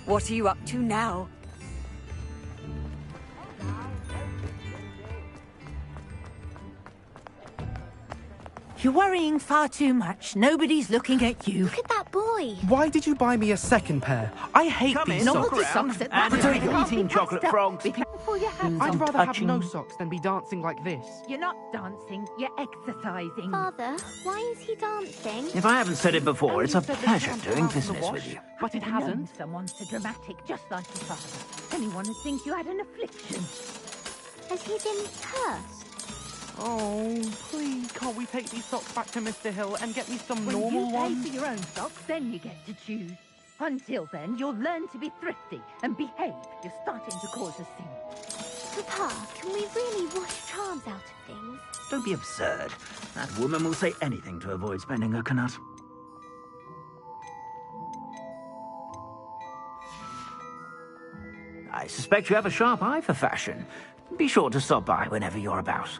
What are you up to now? You're worrying far too much. Nobody's looking at you. Look at that boy. Why did you buy me a second pair? I hate these socks. Naughty socks at that and rate. eating chocolate frogs. Be careful your hands. I'd rather have no socks than be dancing like this. You're not dancing, you're exercising. Father, why is he dancing? If I haven't said it before, it's a You said that pleasure you want doing to out in the business wash, with you. but it I've known hasn't. someone so dramatic, just like your father. Anyone would think you had an affliction. Has he been cursed? Oh, please, can't we take these socks back to Mr. Hill and get me some When normal you pay ones? for your own socks, then you get to choose. Until then, you'll learn to be thrifty and behave. You're starting to cause a scene. Papa, can we really wash charms out of things? Don't be absurd. That woman will say anything to avoid spending her knut. I suspect you have a sharp eye for fashion. Be sure to stop by whenever you're about.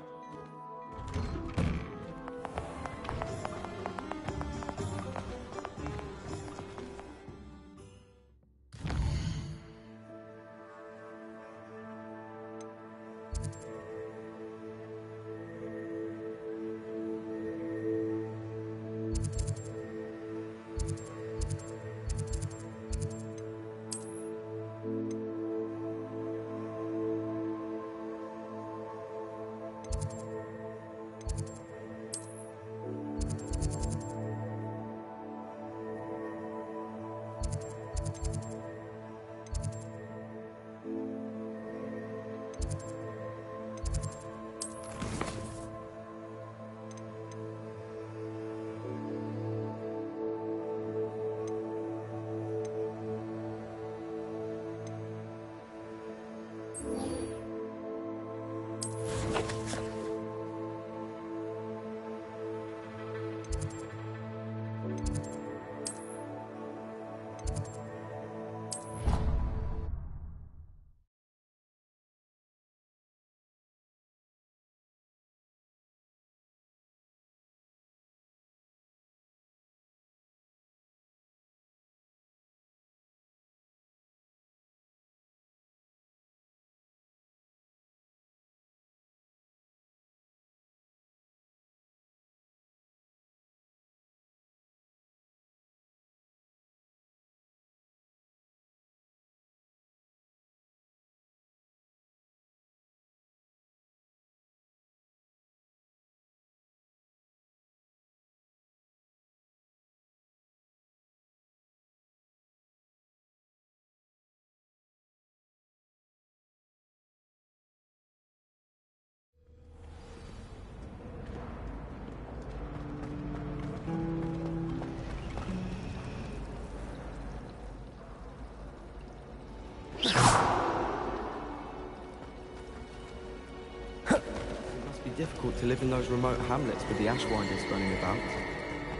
Difficult to live in those remote hamlets with the ashwinders running about.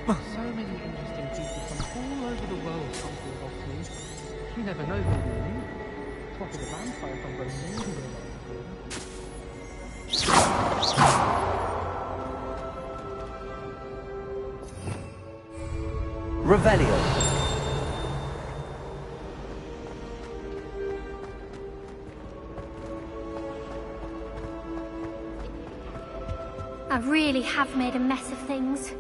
So many interesting people from all over the world come to Hogwarts. You never know who you'll meet. Spotted a vampire from Brooklyn. Revelio. I really have made a mess of things.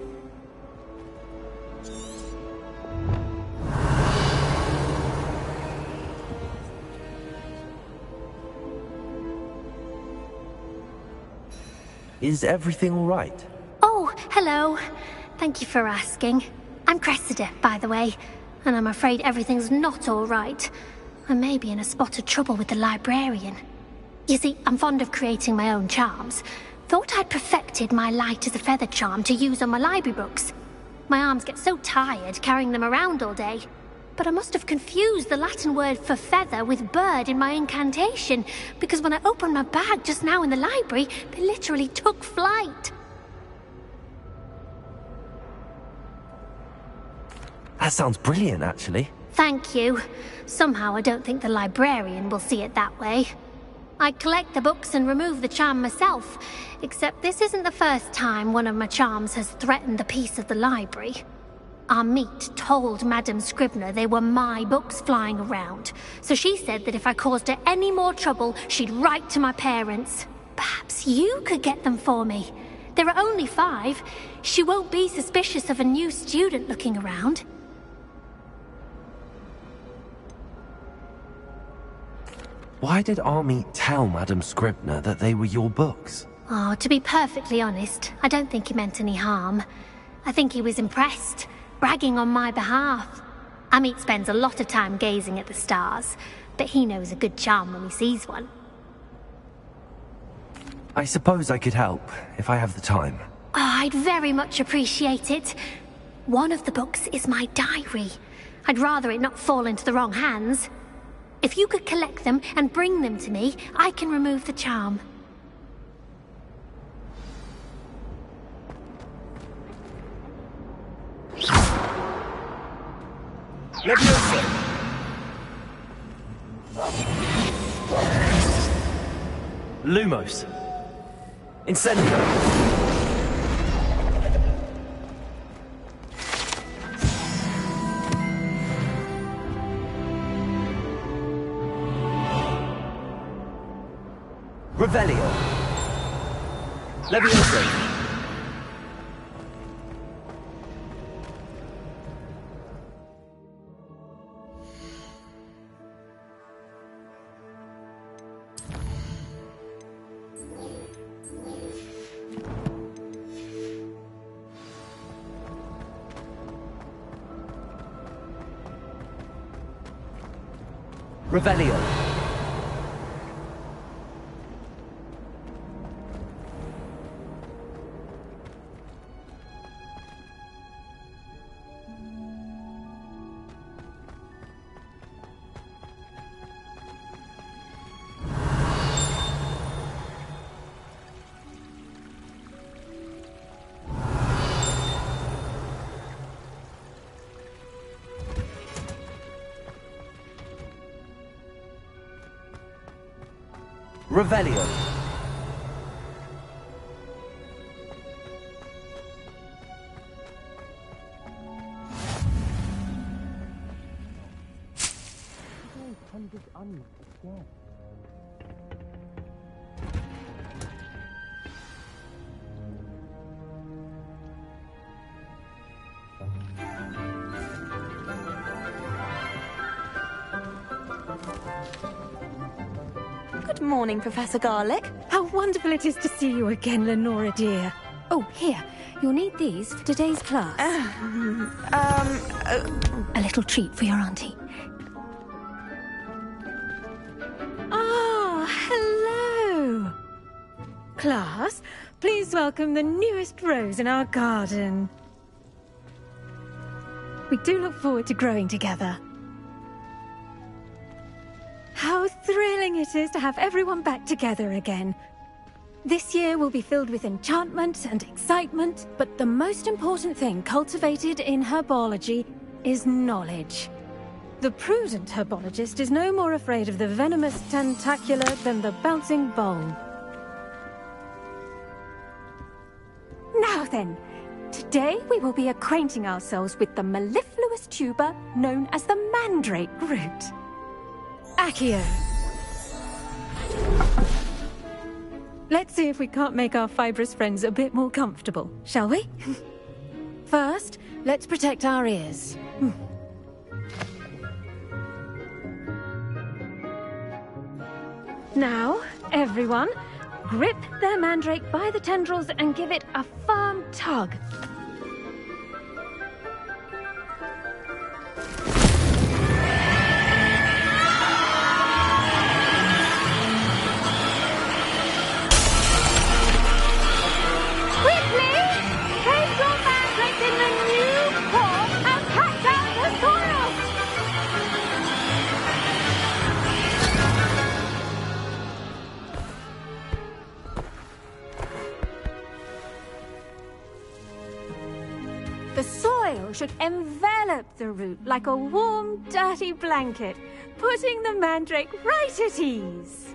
Is everything all right? Oh, hello. Thank you for asking. I'm Cressida, by the way, and I'm afraid everything's not all right. I may be in a spot of trouble with the librarian. You see, I'm fond of creating my own charms. Thought I'd perfected my light as a feather charm to use on my library books. My arms get so tired carrying them around all day. But I must have confused the Latin word for feather with bird in my incantation, because when I opened my bag just now in the library, they literally took flight. That sounds brilliant, actually. Thank you. Somehow I don't think the librarian will see it that way. I collect the books and remove the charm myself, except this isn't the first time one of my charms has threatened the peace of the library. Amit told Madame Scribner they were my books flying around, so she said that if I caused her any more trouble, she'd write to my parents. Perhaps you could get them for me. There are only 5. She won't be suspicious of a new student looking around. Why did Amit tell Madame Scribner that they were your books? Oh, to be perfectly honest, I don't think he meant any harm. I think he was impressed, bragging on my behalf. Amit spends a lot of time gazing at the stars, but he knows a good charm when he sees one. I suppose I could help, if I have the time. Oh, I'd very much appreciate it. One of the books is my diary. I'd rather it not fall into the wrong hands. If you could collect them and bring them to me, I can remove the charm. Leviosa! Lumos. Incendio. Revelio. Leviosa. Revelio. Revelio. Good morning, Professor Garlick. How wonderful it is to see you again, Lenora dear. Oh, here. You'll need these for today's class. A little treat for your auntie. Ah, hello. Class, please welcome the newest rose in our garden. We do look forward to growing together. How thrilling it is to have everyone back together again. This year will be filled with enchantment and excitement, but the most important thing cultivated in herbology is knowledge. The prudent herbologist is no more afraid of the venomous tentacula than the bouncing bowl. Now then, today we will be acquainting ourselves with the mellifluous tuber known as the mandrake root. Accio. Let's see if we can't make our fibrous friends a bit more comfortable, shall we? First, let's protect our ears. Now, everyone, grip their mandrake by the tendrils and give it a firm tug. The soil should envelop the root like a warm, dirty blanket, putting the mandrake right at ease.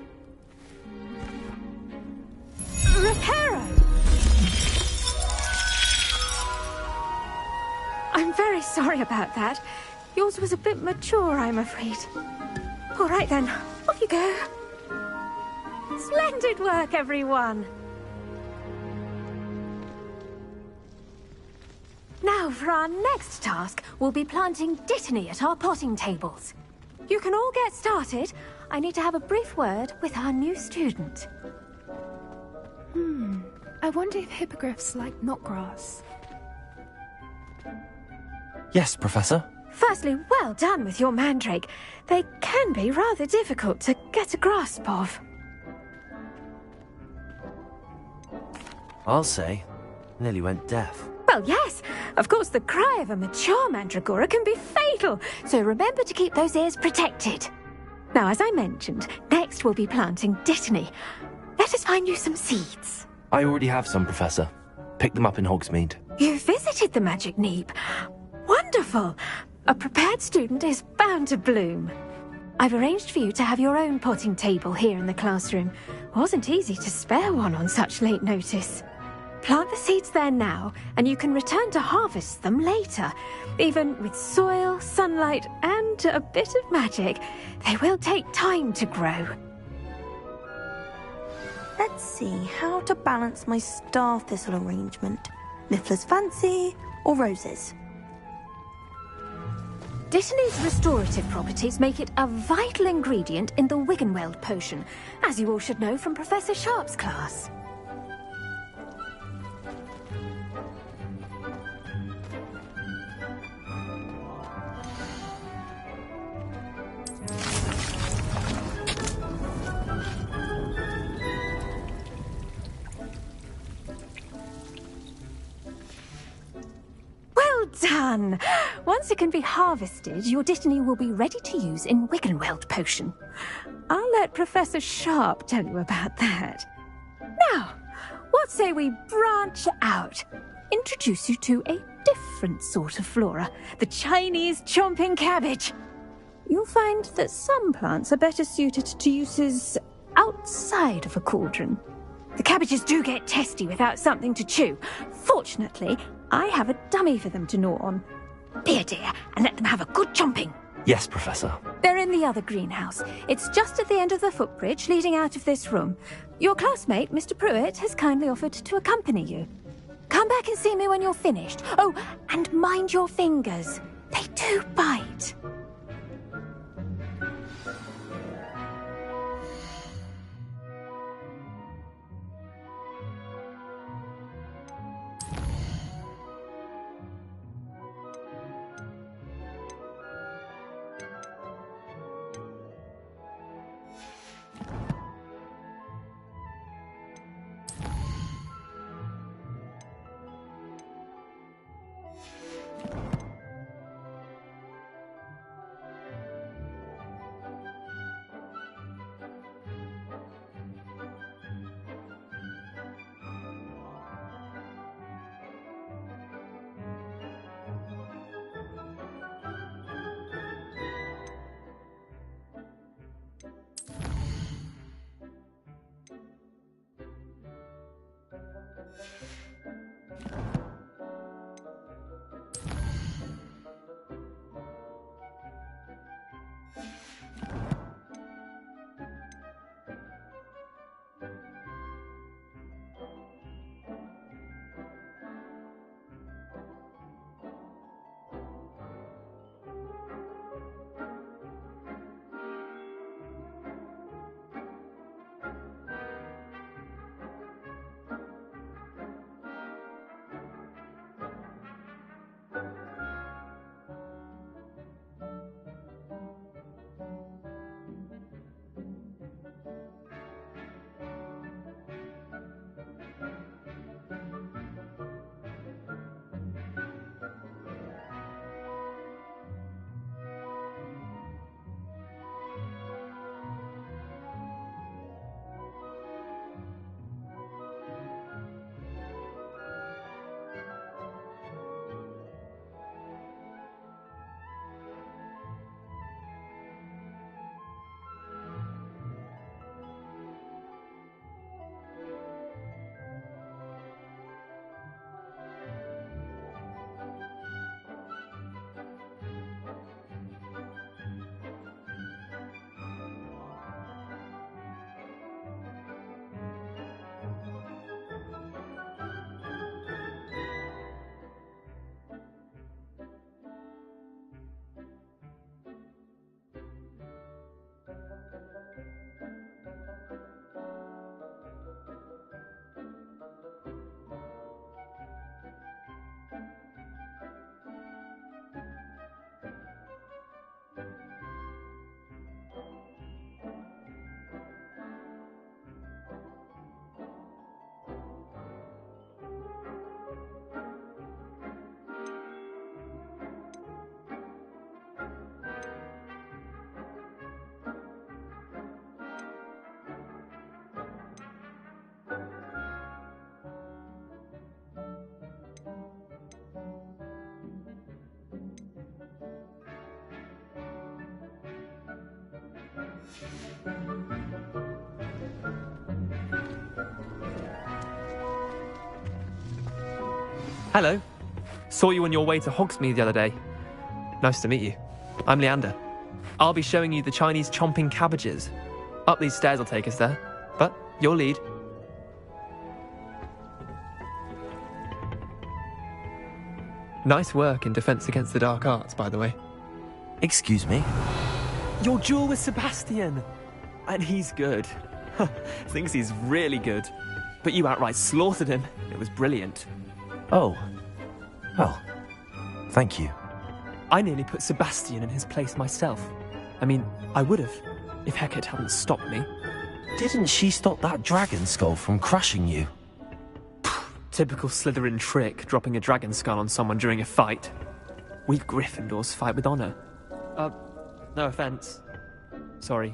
Reparo! I'm very very sorry about that. Yours was a bit mature, I'm afraid. All right then, off you go. Splendid work, everyone! Now, for our next task, we'll be planting Dittany at our potting tables. You can all get started. I need to have a brief word with our new student. I wonder if hippogriffs like knotgrass. Yes, Professor. Firstly, well done with your mandrake. They can be rather difficult to get a grasp of. I'll say. Nearly went deaf. Well, yes. Of course, the cry of a mature mandragora can be fatal, so remember to keep those ears protected. Now, as I mentioned, next we'll be planting Dittany. Let us find you some seeds. I already have some, Professor. Picked them up in Hogsmeade. You visited the Magic Neep. Wonderful. A prepared student is bound to bloom. I've arranged for you to have your own potting table here in the classroom. Wasn't easy to spare one on such late notice. Plant the seeds there now, and you can return to harvest them later. Even with soil, sunlight, and a bit of magic, they will take time to grow. Let's see how to balance my star thistle arrangement. Niffler's fancy or roses? Dittany's restorative properties make it a vital ingredient in the Wiggenweld potion, as you all should know from Professor Sharp's class. Well done! Once it can be harvested, your Dittany will be ready to use in Wiggenweld potion. I'll let Professor Sharp tell you about that. Now, what say we branch out? Introduce you to a different sort of flora, the Chinese chomping cabbage. You'll find that some plants are better suited to uses outside of a cauldron. The cabbages do get testy without something to chew. Fortunately, I have a dummy for them to gnaw on. Be a dear and let them have a good chomping. Yes, Professor. They're in the other greenhouse. It's just at the end of the footbridge leading out of this room. Your classmate, Mr. Pruitt, has kindly offered to accompany you. Come back and see me when you're finished. Oh, and mind your fingers. They do bite. Hello. Saw you on your way to Hogsmeade the other day. Nice to meet you. I'm Leander. I'll be showing you the Chinese chomping cabbages. Up these stairs will take us there, but your lead. Nice work in Defense Against the Dark Arts, by the way. Excuse me? Your duel with Sebastian! And he's good. Thinks he's really good. But you outright slaughtered him. It was brilliant. Oh. Well, thank you. I nearly put Sebastian in his place myself. I mean, I would have, if Hecate hadn't stopped me. Didn't she stop that dragon skull from crushing you? Typical Slytherin trick, dropping a dragon skull on someone during a fight. We Gryffindors fight with honor. No offense. Sorry.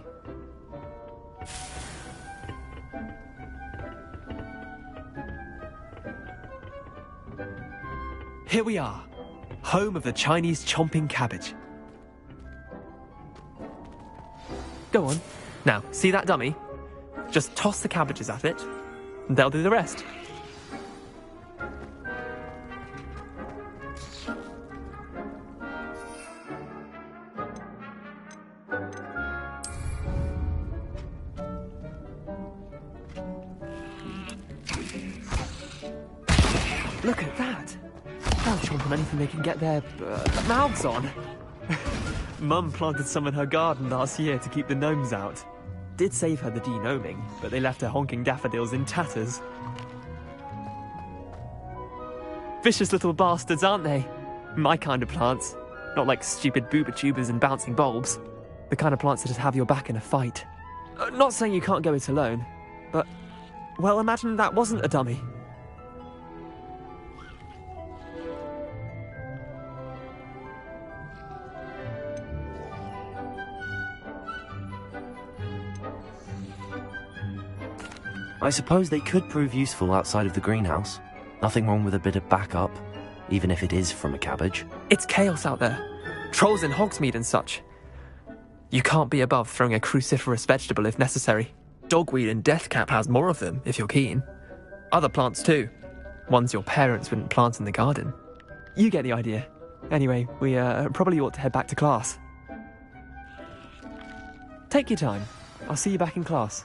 Here we are, home of the Chinese chomping cabbage. Go on. Now, see that dummy? Just toss the cabbages at it, and they'll do the rest. Look at that! They'll chomp on anything they can get their mouths on. Mum planted some in her garden last year to keep the gnomes out. Did save her the de-gnoming, but they left her honking daffodils in tatters. Vicious little bastards, aren't they? My kind of plants. Not like stupid booba tubers and bouncing bulbs. The kind of plants that just have your back in a fight. Not saying you can't go it alone, but, well, imagine that wasn't a dummy. I suppose they could prove useful outside of the greenhouse. Nothing wrong with a bit of backup, even if it is from a cabbage. It's chaos out there. Trolls in Hogsmeade and such. You can't be above throwing a cruciferous vegetable if necessary. Dogweed and deathcap has more of them, if you're keen. Other plants too. Ones your parents wouldn't plant in the garden. You get the idea. Anyway, we probably ought to head back to class. Take your time. I'll see you back in class.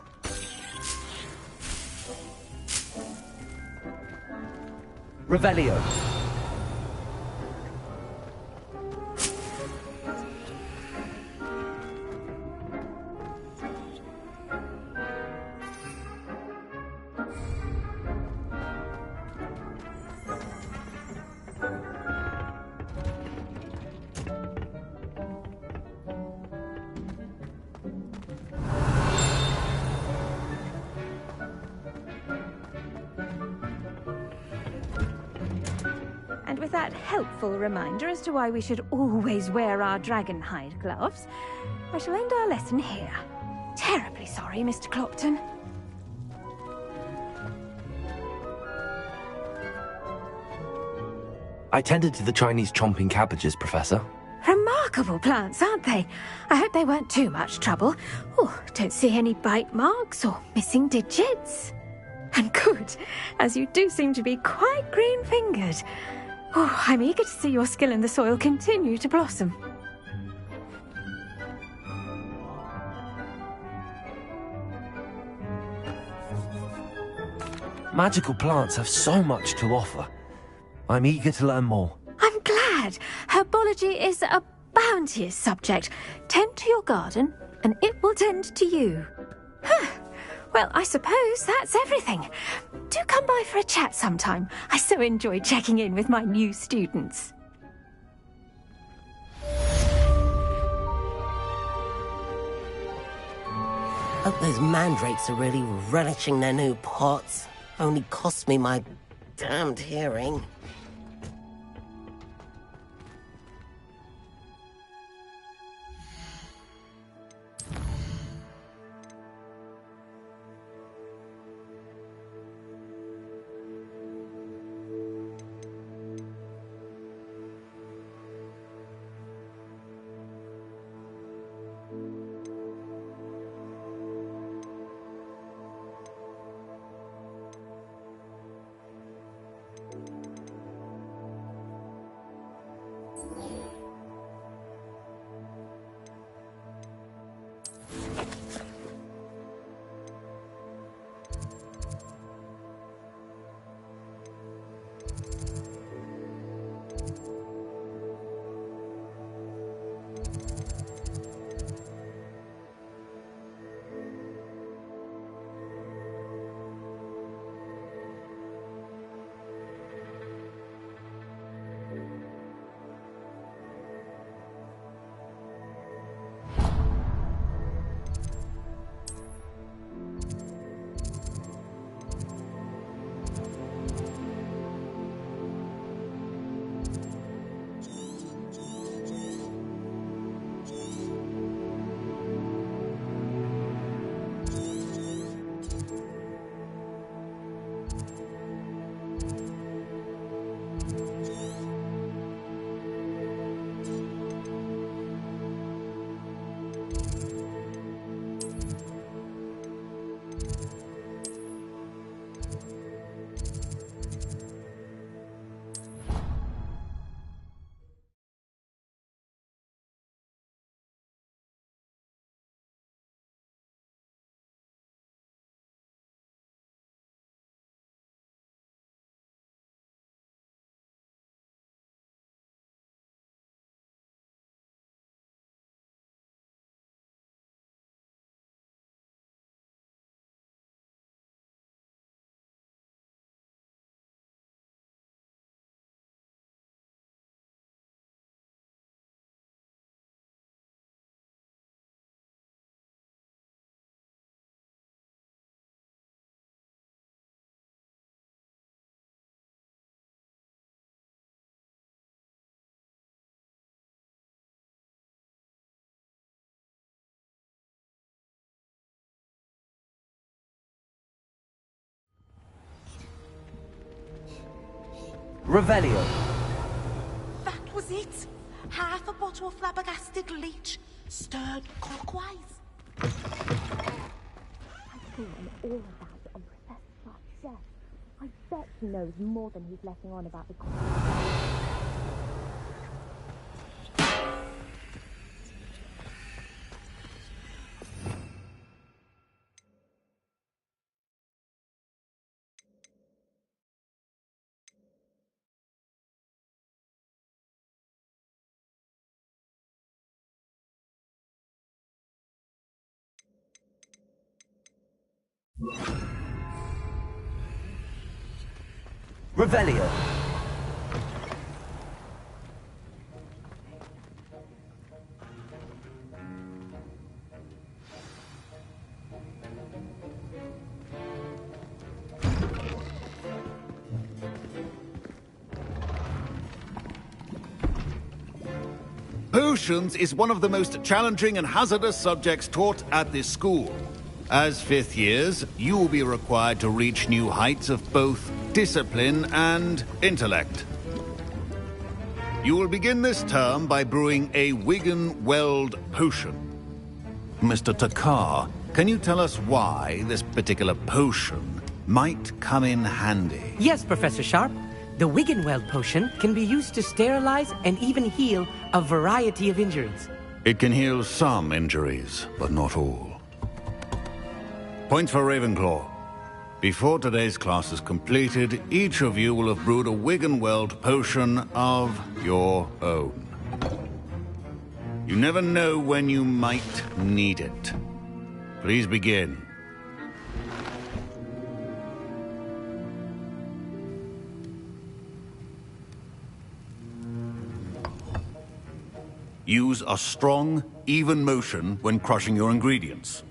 Revelio. And with that helpful reminder as to why we should always wear our dragon hide gloves, I shall end our lesson here. Terribly sorry, Mr. Clopton. I tended to the Chinese chomping cabbages, Professor. Remarkable plants, aren't they? I hope they weren't too much trouble. Oh, don't see any bite marks or missing digits. And good, as you do seem to be quite green-fingered. Oh, I'm eager to see your skill in the soil continue to blossom. Magical plants have so much to offer. I'm eager to learn more. I'm glad. Herbology is a bounteous subject. Tend to your garden, and it will tend to you. Well, I suppose that's everything. Do come by for a chat sometime. I so enjoy checking in with my new students. Hope those mandrakes are really relishing their new pots. Only cost me my damned hearing. Revelio. That was it. Half a bottle of flabbergasted leech, stirred clockwise. I've seen all about it on Professor Sharp's chef. I bet he knows more than he's letting on about the... Revelio. Potions is one of the most challenging and hazardous subjects taught at this school. As fifth years, you will be required to reach new heights of both discipline and intellect. You will begin this term by brewing a Wigan-Weld potion. Mr. Takar, can you tell us why this particular potion might come in handy? Yes, Professor Sharp. The Wigan-Weld potion can be used to sterilize and even heal a variety of injuries. It can heal some injuries, but not all. Point for Ravenclaw. Before today's class is completed, each of you will have brewed a Wigan-Weld potion of your own. You never know when you might need it. Please begin. Use a strong, even motion when crushing your ingredients.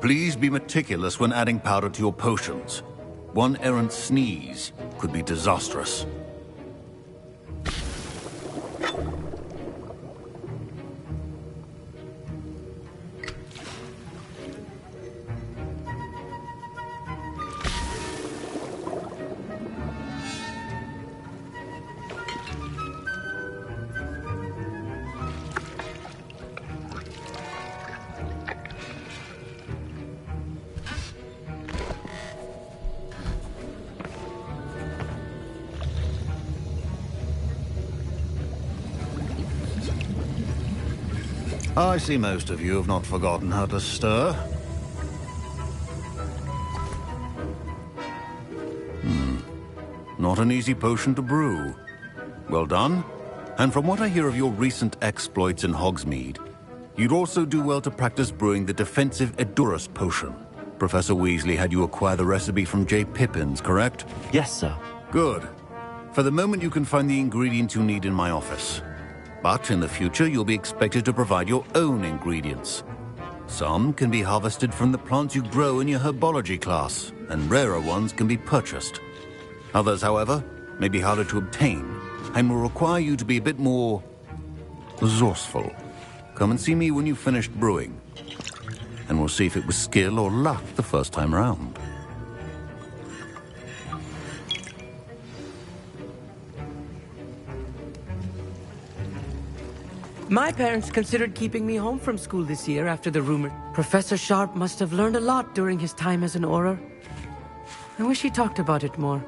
Please be meticulous when adding powder to your potions. One errant sneeze could be disastrous. I see most of you have not forgotten how to stir. Not an easy potion to brew. Well done. And from what I hear of your recent exploits in Hogsmeade, you'd also do well to practice brewing the defensive Edurus potion. Professor Weasley had you acquire the recipe from J. Pippin's, correct? Yes, sir. Good. For the moment, you can find the ingredients you need in my office. But in the future, you'll be expected to provide your own ingredients. Some can be harvested from the plants you grow in your herbology class, and rarer ones can be purchased. Others, however, may be harder to obtain, and will require you to be a bit more resourceful. Come and see me when you've finished brewing, and we'll see if it was skill or luck the first time round. My parents considered keeping me home from school this year after the rumor. Professor Sharp must have learned a lot during his time as an Auror. I wish he talked about it more.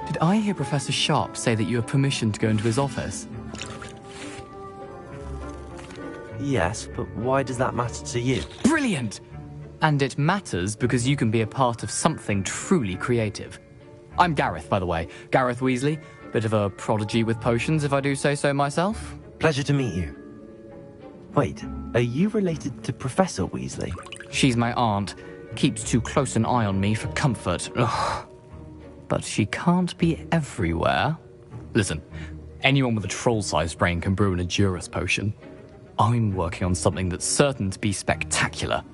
Did I hear Professor Sharp say that you have permission to go into his office? Yes, but why does that matter to you? Brilliant! And it matters because you can be a part of something truly creative. I'm Gareth, by the way. Gareth Weasley. Bit of a prodigy with potions, if I do say so myself. Pleasure to meet you. Wait, are you related to Professor Weasley? She's my aunt. Keeps too close an eye on me for comfort. Ugh. But she can't be everywhere. Listen, anyone with a troll-sized brain can brew an Edurus potion. I'm working on something that's certain to be spectacular.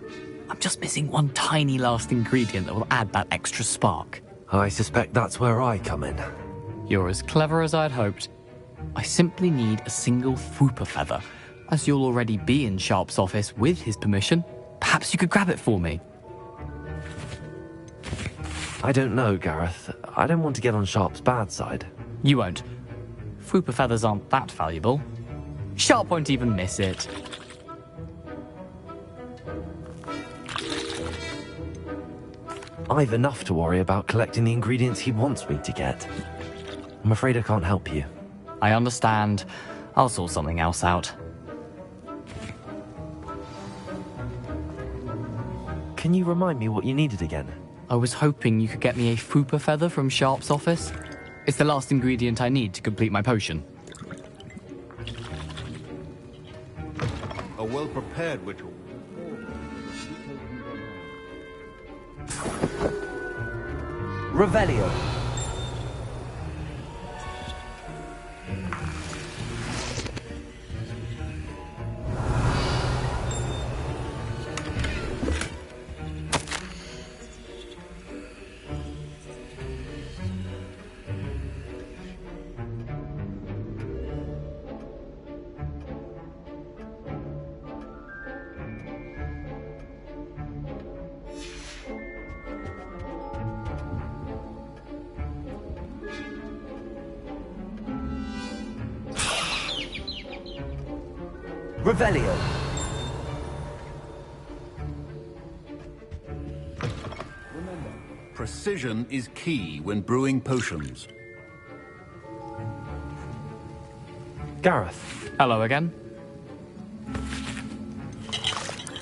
I'm just missing one tiny last ingredient that will add that extra spark. I suspect that's where I come in. You're as clever as I'd hoped. I simply need a single Fwooper feather. As you'll already be in Sharp's office with his permission, perhaps you could grab it for me. I don't know, Gareth. I don't want to get on Sharp's bad side. You won't. Fwooper feathers aren't that valuable. Sharp won't even miss it. I've enough to worry about collecting the ingredients he wants me to get. I'm afraid I can't help you. I understand. I'll sort something else out. Can you remind me what you needed again? I was hoping you could get me a Fwooper feather from Sharp's office. It's the last ingredient I need to complete my potion. A well-prepared ritual. Revelio. Revelio. Remember, precision is key when brewing potions. Gareth. Hello again.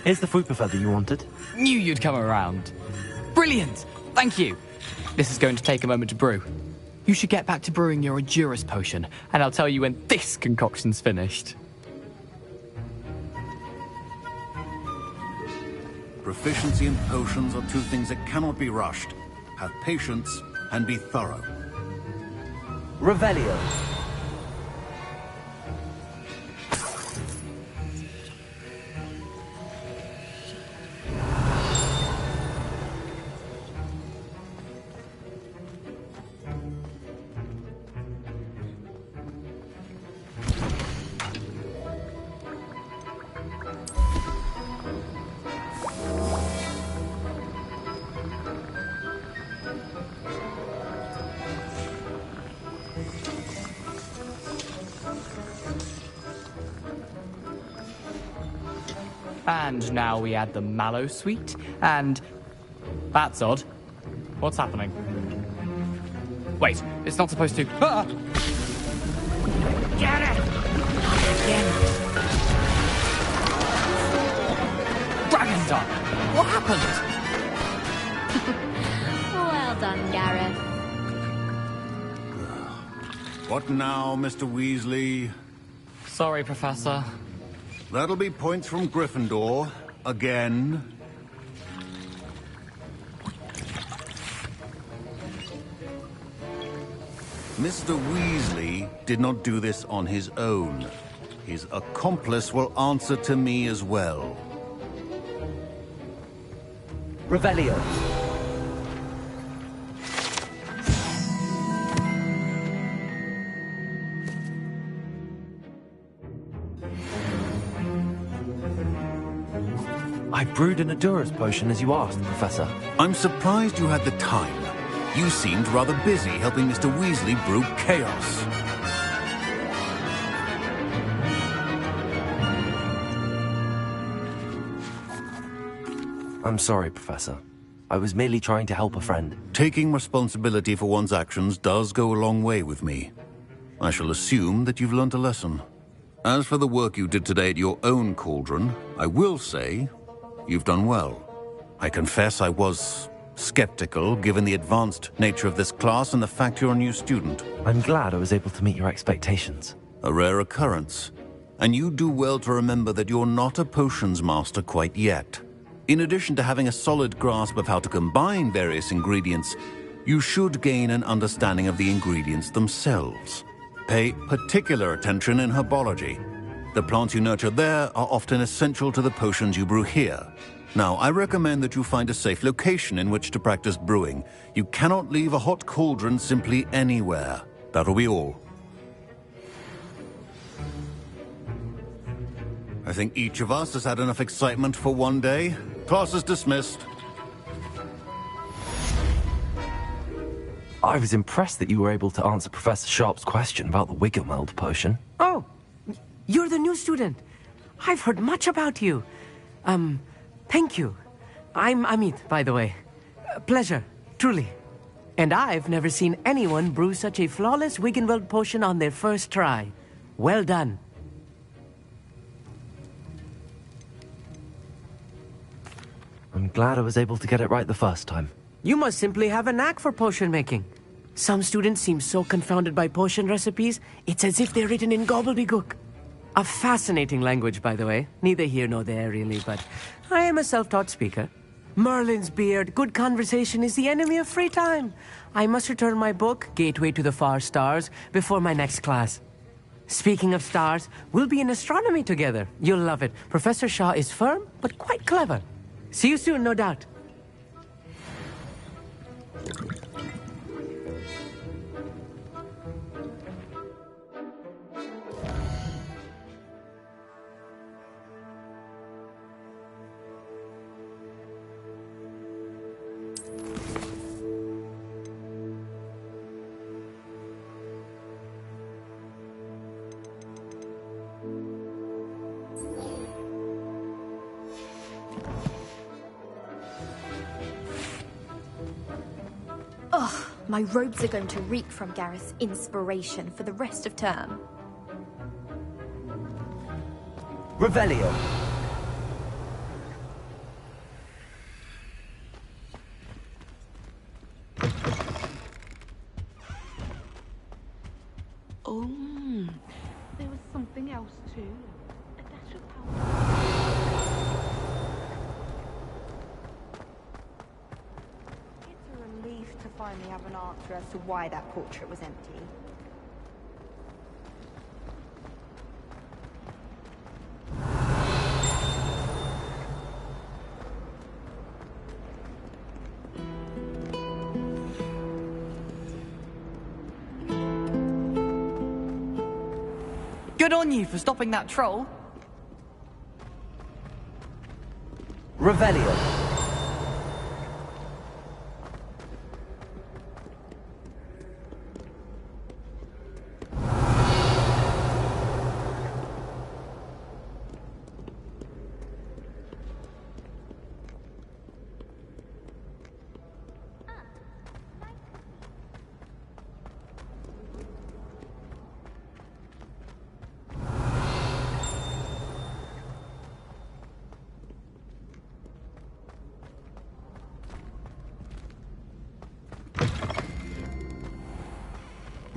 Here's the Fwooper feather you wanted. Knew you'd come around. Brilliant! Thank you. This is going to take a moment to brew. You should get back to brewing your Edurus potion, and I'll tell you when this concoction's finished. Proficiency in potions are two things that cannot be rushed. Have patience and be thorough. Revelio. And now we add the mallow sweet, and... That's odd. What's happening? Wait, it's not supposed to... Ah! Get it! again. Dragon Dart! What happened? Well done, Gareth. What now, Mr. Weasley? Sorry, Professor. That'll be points from Gryffindor. Again. Mr. Weasley did not do this on his own. His accomplice will answer to me as well. Revelio. I brewed an Adura's potion as you asked, Professor. I'm surprised you had the time. You seemed rather busy helping Mr. Weasley brew chaos. I'm sorry, Professor. I was merely trying to help a friend. Taking responsibility for one's actions does go a long way with me. I shall assume that you've learnt a lesson. As for the work you did today at your own cauldron, I will say you've done well. I confess I was skeptical, given the advanced nature of this class and the fact you're a new student. I'm glad I was able to meet your expectations. A rare occurrence. And you do well to remember that you're not a potions master quite yet. In addition to having a solid grasp of how to combine various ingredients, you should gain an understanding of the ingredients themselves. Pay particular attention in herbology. The plants you nurture there are often essential to the potions you brew here. Now, I recommend that you find a safe location in which to practice brewing. You cannot leave a hot cauldron simply anywhere. That'll be all. I think each of us has had enough excitement for one day. Class is dismissed. I was impressed that you were able to answer Professor Sharp's question about the Wiggenweld potion. Oh, you're the new student. I've heard much about you. Thank you. I'm Amit, by the way. Pleasure, truly. And I've never seen anyone brew such a flawless Wiggenweld potion on their first try. Well done. I'm glad I was able to get it right the first time. You must simply have a knack for potion making. Some students seem so confounded by potion recipes, it's as if they're written in gobbledygook. A fascinating language, by the way. Neither here nor there, really, but I am a self-taught speaker. Merlin's beard, good conversation is the enemy of free time. I must return my book, Gateway to the Far Stars, before my next class. Speaking of stars, we'll be in astronomy together. You'll love it. Professor Shaw is firm, but quite clever. See you soon, no doubt. Ugh, my robes are going to reek from Gareth's inspiration for the rest of term. Revelio. Oh, there was something else too. A dash of powder. It's a relief to finally have an answer as to why that portrait was empty. Good on you for stopping that troll. Revelio.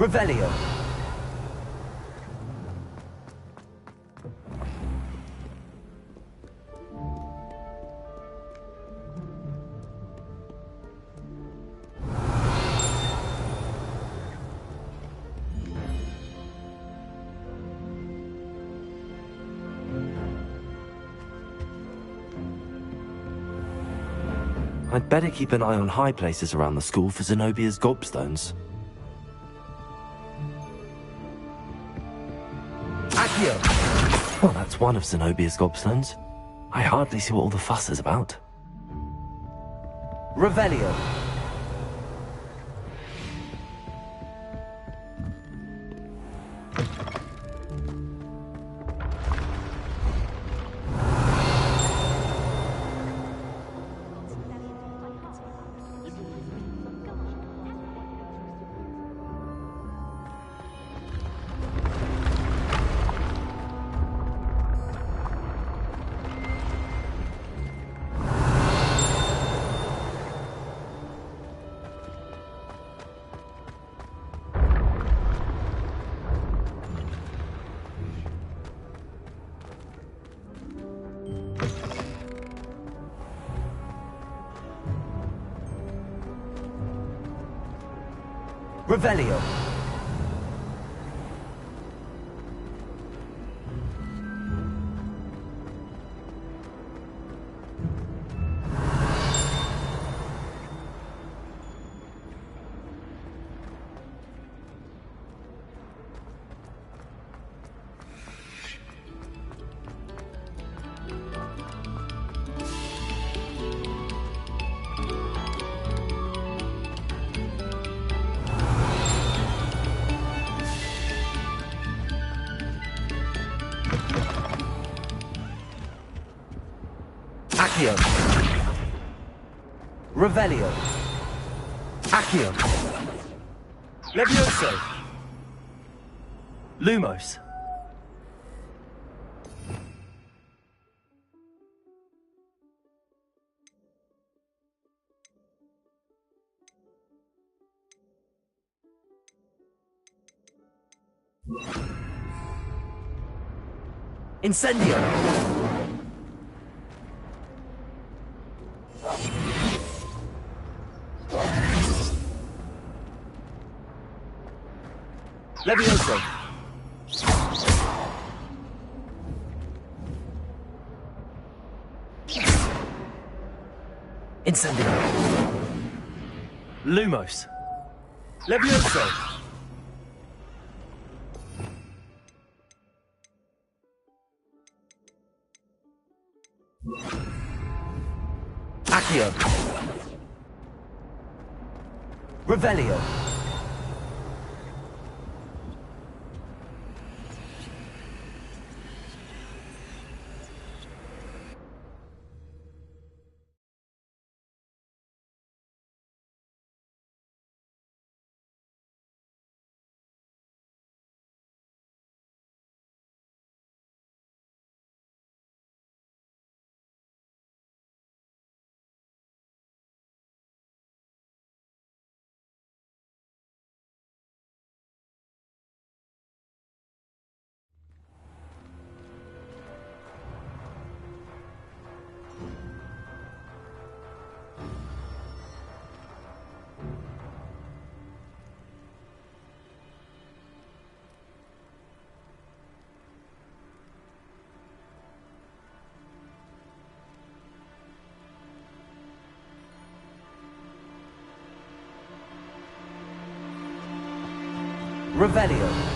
Revelio. I'd better keep an eye on high places around the school for Zenobia's gobstones. Accio! Well, that's one of Zenobia's gobstones. I hardly see what all the fuss is about. Revelio. Revelio. Accio. Revelio. Accio. Levioso. Lumos. Incendio. Levioso. Incendio. Lumos. Levioso. Accio. Revelio. Revelio.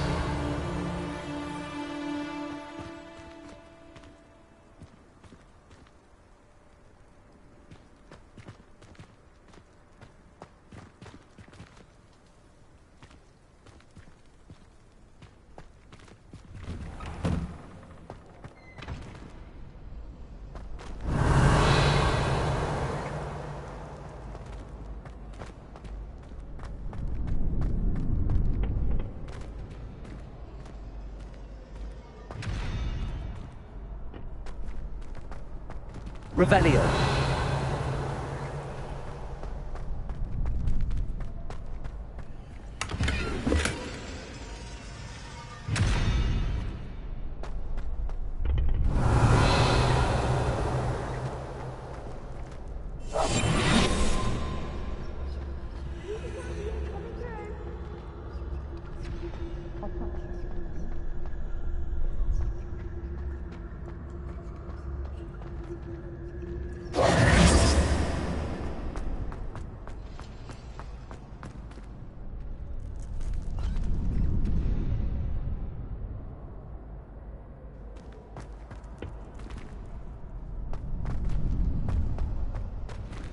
Revelio.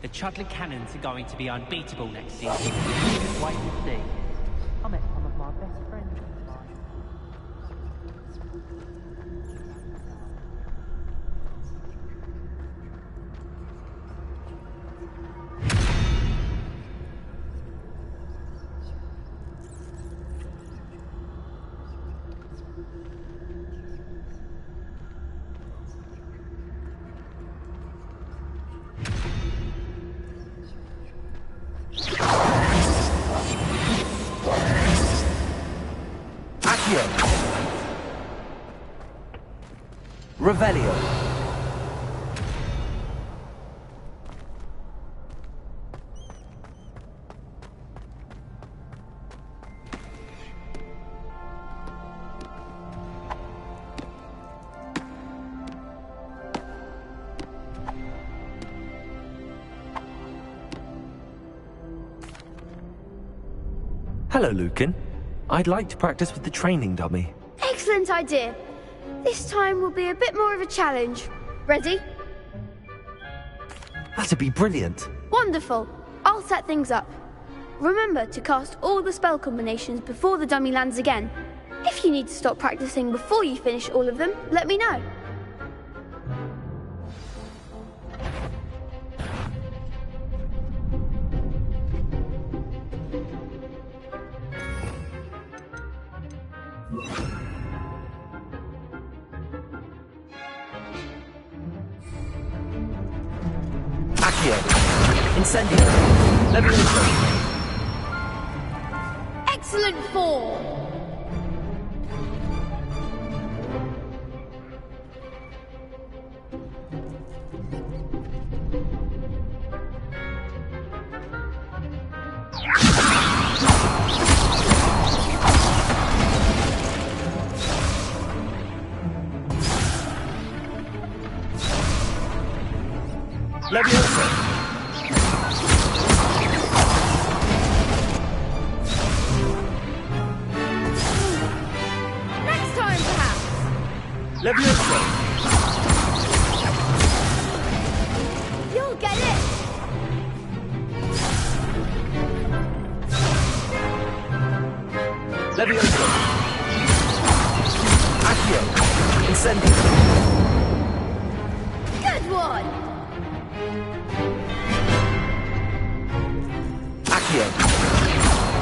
The Chudley Cannons are going to be unbeatable next season. Just wait and see. I met some of my best friends in mine. Revelio. Hello, Lucan. I'd like to practice with the training dummy. Excellent idea. This time will be a bit more of a challenge. Ready? That'd be brilliant. Wonderful. I'll set things up. Remember to cast all the spell combinations before the dummy lands again. If you need to stop practicing before you finish all of them, let me know. Incendio. Levioso. Excellent form. Levioso. Levioso. You'll get it. Levioso. Accio. Incendio. Good one. Accio.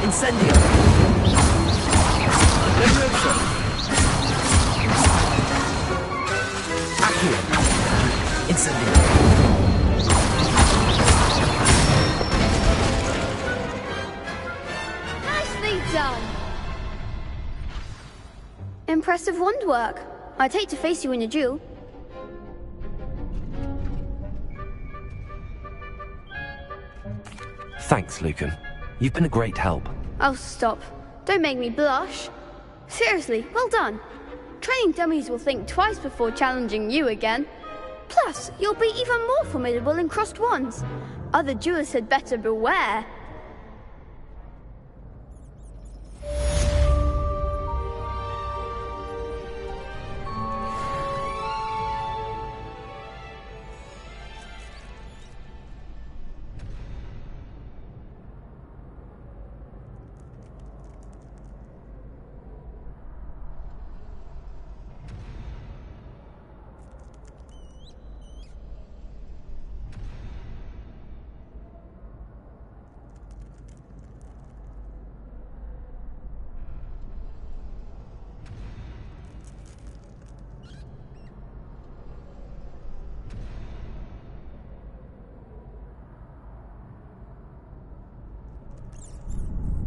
Incendio. Levioso. Incendio. Nicely done. Impressive wand work. I'd hate to face you in a duel. Thanks, Lucan. You've been a great help. Oh, stop. Don't make me blush. Seriously, well done. Training dummies will think twice before challenging you again. Plus, you'll be even more formidable in crossed wands. Other duelists had better beware.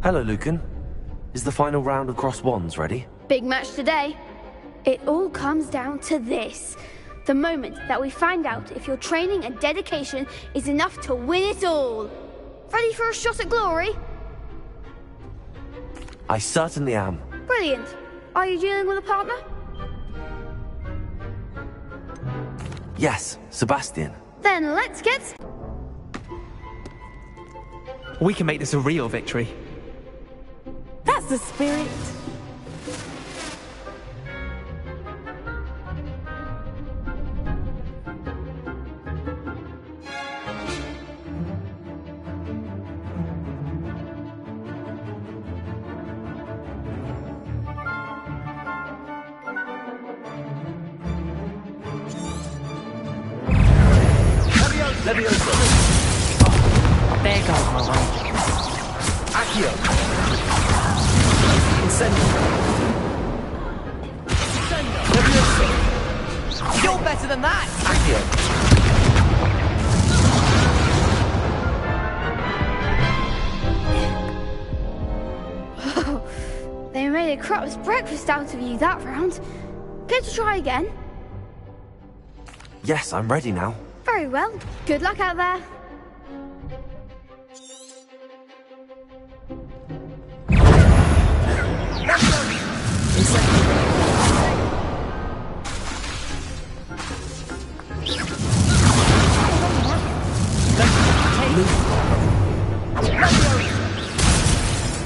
Hello, Lucan. Is the final round of Cross Wands ready? Big match today. It all comes down to this. The moment that we find out if your training and dedication is enough to win it all. Ready for a shot at glory? I certainly am. Brilliant. Are you dealing with a partner? Yes, Sebastian. Then let's get... We can make this a real victory. That's the spirit. Levioso! There goes my way. Accio! Incendio! Levioso! You're better than that! Accio! They made a crap's breakfast out of you that round. Care to try again? Yes, I'm ready now. Very well. Good luck out there.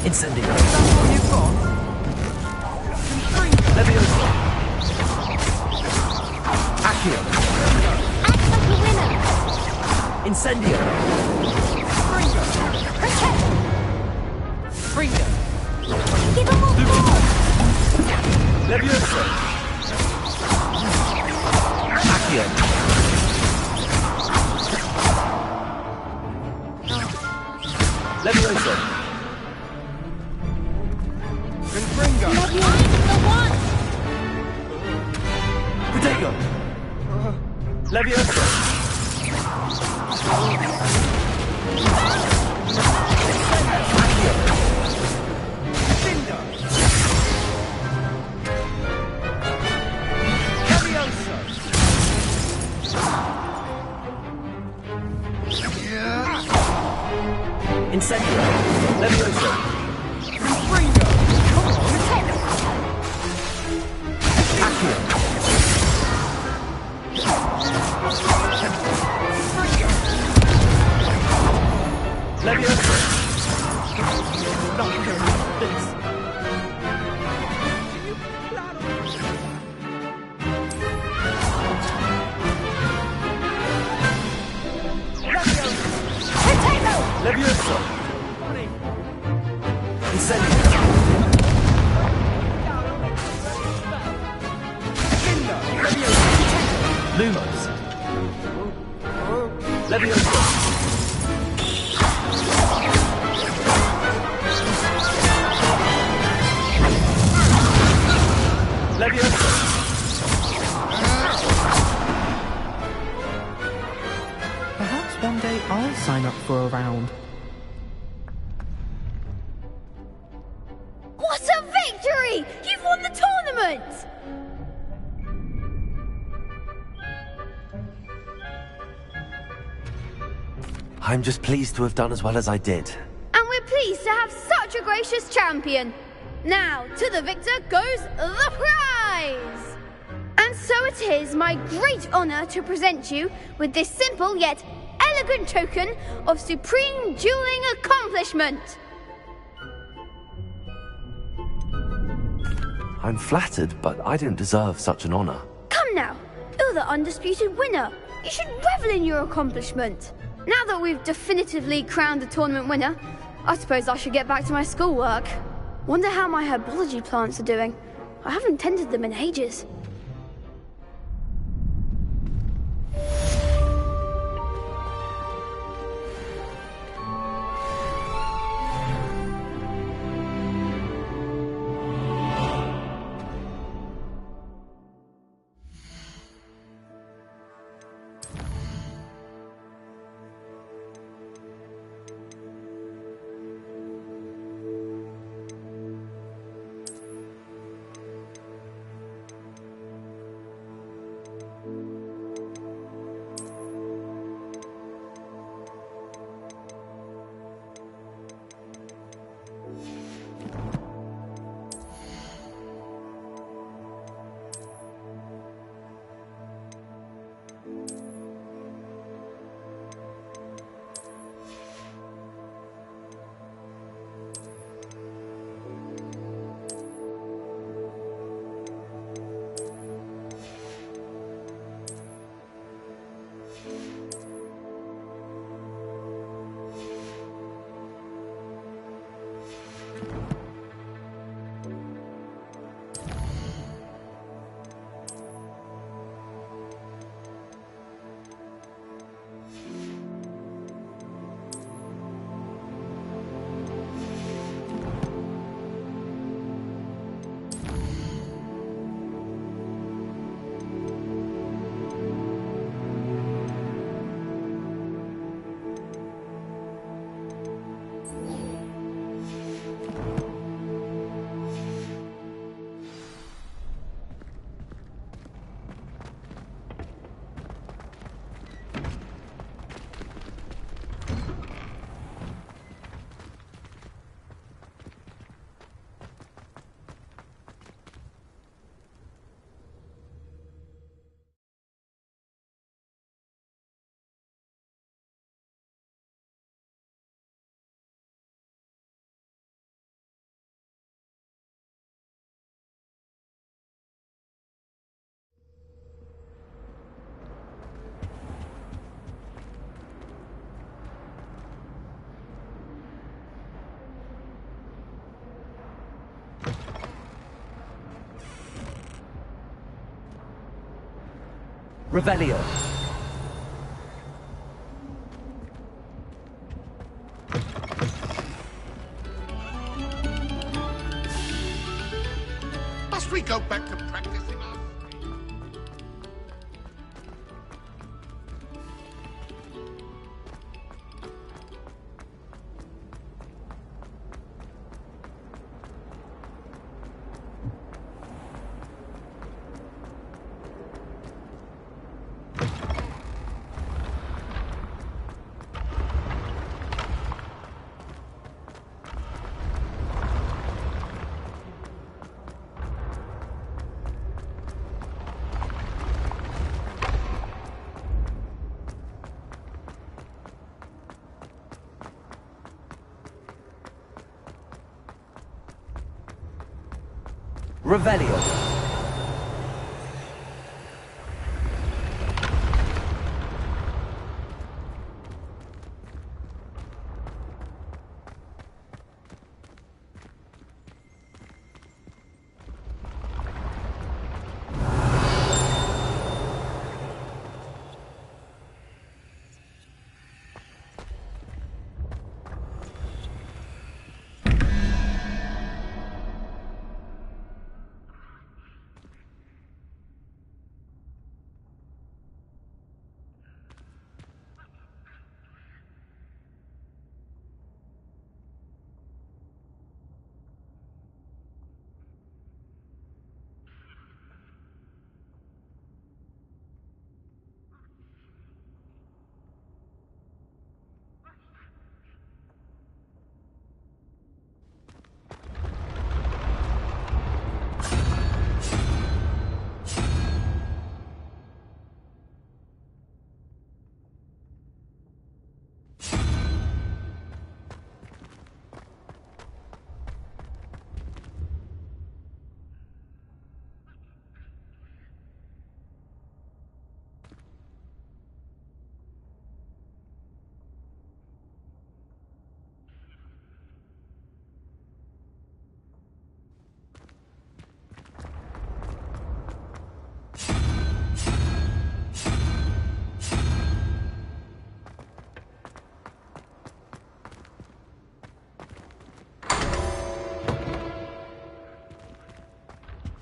Incendio! Levioso! Accio! Act like a winner! Incendio! Bringo! Give them all more! Levioso! Accio! Levioso! Protego! Levioso! Incendio! Levioso! Ringo! Come on, Accio! Levioso! Not going like this. Levioso! Incendio! Lumos! Levioso! Levioso! Perhaps one day I'll sign up for a round. What a victory! You've won the tournament! I'm just pleased to have done as well as I did. And we're pleased to have such a gracious champion. Now, to the victor goes the prize! And so it is my great honor to present you with this simple yet elegant token of supreme dueling accomplishment. I'm flattered, but I don't deserve such an honor. Come now, you're the undisputed winner. You should revel in your accomplishment. Now that we've definitively crowned the tournament winner, I suppose I should get back to my schoolwork. Wonder how my herbology plants are doing. I haven't tended them in ages. Revelio. Must we go back to practicing our... Revelio.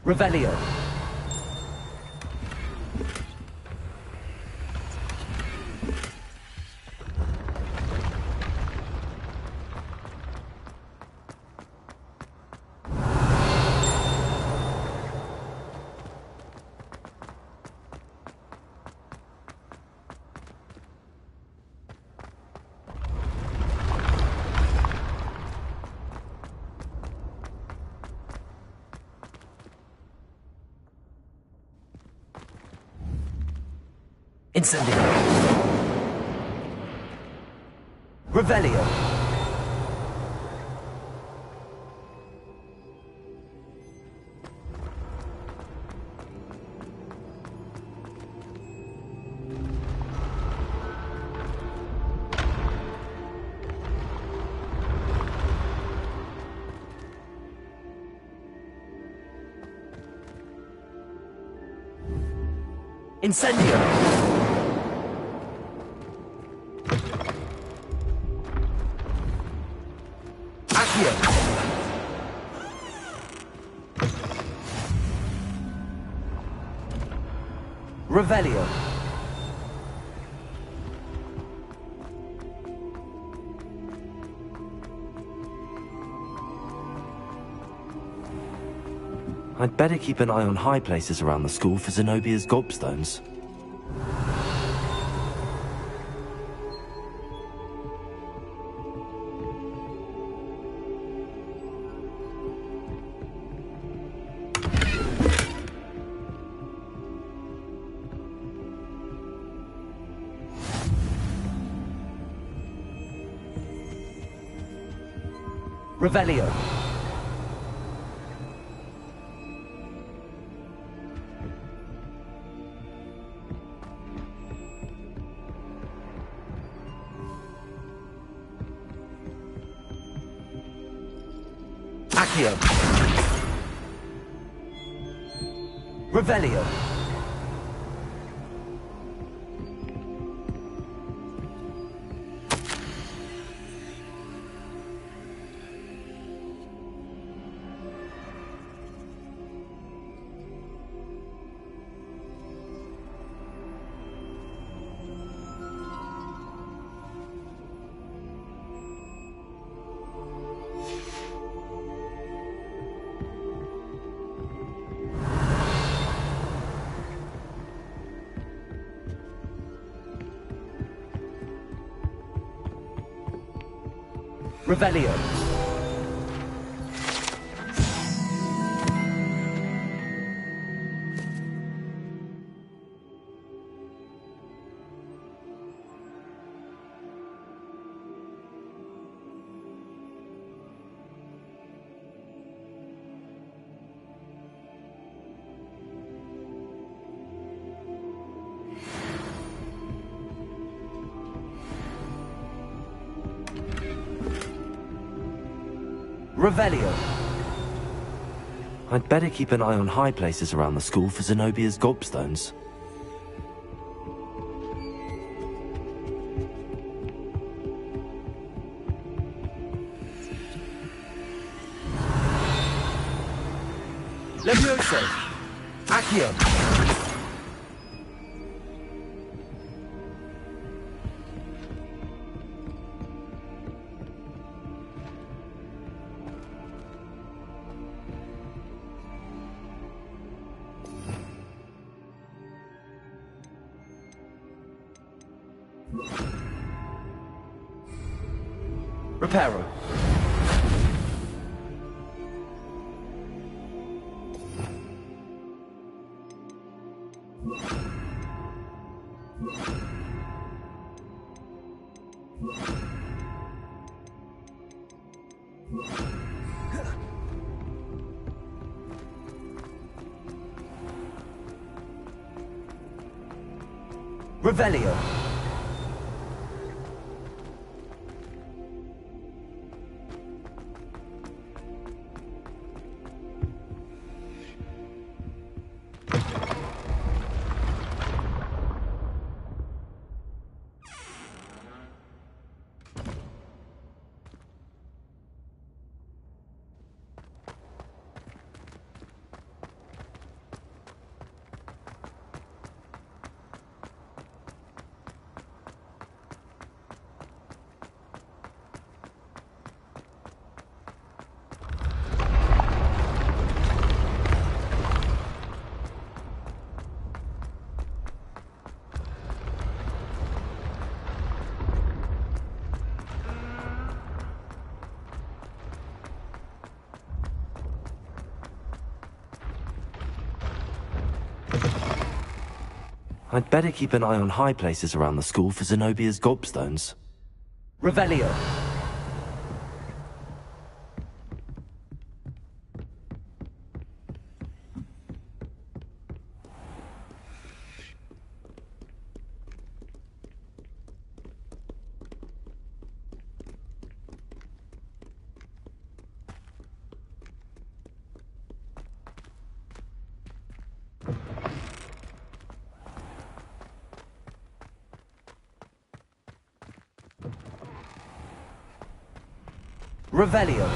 Revelio. Incendio. Revelio. Incendio. Revelio. I'd better keep an eye on high places around the school for Zenobia's gobstones. Revelio. Accio. Revelio. Revelio. Revelio. I'd better keep an eye on high places around the school for Zenobia's gobstones. Levioso. Accio. Reparo. Revelio. I'd better keep an eye on high places around the school for Zenobia's gobstones. Revelio. Revelio.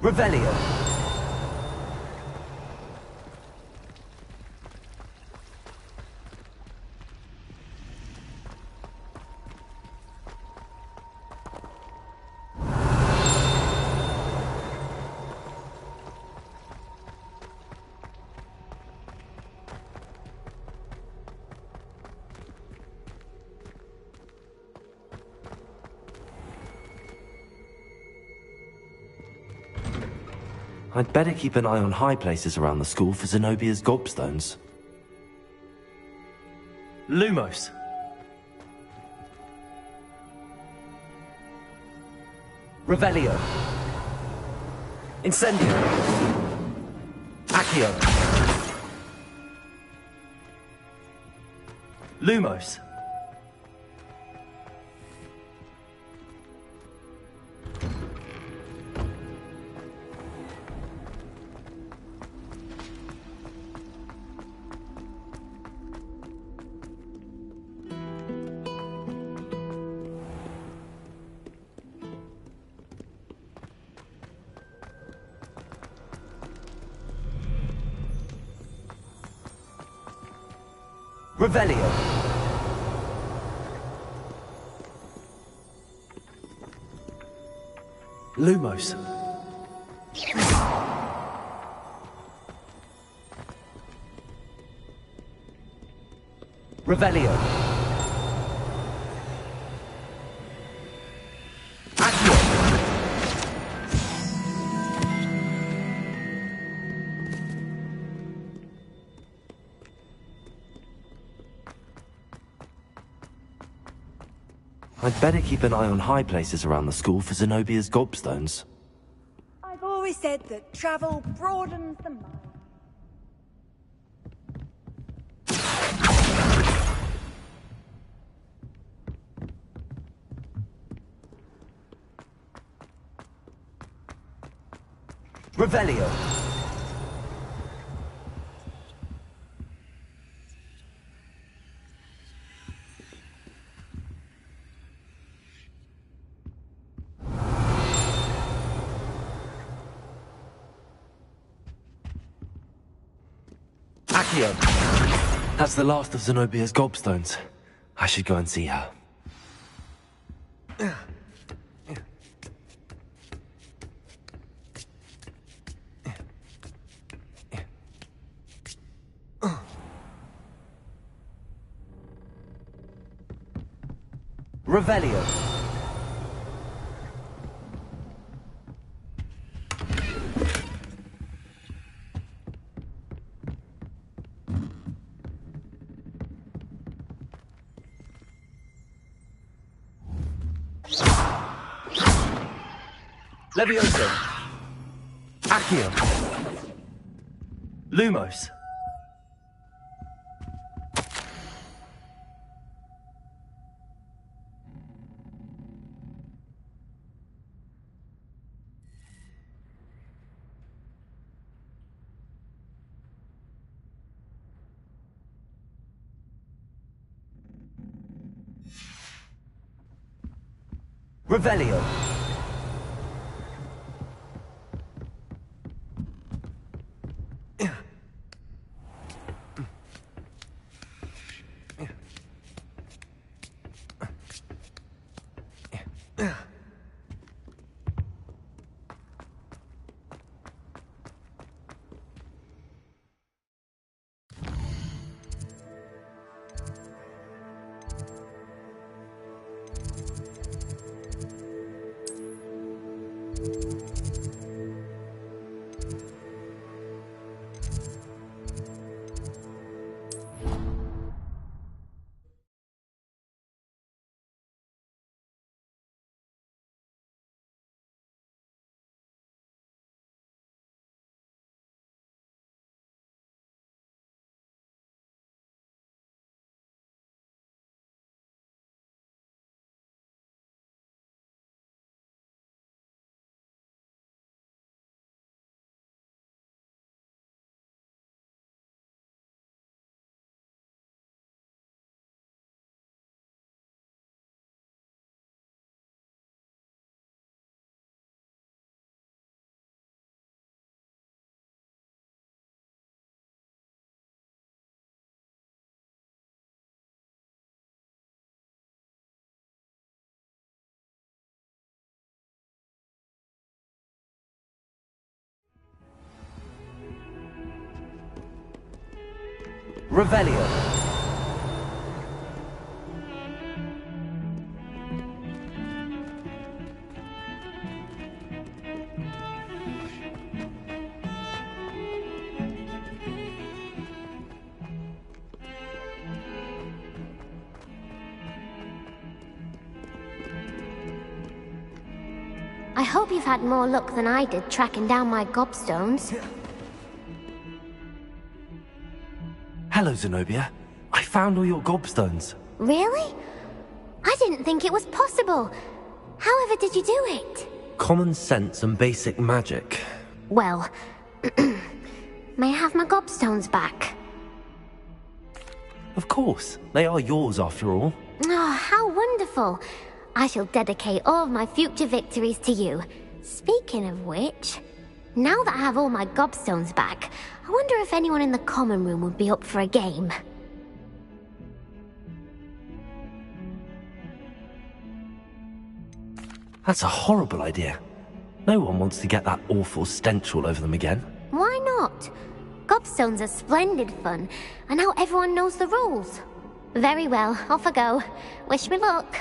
Revelio. I'd better keep an eye on high places around the school for Zenobia's gobstones. Lumos. Revelio. Incendio. Accio. Lumos. Revelio. Lumos. Revelio. Accio. I'd better keep an eye on high places around the school for Zenobia's gobstones. I've always said that travel broadens the mind. Revelio. Accio. That's the last of Zenobia's gobstones. I should go and see her. Revelio. Levioso. Accio. Lumos. Revelio. Revelio. I hope you've had more luck than I did tracking down my gobstones. Hello, Zenobia. I found all your gobstones. Really? I didn't think it was possible. However did you do it? Common sense and basic magic. Well, may I have my gobstones back? Of course. They are yours after all. Oh, how wonderful. I shall dedicate all of my future victories to you. Speaking of which, now that I have all my gobstones back, I wonder if anyone in the common room would be up for a game. That's a horrible idea. No one wants to get that awful stench all over them again. Why not? Gobstones are splendid fun, and now everyone knows the rules. Very well, off I go. Wish me luck.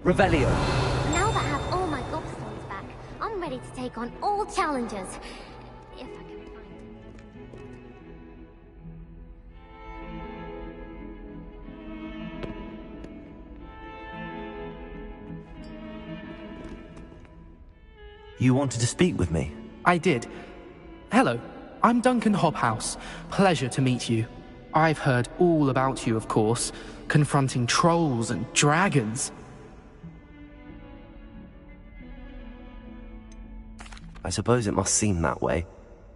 Revelio. Now that I have all my gobstones back, I'm ready to take on all challenges. If I can find You wanted to speak with me? I did. Hello, I'm Duncan Hobhouse. Pleasure to meet you. I've heard all about you, of course, confronting trolls and dragons. I suppose it must seem that way.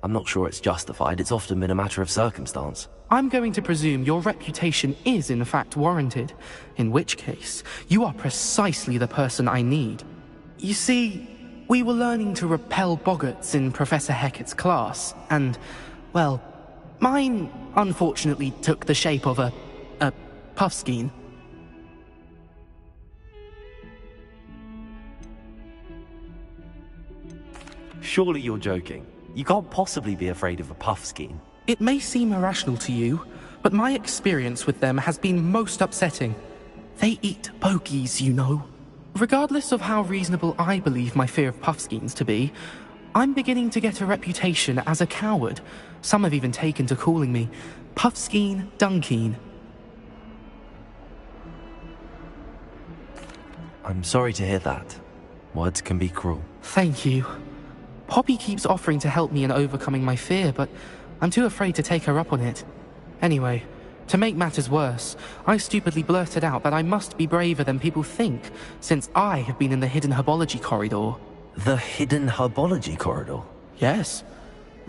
I'm not sure it's justified. It's often been a matter of circumstance. I'm going to presume your reputation is in fact warranted, in which case, you are precisely the person I need. You see, we were learning to repel boggarts in Professor Hecat's class, and, well, mine unfortunately took the shape of a puffskein. Surely you're joking. You can't possibly be afraid of a puffskein. It may seem irrational to you, but my experience with them has been most upsetting. They eat bogies, you know. Regardless of how reasonable I believe my fear of puffskeins to be, I'm beginning to get a reputation as a coward. Some have even taken to calling me Puffskein Dunkeen. I'm sorry to hear that. Words can be cruel. Thank you. Poppy keeps offering to help me in overcoming my fear, but I'm too afraid to take her up on it. Anyway, to make matters worse, I stupidly blurted out that I must be braver than people think, since I have been in the hidden herbology corridor. The hidden herbology corridor? Yes.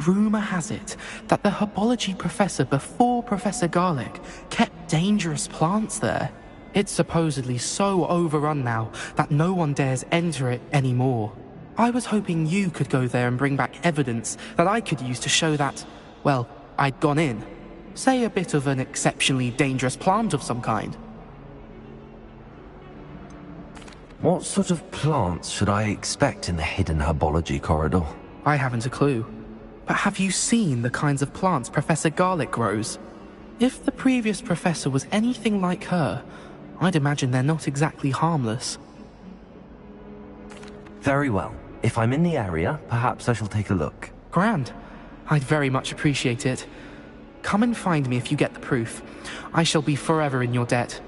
Rumor has it that the herbology professor before Professor Garlic kept dangerous plants there. It's supposedly so overrun now that no one dares enter it anymore. I was hoping you could go there and bring back evidence that I could use to show that, well, I'd gone in. Say a bit of an exceptionally dangerous plant of some kind. What sort of plants should I expect in the hidden herbology corridor? I haven't a clue. But have you seen the kinds of plants Professor Garlic grows? If the previous professor was anything like her, I'd imagine they're not exactly harmless. Very well. If I'm in the area, perhaps I shall take a look. Grand. I'd very much appreciate it. Come and find me if you get the proof. I shall be forever in your debt.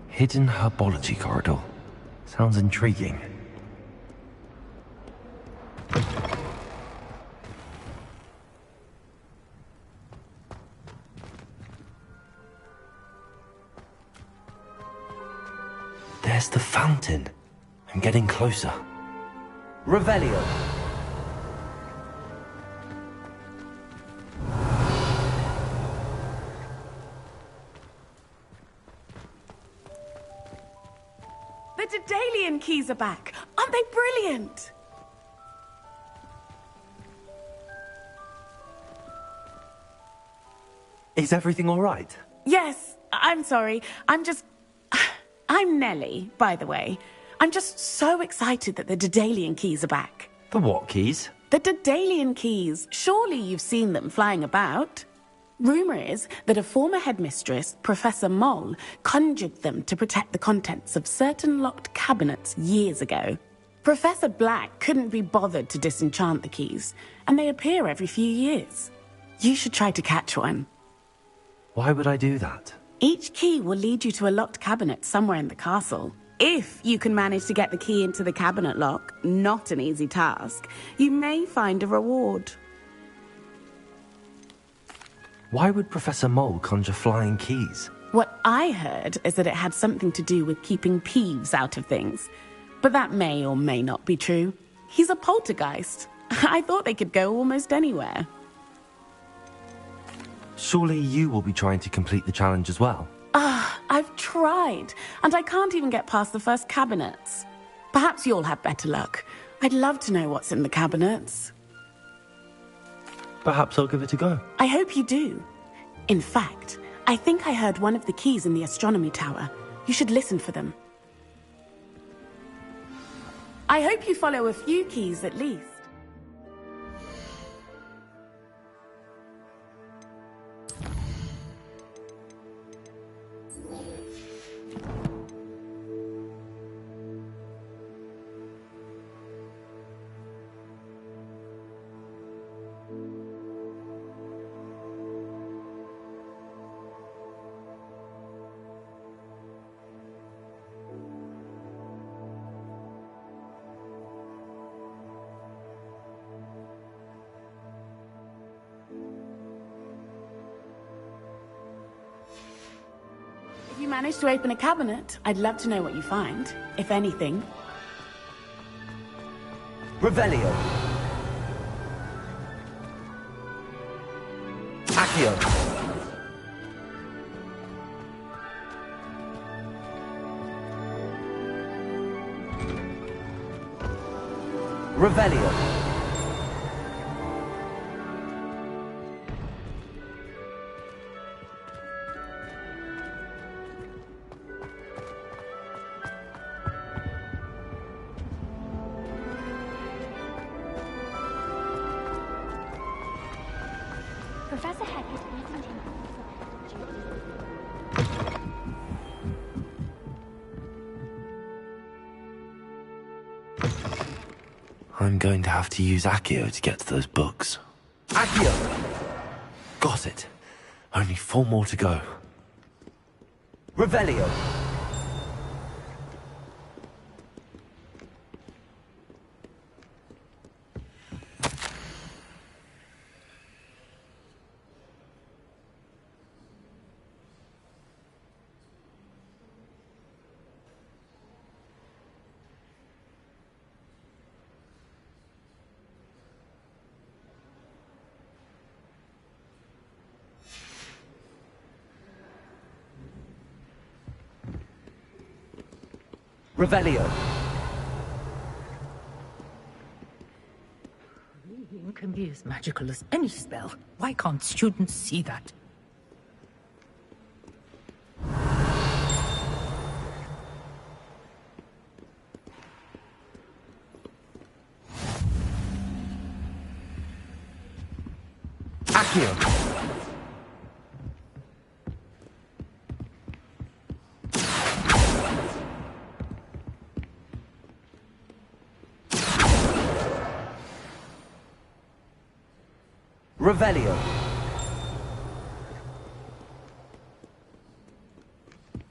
Hidden herbology corridor. Sounds intriguing. There's the fountain. I'm getting closer. Revelio. The Daedalian keys are back. Aren't they brilliant? Is everything all right? Yes, I'm sorry. I'm I'm Nellie, by the way. I'm just so excited that the Daedalian keys are back. The what keys? The Daedalian keys. Surely you've seen them flying about. Rumour is that a former headmistress, Professor Moll, conjured them to protect the contents of certain locked cabinets years ago. Professor Black couldn't be bothered to disenchant the keys, and they appear every few years. You should try to catch one. Why would I do that? Each key will lead you to a locked cabinet somewhere in the castle. If you can manage to get the key into the cabinet lock, not an easy task, you may find a reward. Why would Professor Mole conjure flying keys? What I heard is that it had something to do with keeping Peeves out of things. But that may or may not be true. He's a poltergeist. I thought they could go almost anywhere. Surely you will be trying to complete the challenge as well. I've tried, and I can't even get past the first cabinets. Perhaps you'll have better luck. I'd love to know what's in the cabinets. Perhaps I'll give it a go. I hope you do. In fact, I think I heard one of the keys in the astronomy tower. You should listen for them. I hope you follow a few keys at least. If you manage to open a cabinet, I'd love to know what you find, if anything. Revelio. Accio. Revelio. Professor Hackett isn't in. I'm going to have to use Accio to get to those books. Accio! Got it. Only 4 more to go. Revelio. Revelio. Reading can be as magical as any spell. Why can't students see that? Accio. Revelio.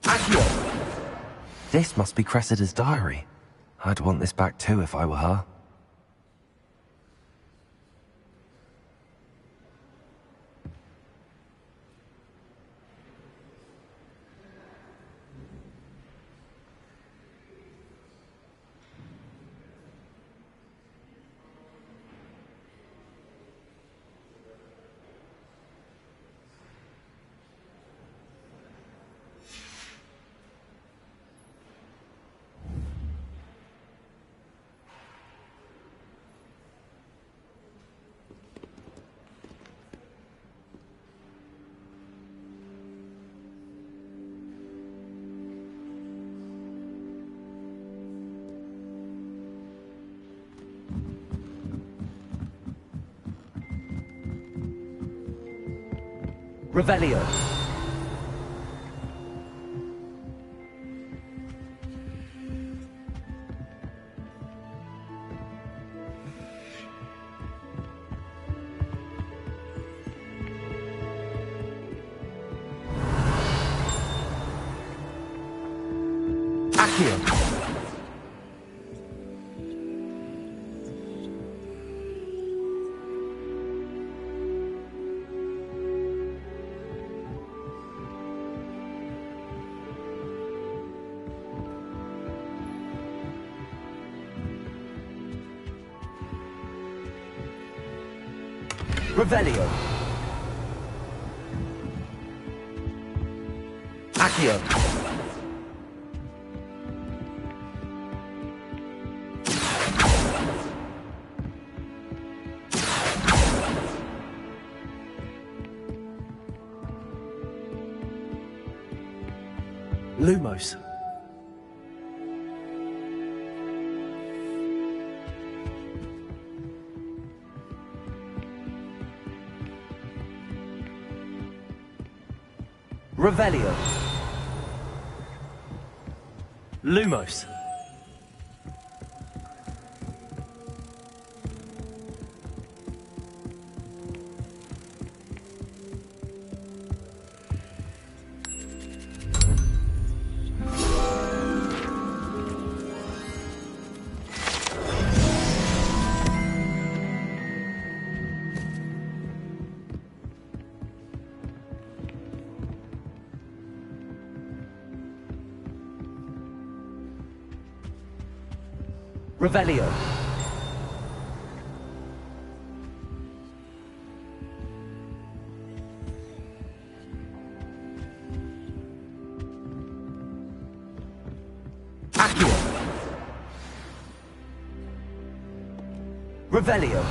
Accio. This must be Cressida's diary. I'd want this back too if I were her. Revelio. Accio. Revelio. Accio. Lumos. Revelio. Lumos. Revelio. Accio. Revelio.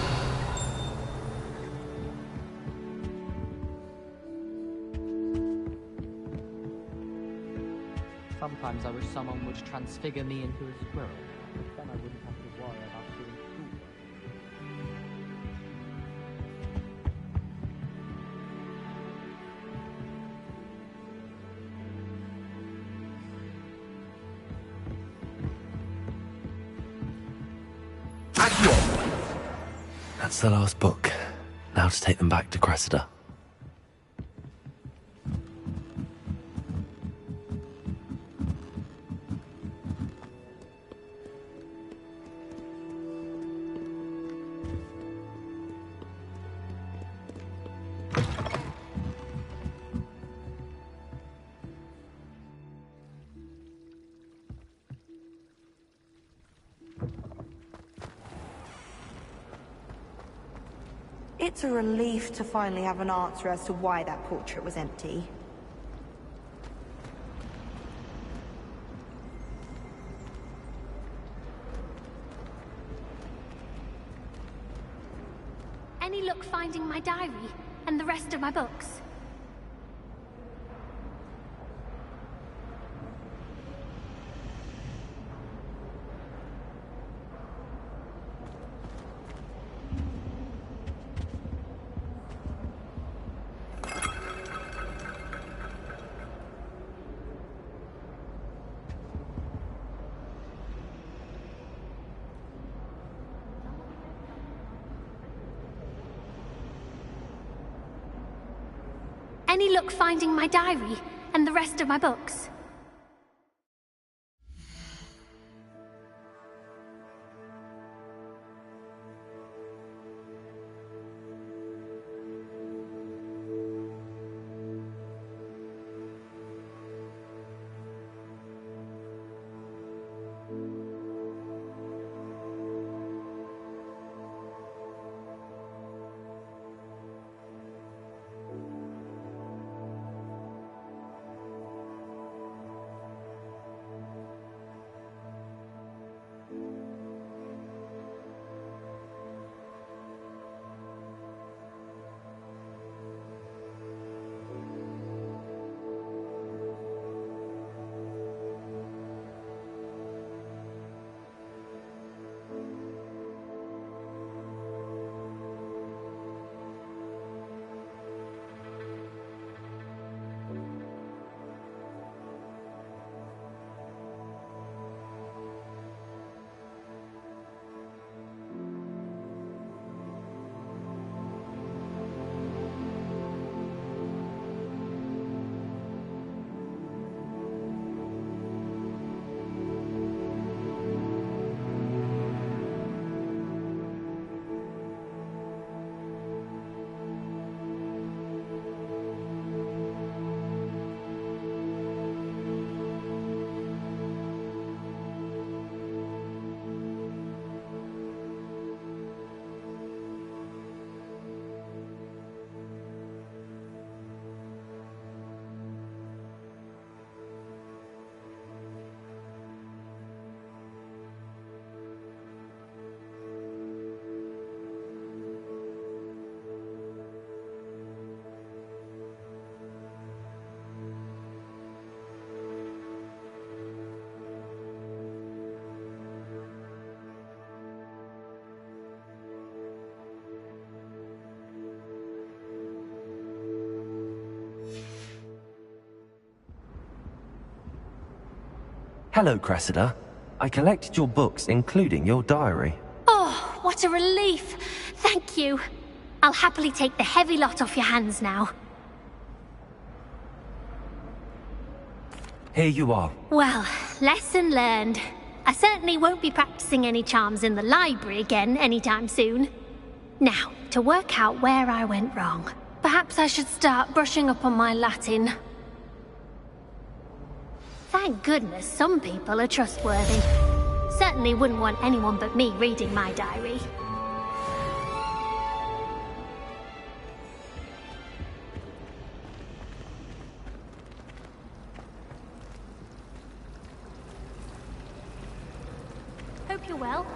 Sometimes I wish someone would transfigure me into a squirrel. Then I wouldn't have to worry about doing schoolwork. Accio! That's the last book. Now to take them back to Cressida. It's a relief to finally have an answer as to why that portrait was empty. Any luck finding my diary and the rest of my books? Any luck finding my diary and the rest of my books? Hello, Cressida. I collected your books, including your diary. Oh, what a relief. Thank you. I'll happily take the heavy lot off your hands now. Here you are. Well, lesson learned. I certainly won't be practicing any charms in the library again anytime soon. Now, to work out where I went wrong. Perhaps I should start brushing up on my Latin. Thank goodness some people are trustworthy. Certainly wouldn't want anyone but me reading my diary. Hope you're well.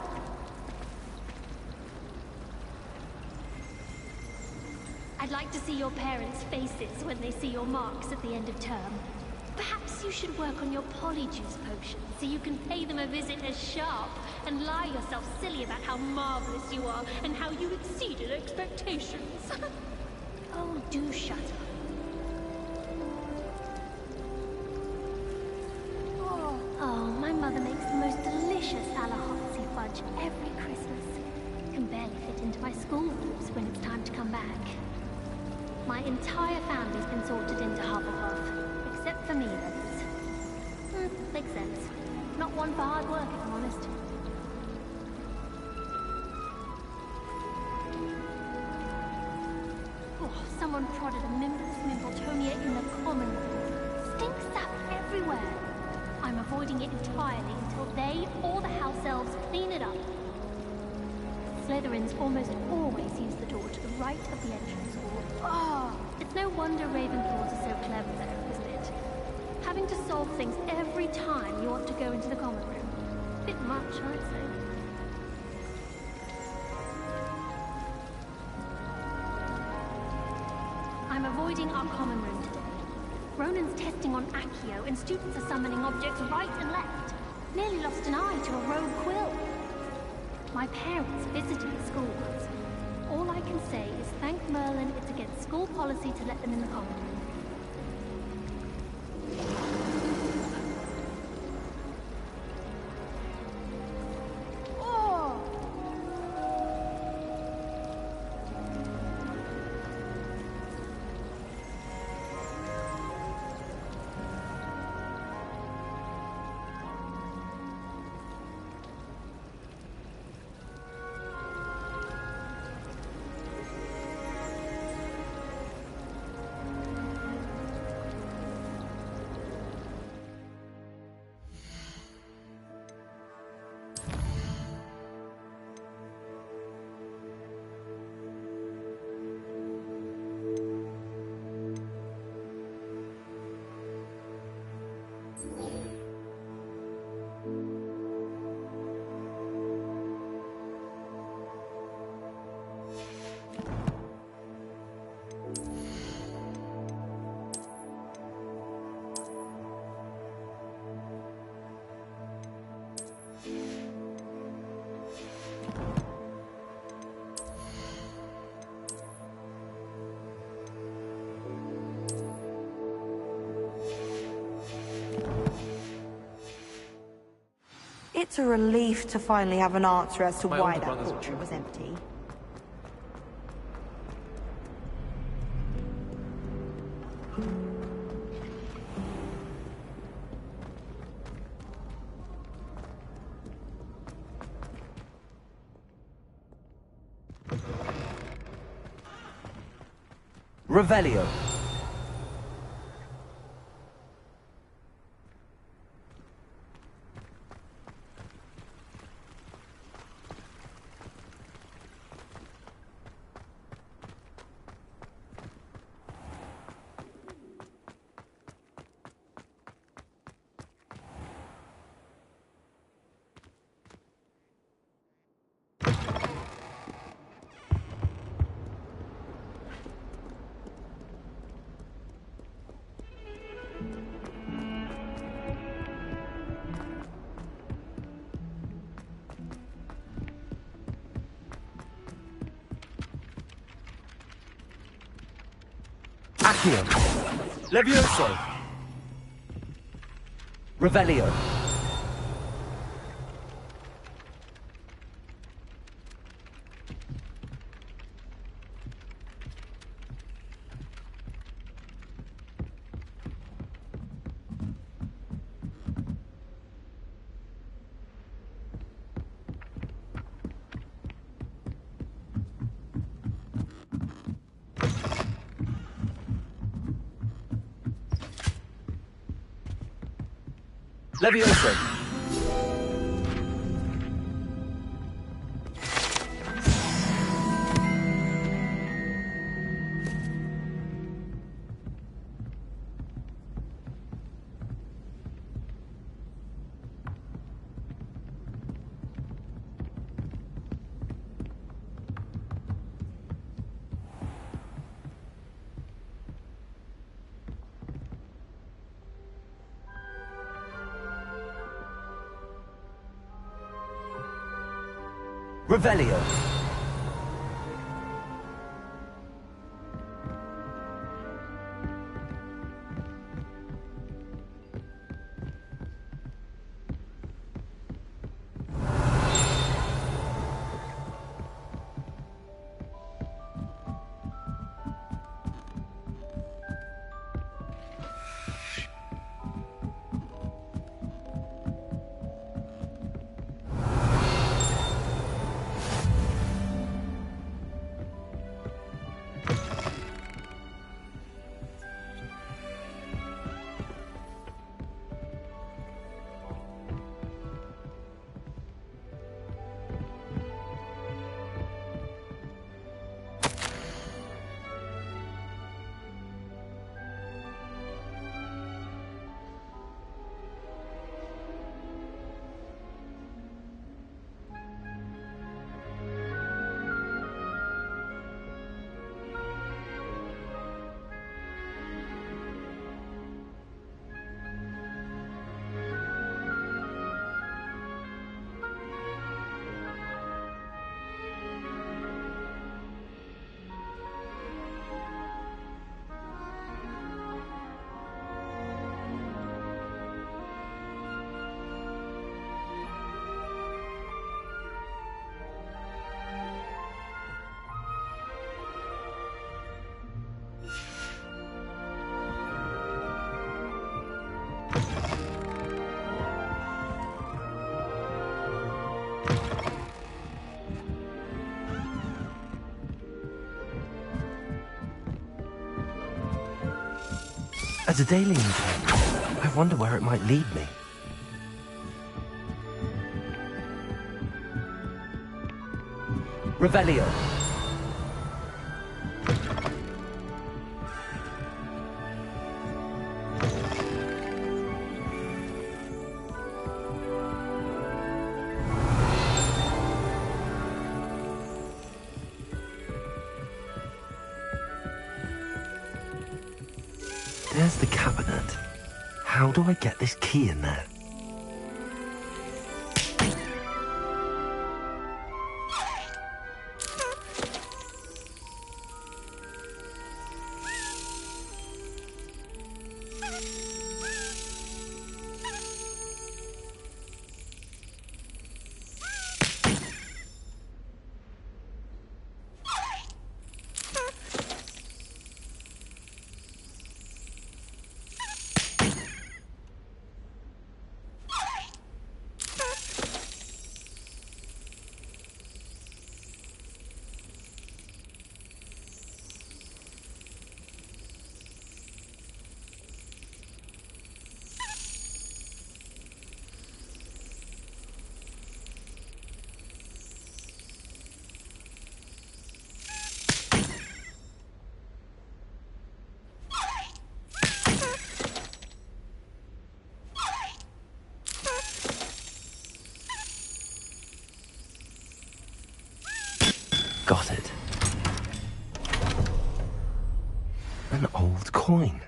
I'd like to see your parents' faces when they see your marks at the end of term. Perhaps you should work on your polyjuice potion so you can pay them a visit as sharp and lie yourself silly about how marvelous you are and how you exceeded expectations. Oh, do shut up. Oh, my mother makes the most delicious Alahotsy fudge every Christmas. Can barely fit into my school groups when it's time to come back. My entire family's been sorted into Hufflepuff, except for me, that is. Makes sense. Not one for hard work, if I'm honest. Oh, someone prodded a Mimbus Mimbletonia in the common room. Stink sap everywhere. I'm avoiding it entirely until they or the house elves clean it up. Slytherins almost always use the door to the right of the entrance hall. Oh, it's no wonder Ravenclaws are so clever there, isn't it? Having to solve things every time you want to go into the common room. Bit much, I'd say. I'm avoiding our common room today. Ronan's testing on Accio, and students are summoning objects right and left. Nearly lost an eye to a rogue quill. My parents visited the school once. All I can say is thank Merlin it's against school policy to let them in the common room. It's a relief to finally have an answer as to why that portrait was empty. Revelio. Accio. Levioso. Revelio. Levioso. Revelio. As a daily intern, I wonder where it might lead me. Revelio. There's the cabinet. How do I get this key in there? Got it. An old coin.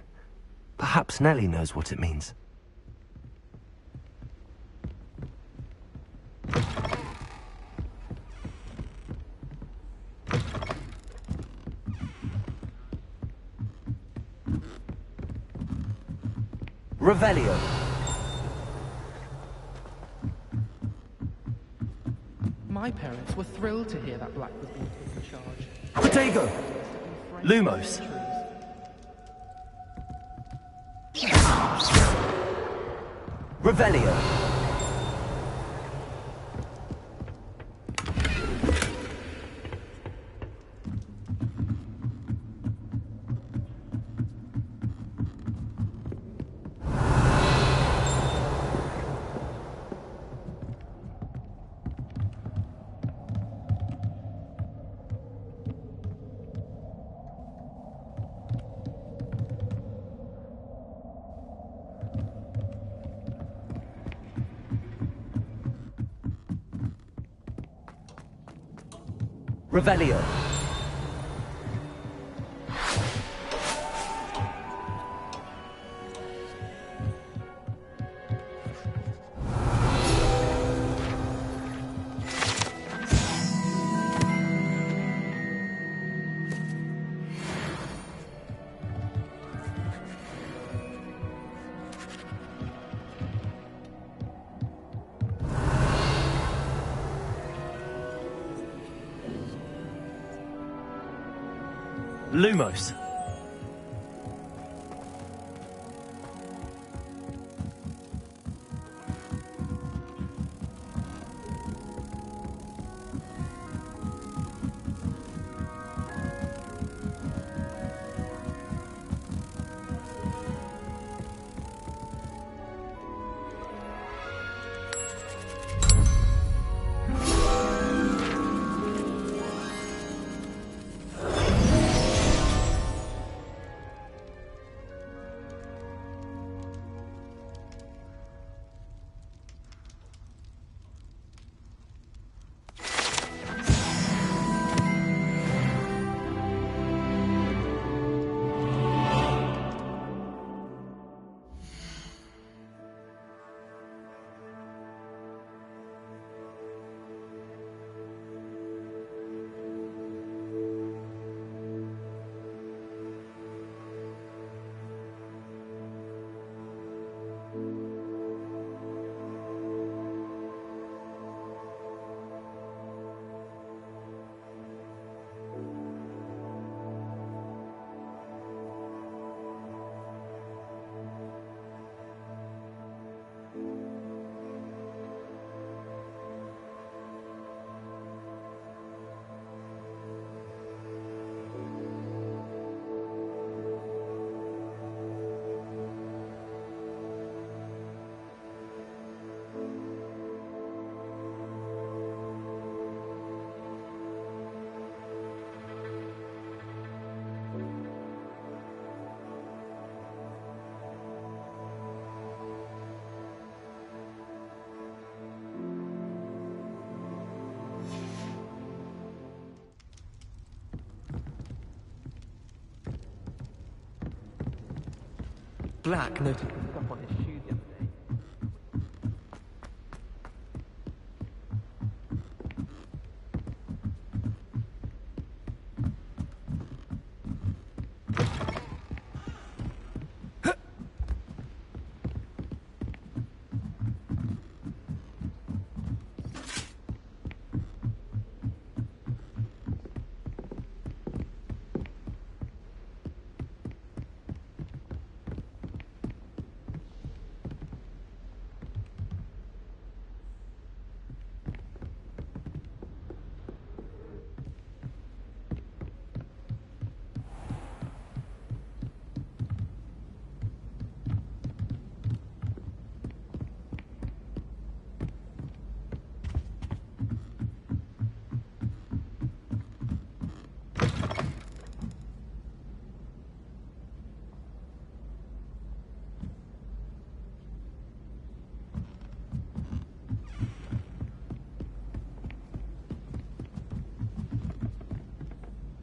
Perhaps Nellie knows what it means. Revelio. My parents were thrilled to hear that Black was being put in charge. Protego. Lumos. Revelio. Revelio. Lumos. Black noticed the stuff on his shoe the other day.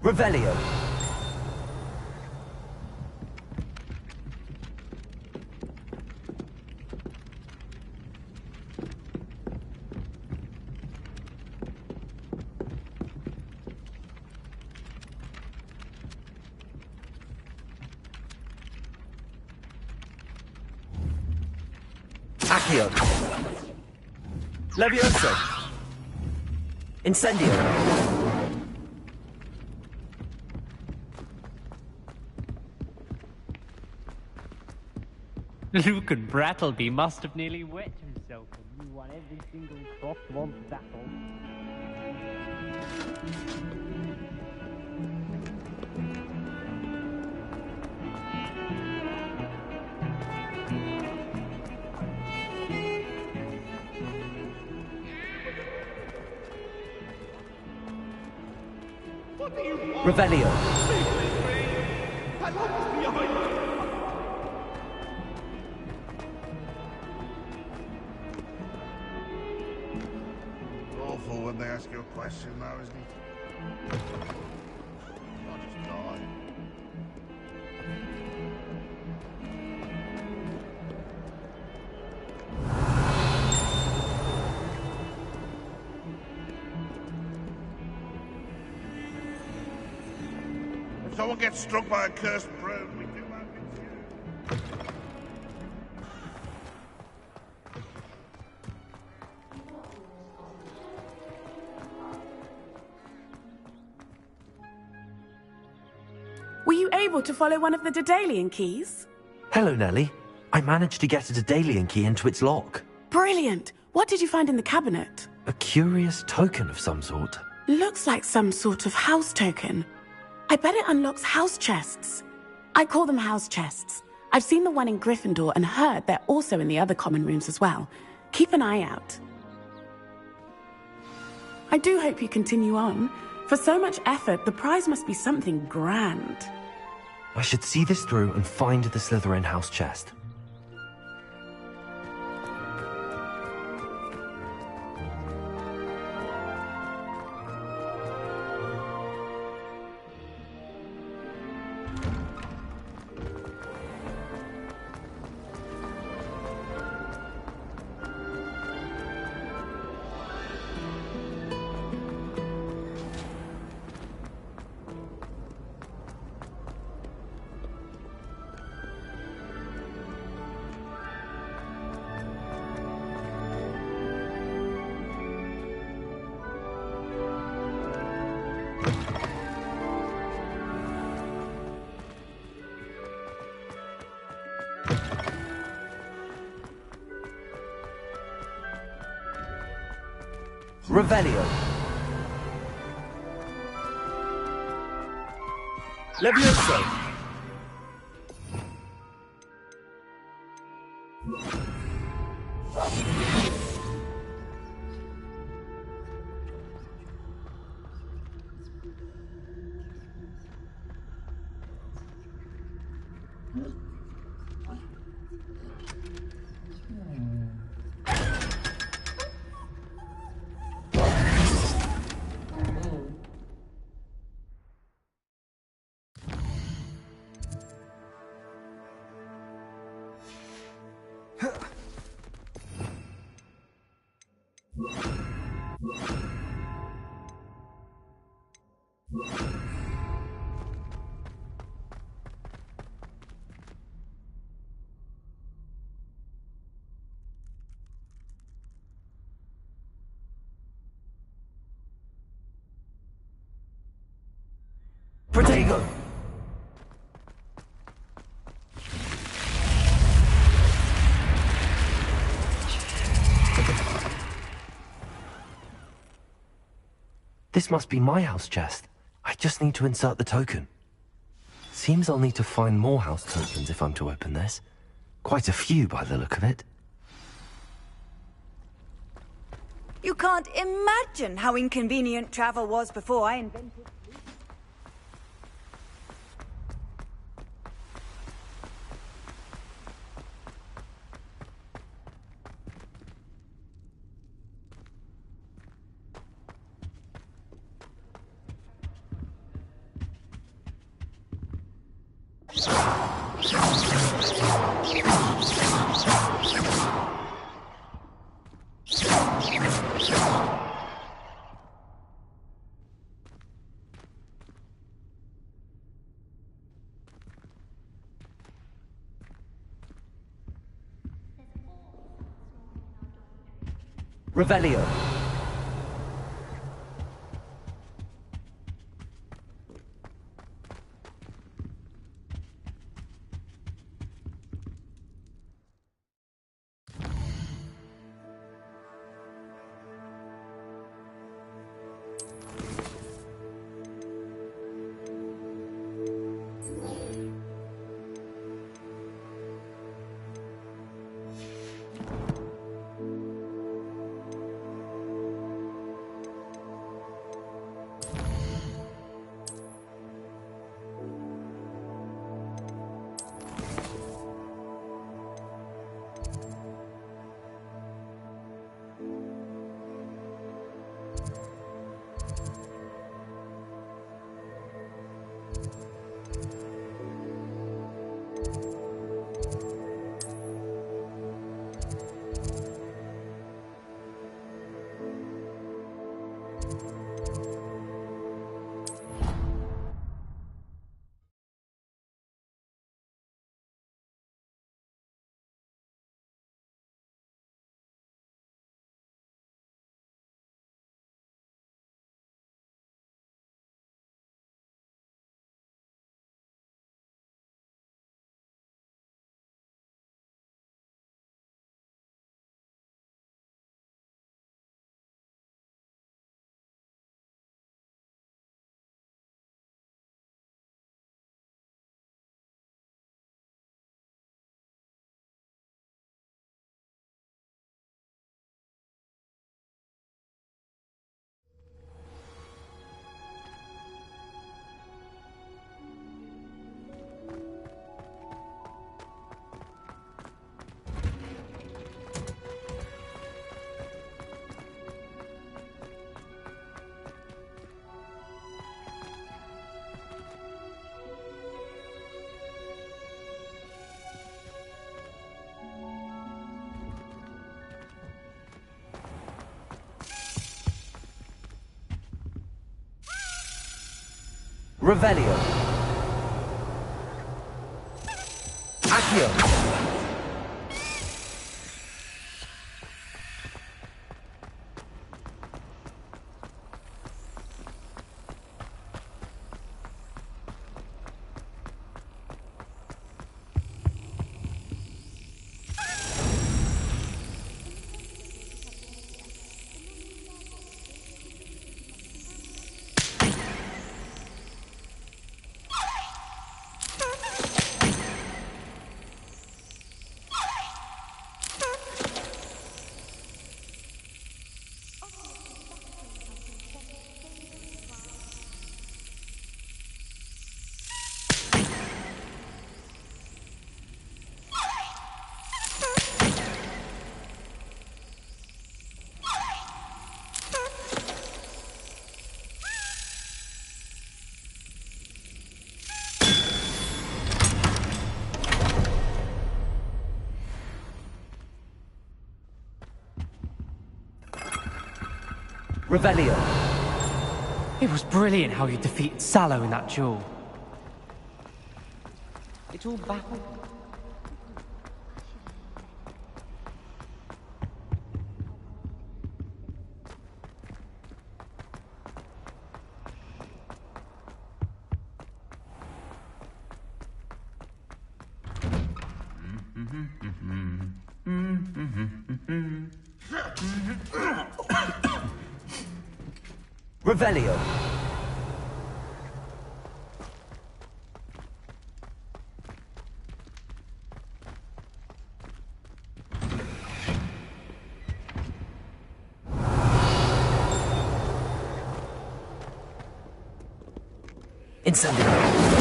Revelio. Accio. Levioso. Incendio. Luke and Brattleby must have nearly wet himself when you won every single cross-one battle. Revelio. Awful when they ask you a question, though, isn't it? If someone gets struck by a cursed broom, we do have it. Were you able to follow one of the Daedalian keys? Hello, Nellie. I managed to get a Daedalian key into its lock. Brilliant! What did you find in the cabinet? A curious token of some sort. Looks like some sort of house token. I bet it unlocks house chests. I call them house chests. I've seen the one in Gryffindor and heard they're also in the other common rooms as well. Keep an eye out. I do hope you continue on. For so much effort, the prize must be something grand. I should see this through and find the Slytherin house chest. Revelio. Levioso. Protego. This must be my house chest. I just need to insert the token. Seems I'll need to find more house tokens if I'm to open this. Quite a few by the look of it. You can't imagine how inconvenient travel was before I invented... Revelio. Revelio. Accio. Revelio. It was brilliant how you defeated Sallow in that duel. It all baffled me. Revelio. Incendio.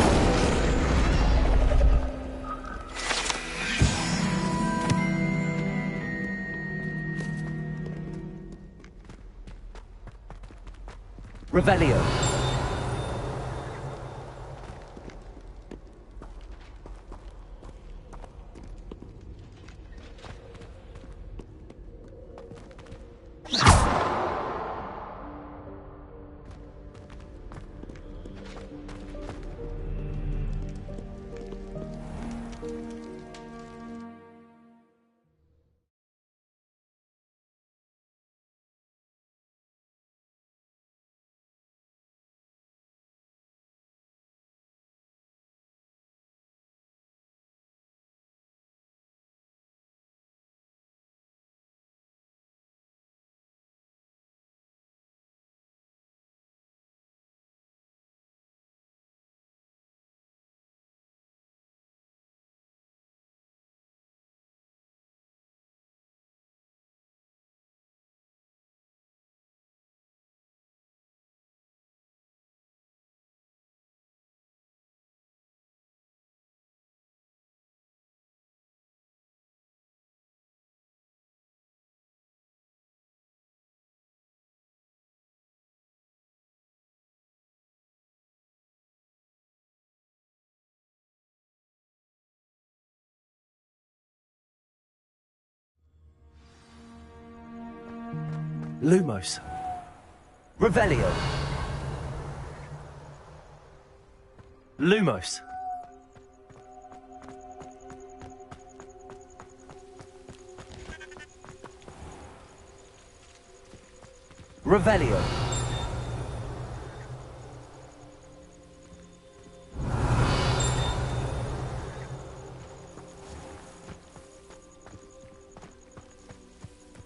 Revelio. Lumos. Revelio. Lumos. Revelio.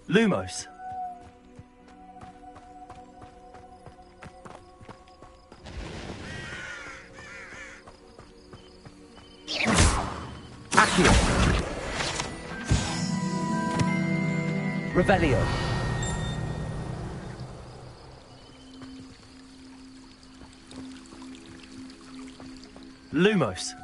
Lumos. Accio. Revelio. Lumos.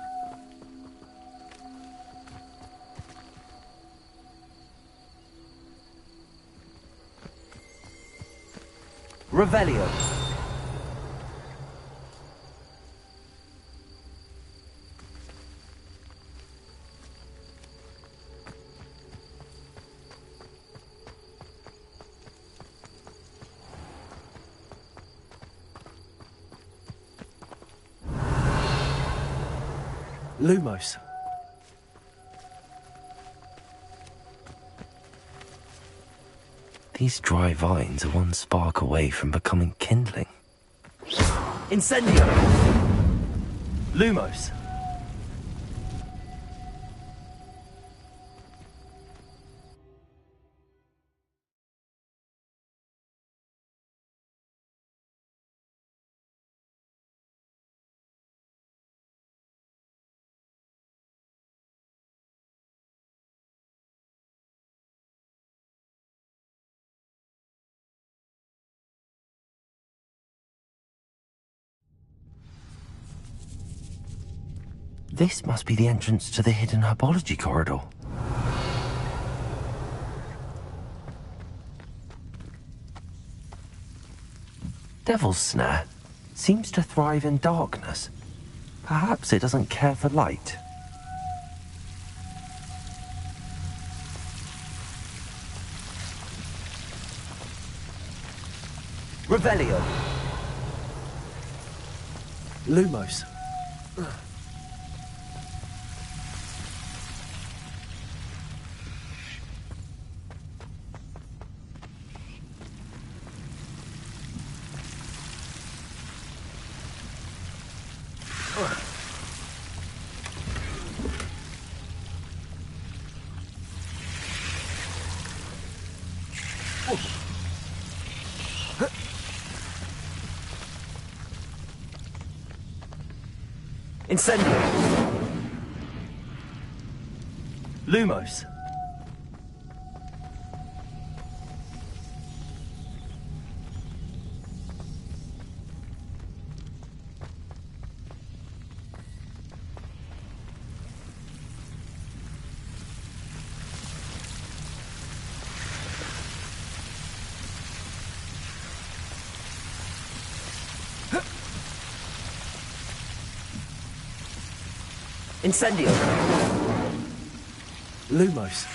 Revelio. Lumos. These dry vines are one spark away from becoming kindling. Incendio! Lumos. This must be the entrance to the hidden herbology corridor. Devil's Snare seems to thrive in darkness. Perhaps it doesn't care for light. Revelio. Lumos. Incendio. Lumos. Incendio. Lumos.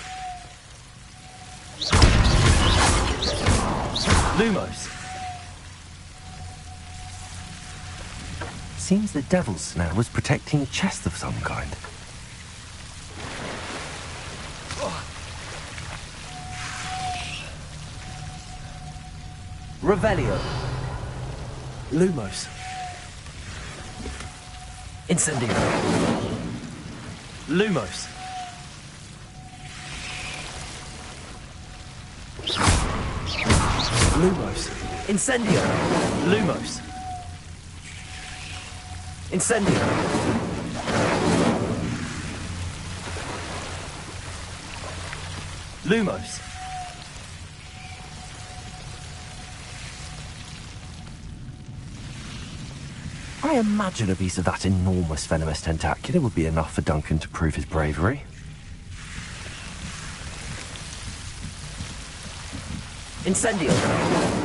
Lumos. Seems the Devil's Snare was protecting a chest of some kind. Revelio. Lumos. Incendio. Lumos. Lumos. Incendio. Lumos. Incendio. Lumos. I imagine a piece of that enormous venomous tentacular would be enough for Duncan to prove his bravery. Incendio.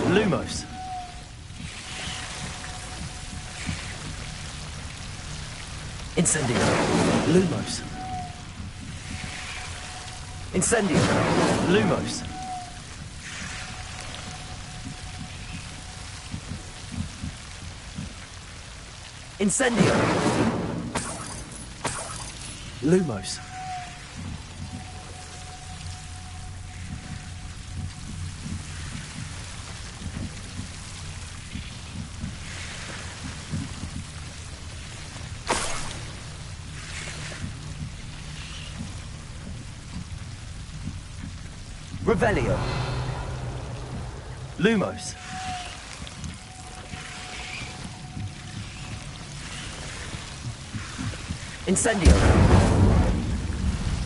Lumos. Incendio. Lumos. Incendio. Lumos. Incendio. Lumos. Revelio. Lumos. Incendio.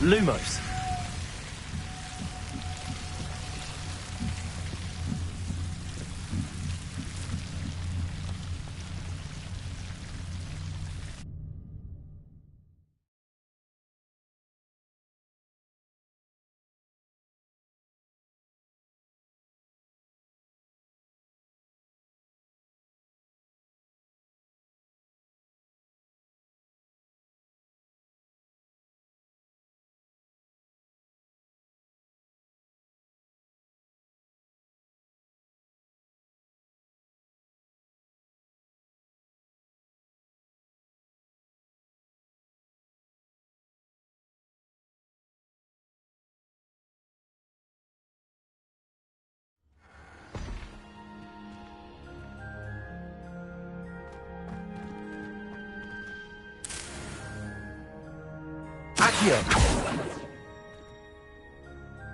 Lumos. Accio.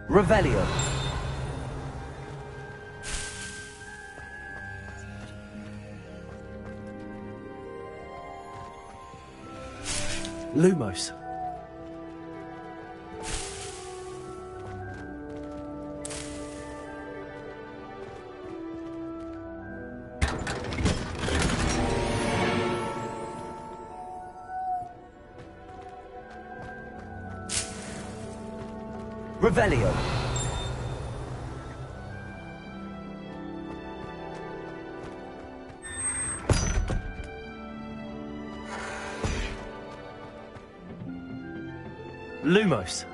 Revelio. Lumos. Revelio. Lumos.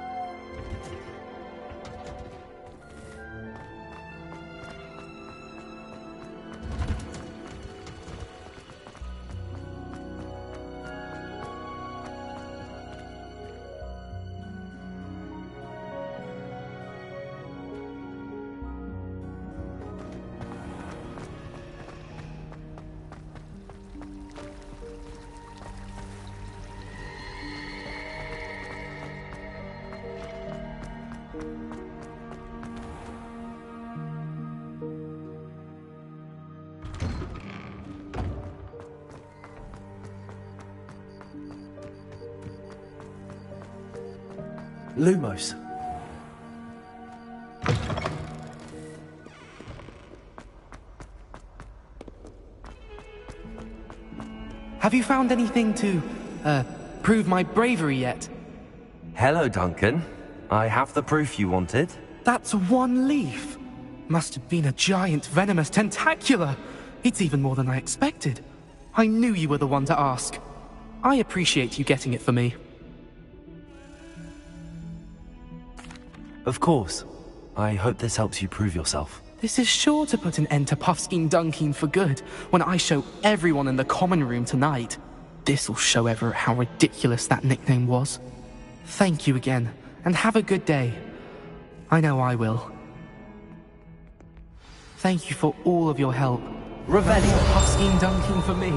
Lumos. Have you found anything to, prove my bravery yet? Hello, Duncan. I have the proof you wanted. That's one leaf. Must have been a giant venomous tentacula. It's even more than I expected. I knew you were the one to ask. I appreciate you getting it for me. Of course. I hope this helps you prove yourself. This is sure to put an end to Puffskein Dunkeen for good when I show everyone in the common room tonight. This'll show Everett how ridiculous that nickname was. Thank you again, and have a good day. I know I will. Thank you for all of your help. Revelio. Puffskein Dunkeen for me.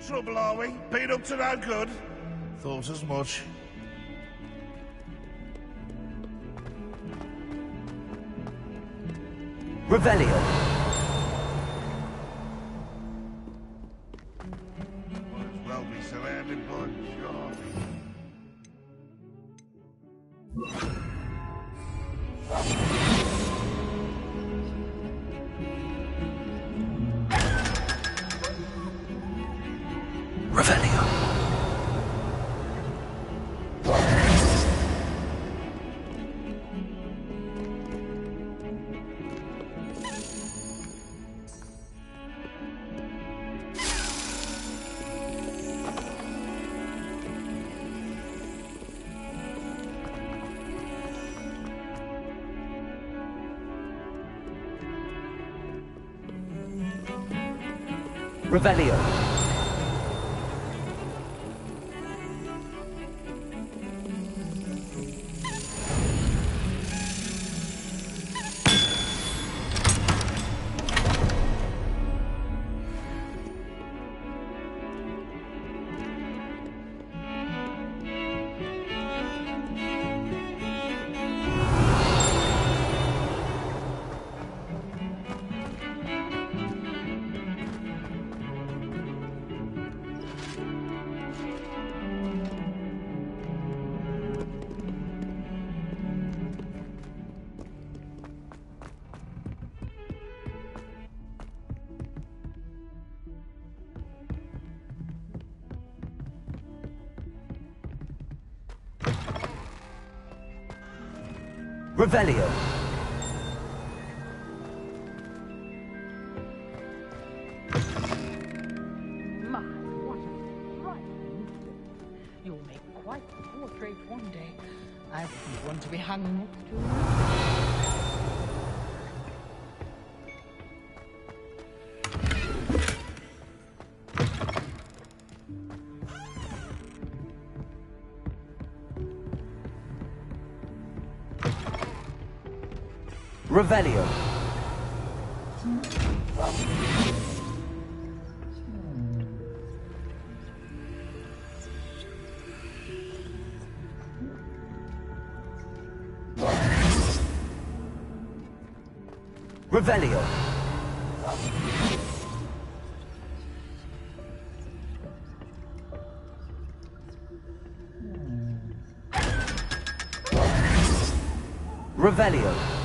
Trouble, are we? Been up to no good? Thought as much. Revelio. Might as well be surrounded by Revelio. Revelio. Revelio. My, what a frightening incident. You'll make quite a portrait one day. I wouldn't want to be hung next to you. Revelio. Revelio. Revelio.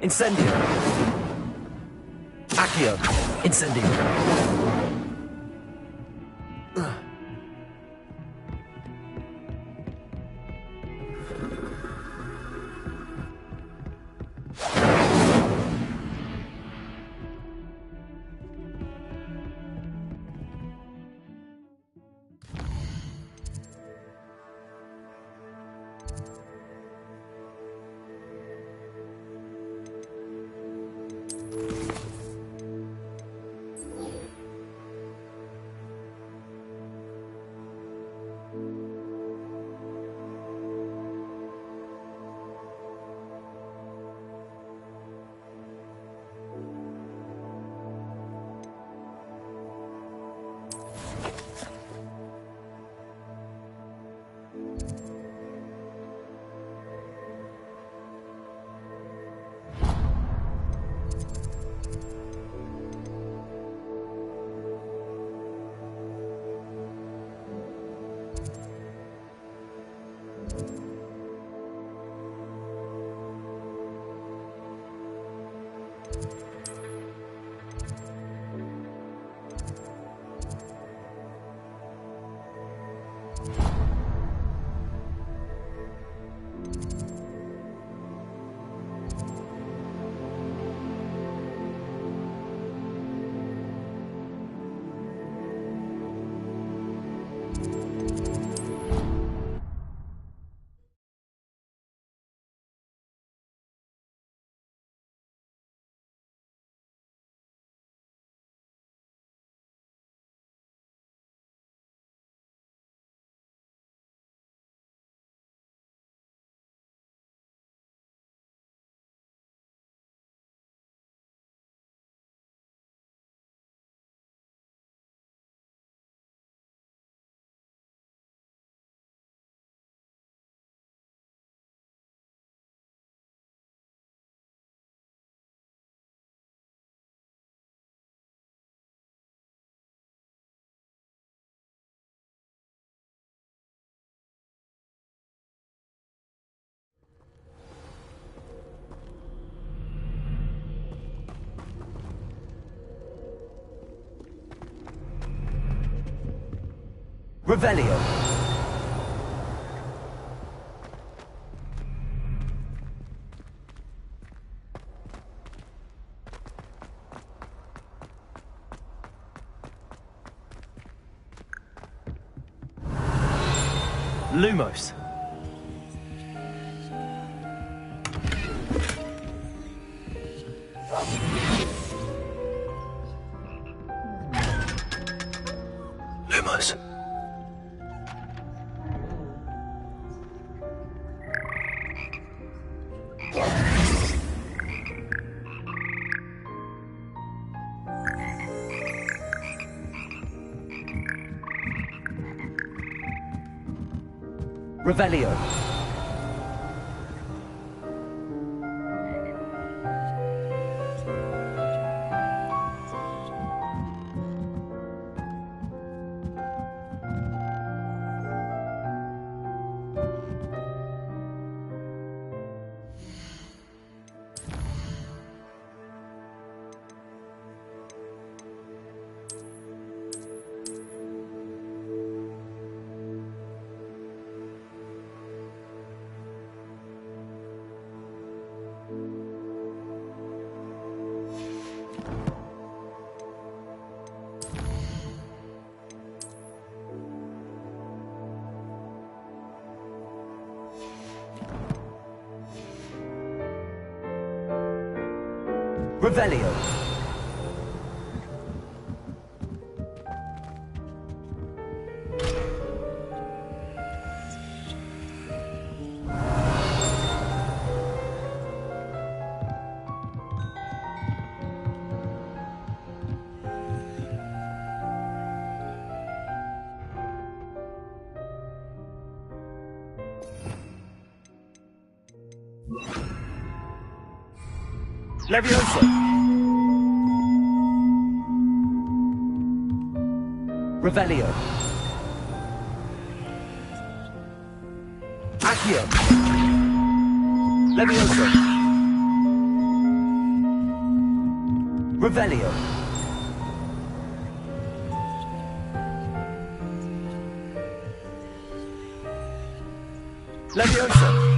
Incendio. Accio. Incendio. Revelio. Lumos. Lumos. Revelio. Revelio. Levioso. Revelio. Accio. Levioso. Revelio. Levioso.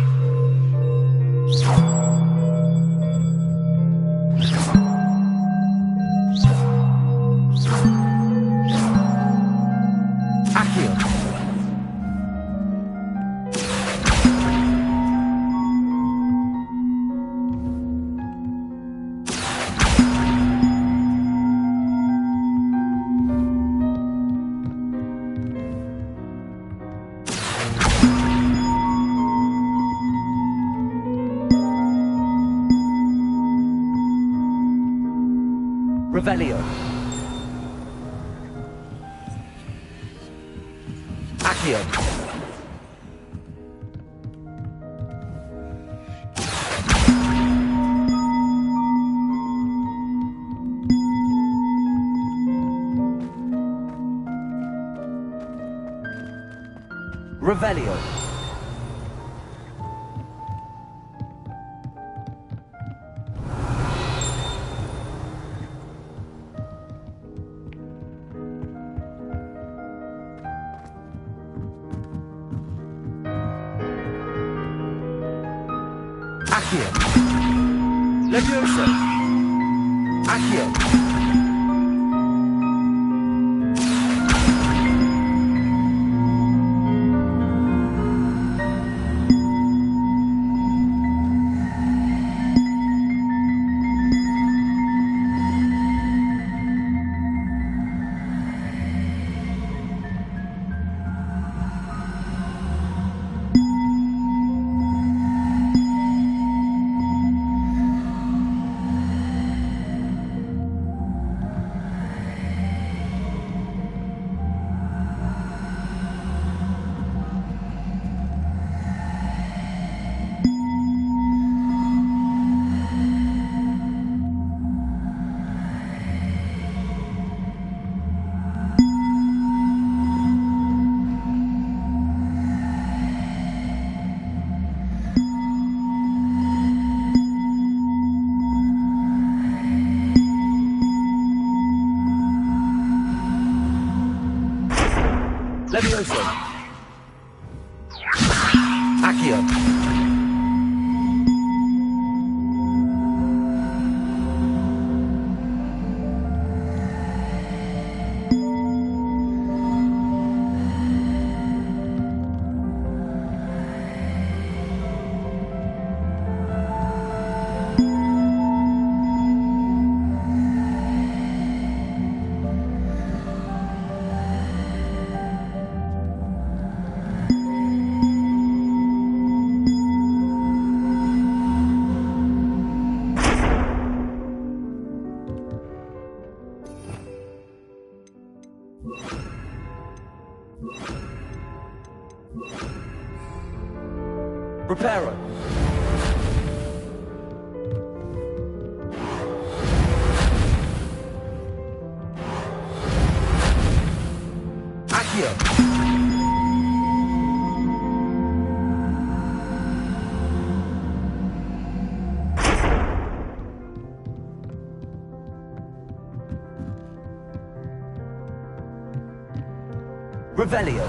Revelio. Accio. Revelio. Accio. Levioso. Accio. Levioso. Accio. Preparo. Accio. Revelio.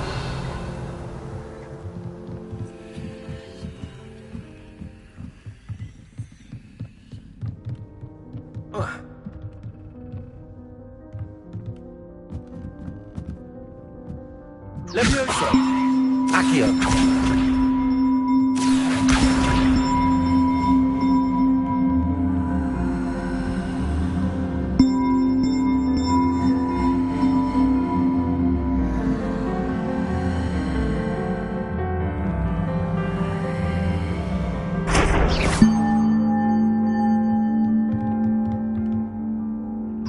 Levioso. Accio.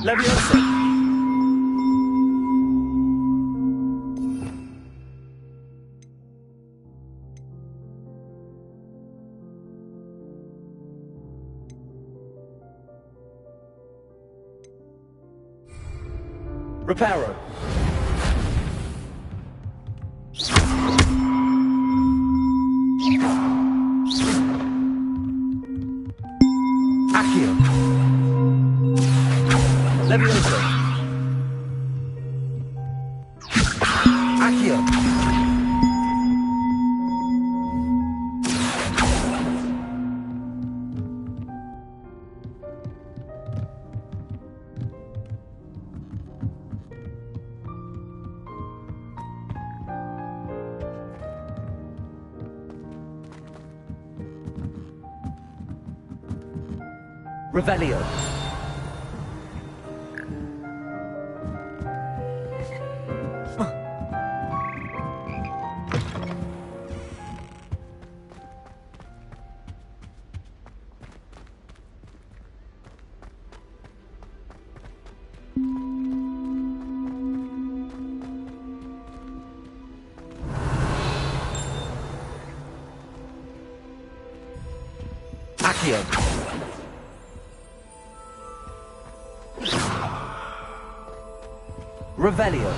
Leviosa. Reparo. Accio. Leviosa. Accio. Revelio. Accio. Revelio.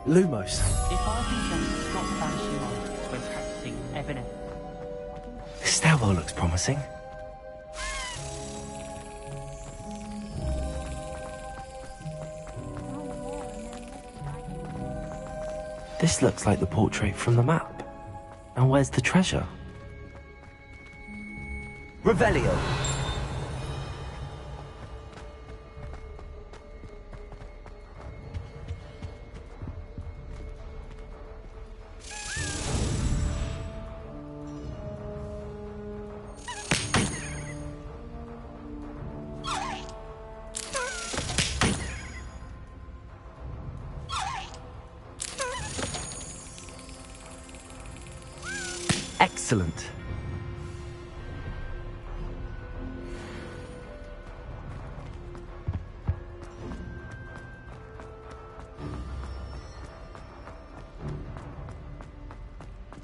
Lumos. If I can just stop banishing monsters when practicing Evan. This stairwell looks promising. This looks like the portrait from the map. And where's the treasure? Revelio. Excellent.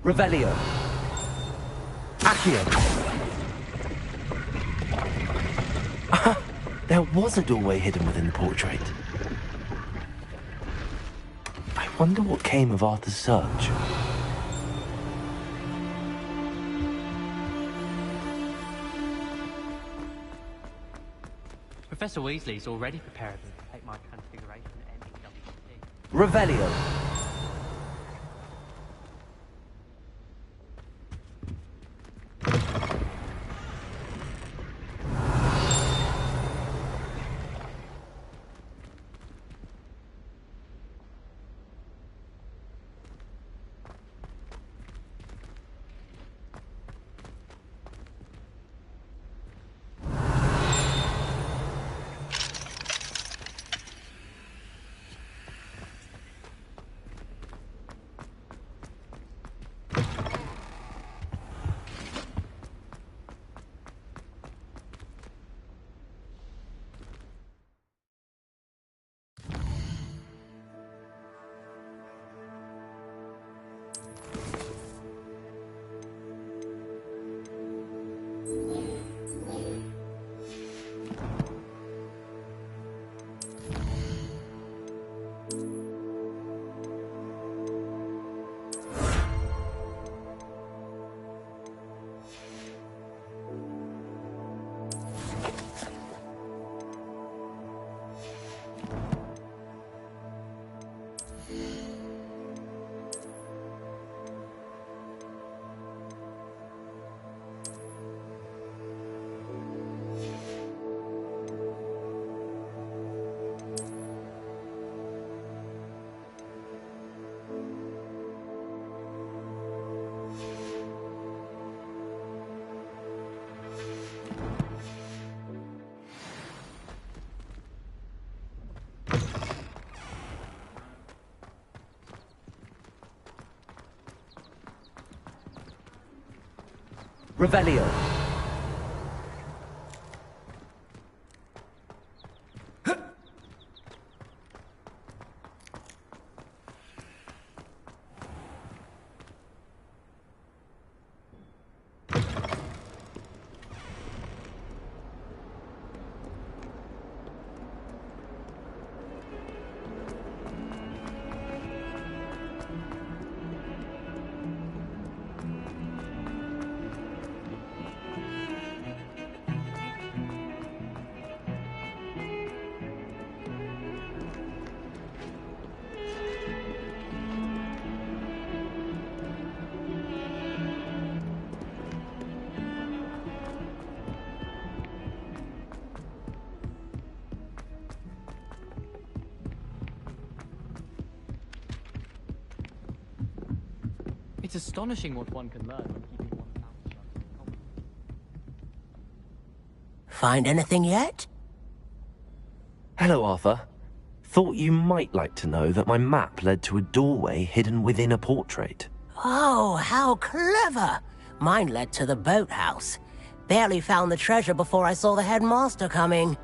Revelio. Accio. There was a doorway hidden within the portrait. I wonder what came of Arthur's search. Professor Weasley's already prepared me to take my transfiguration to NEWT. Revelio. Revelio. It's astonishing what one can learn when keeping one's mouth shut. Find anything yet? Hello, Arthur. Thought you might like to know that my map led to a doorway hidden within a portrait. Oh, how clever! Mine led to the boathouse. Barely found the treasure before I saw the headmaster coming.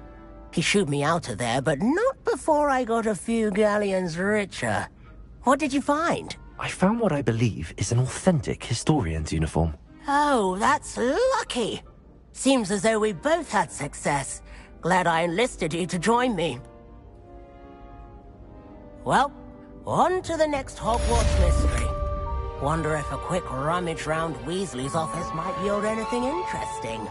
He shooed me out of there, but not before I got a few galleons richer. What did you find? I found what I believe is an authentic historian's uniform. Oh, that's lucky. Seems as though we both had success. Glad I enlisted you to join me. Well, on to the next Hogwarts mystery. Wonder if a quick rummage round Weasley's office might yield anything interesting.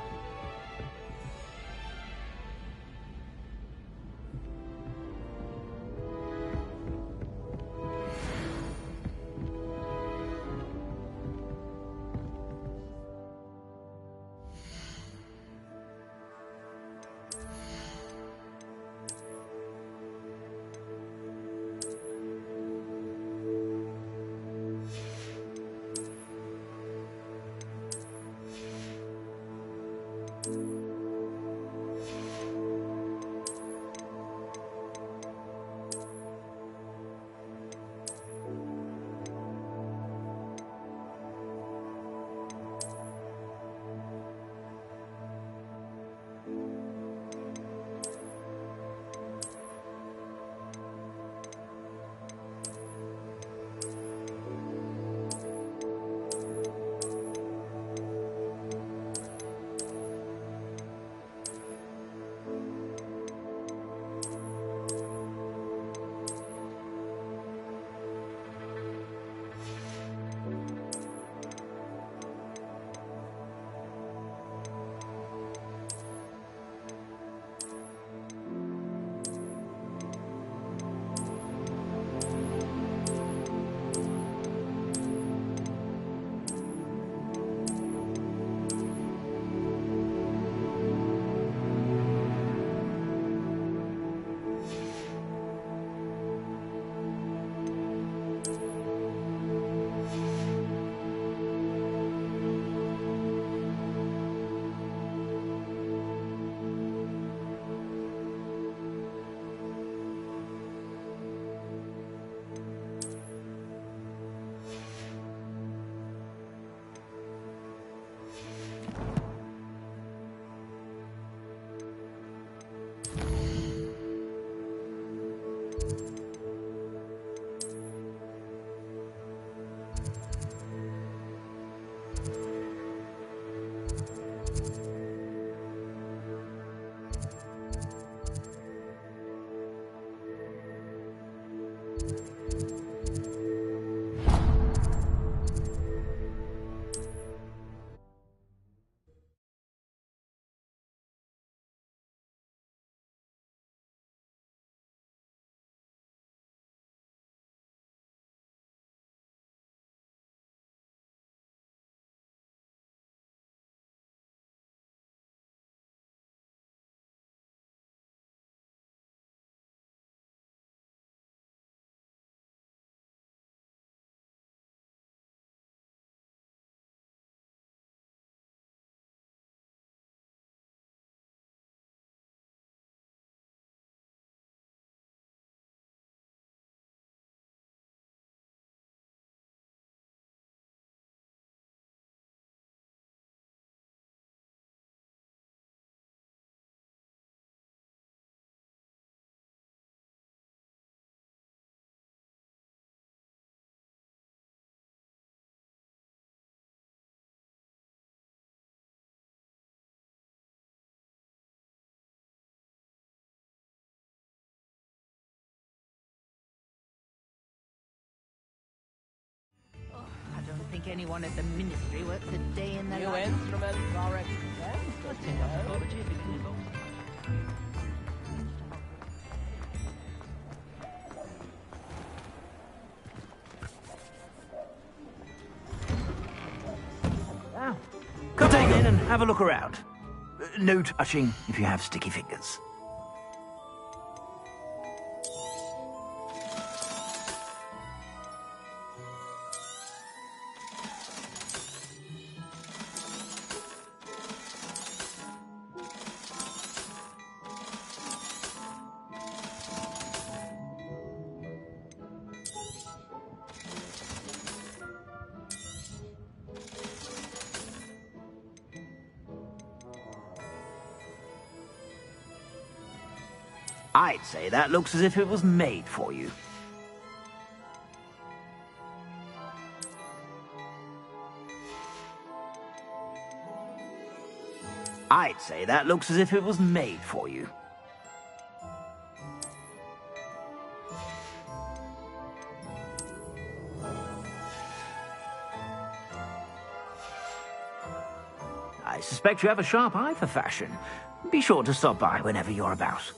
think anyone at the Ministry works a day in the New life. instruments already. Let's take up pathology if it can involve. Now, come on in and have a look around. No touching if you have sticky fingers. I'd say that looks as if it was made for you. I'd say that looks as if it was made for you. I suspect you have a sharp eye for fashion. Be sure to stop by whenever you're about.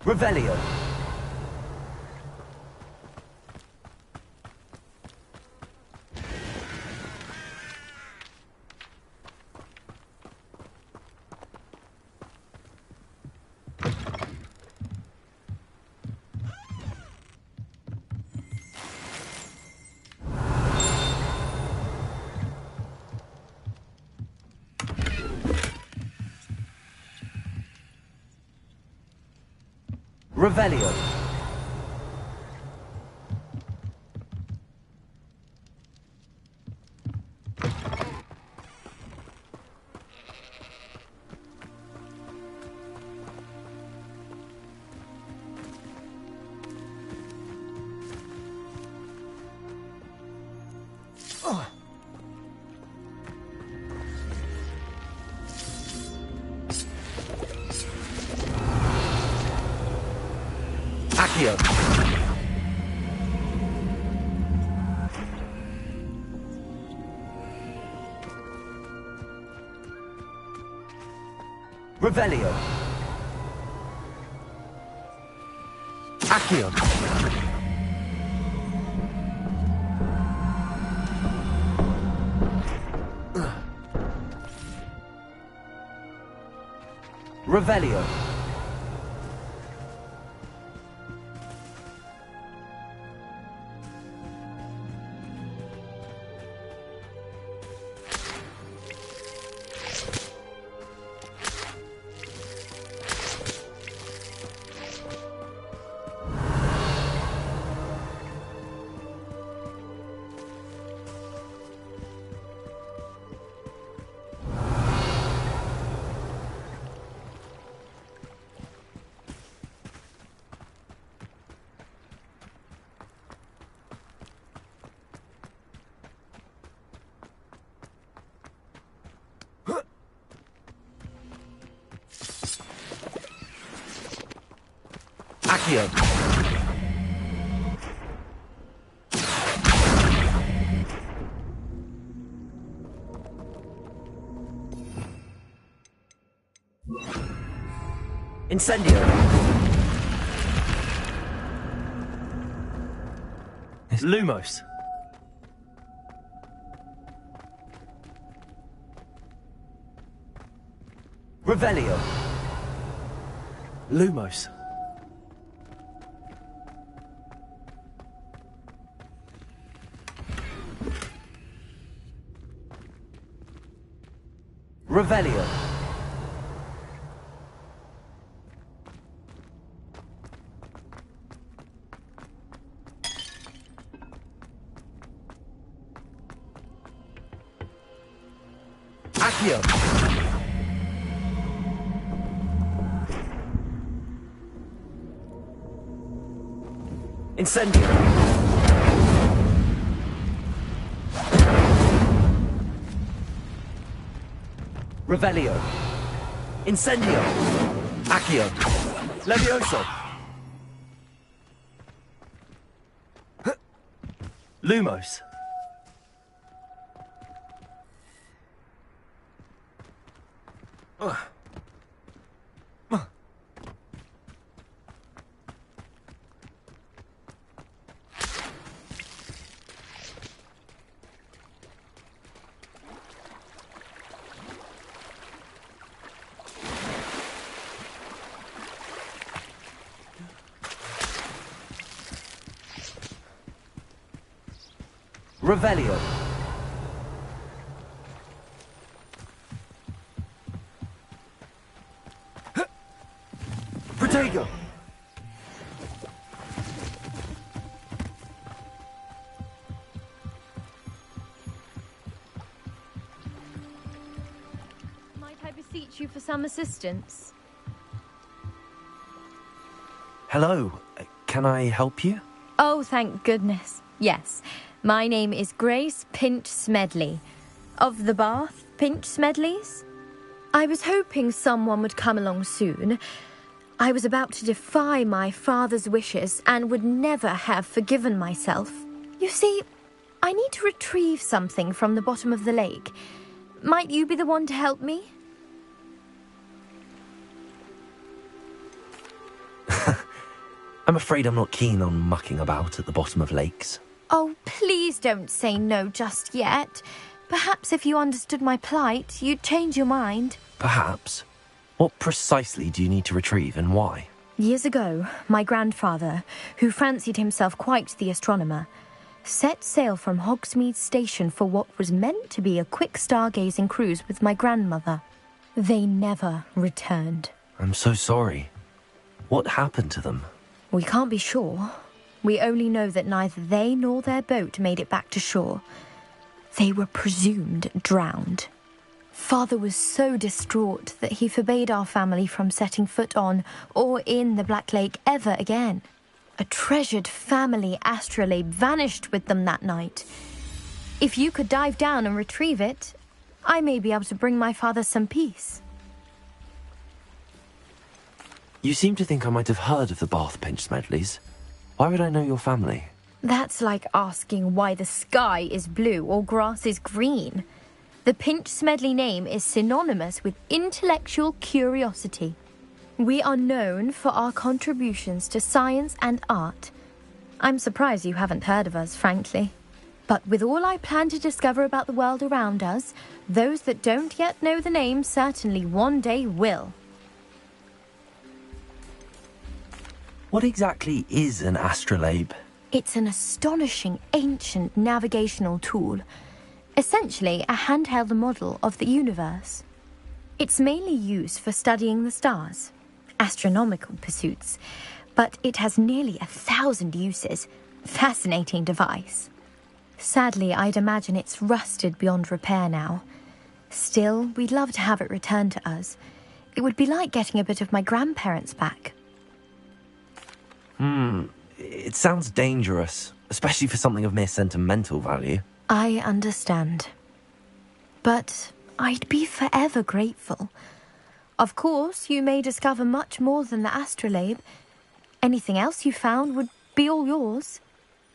Revelio. Revelio. Accio. Revelio. Accio. Revelio. Accio. Incendio. Lumos. Revelio. Lumos. Revelio. Accio. Incendio. Revelio. Incendio. Accio. Levioso. Lumos. Revelio. Protego. Might I beseech you for some assistance? Hello. Can I help you? Oh, thank goodness. Yes. My name is Grace Pinch Smedley, of the Bath Pinch Smedleys. I was hoping someone would come along soon. I was about to defy my father's wishes and would never have forgiven myself. You see, I need to retrieve something from the bottom of the lake. Might you be the one to help me? I'm afraid I'm not keen on mucking about at the bottom of lakes. Oh, please don't say no just yet. Perhaps if you understood my plight, you'd change your mind. Perhaps. What precisely do you need to retrieve and why? Years ago, my grandfather, who fancied himself quite the astronomer, set sail from Hogsmeade Station for what was meant to be a quick stargazing cruise with my grandmother. They never returned. I'm so sorry. What happened to them? We can't be sure. We only know that neither they nor their boat made it back to shore. They were presumed drowned. Father was so distraught that he forbade our family from setting foot on or in the Black Lake ever again. A treasured family astrolabe vanished with them that night. If you could dive down and retrieve it, I may be able to bring my father some peace. You seem to think I might have heard of the Bath Pinch Smedleys. Why would I know your family? That's like asking why the sky is blue or grass is green. The Pinch Smedley name is synonymous with intellectual curiosity. We are known for our contributions to science and art. I'm surprised you haven't heard of us, frankly. But with all I plan to discover about the world around us, those that don't yet know the name certainly one day will. What exactly is an astrolabe? It's an astonishing ancient navigational tool. Essentially a handheld model of the universe. It's mainly used for studying the stars, astronomical pursuits, but it has nearly 1,000 uses. Fascinating device. Sadly, I'd imagine it's rusted beyond repair now. Still, we'd love to have it returned to us. It would be like getting a bit of my grandparents back. It sounds dangerous, especially for something of mere sentimental value. I understand. But I'd be forever grateful. Of course, you may discover much more than the astrolabe. Anything else you found would be all yours.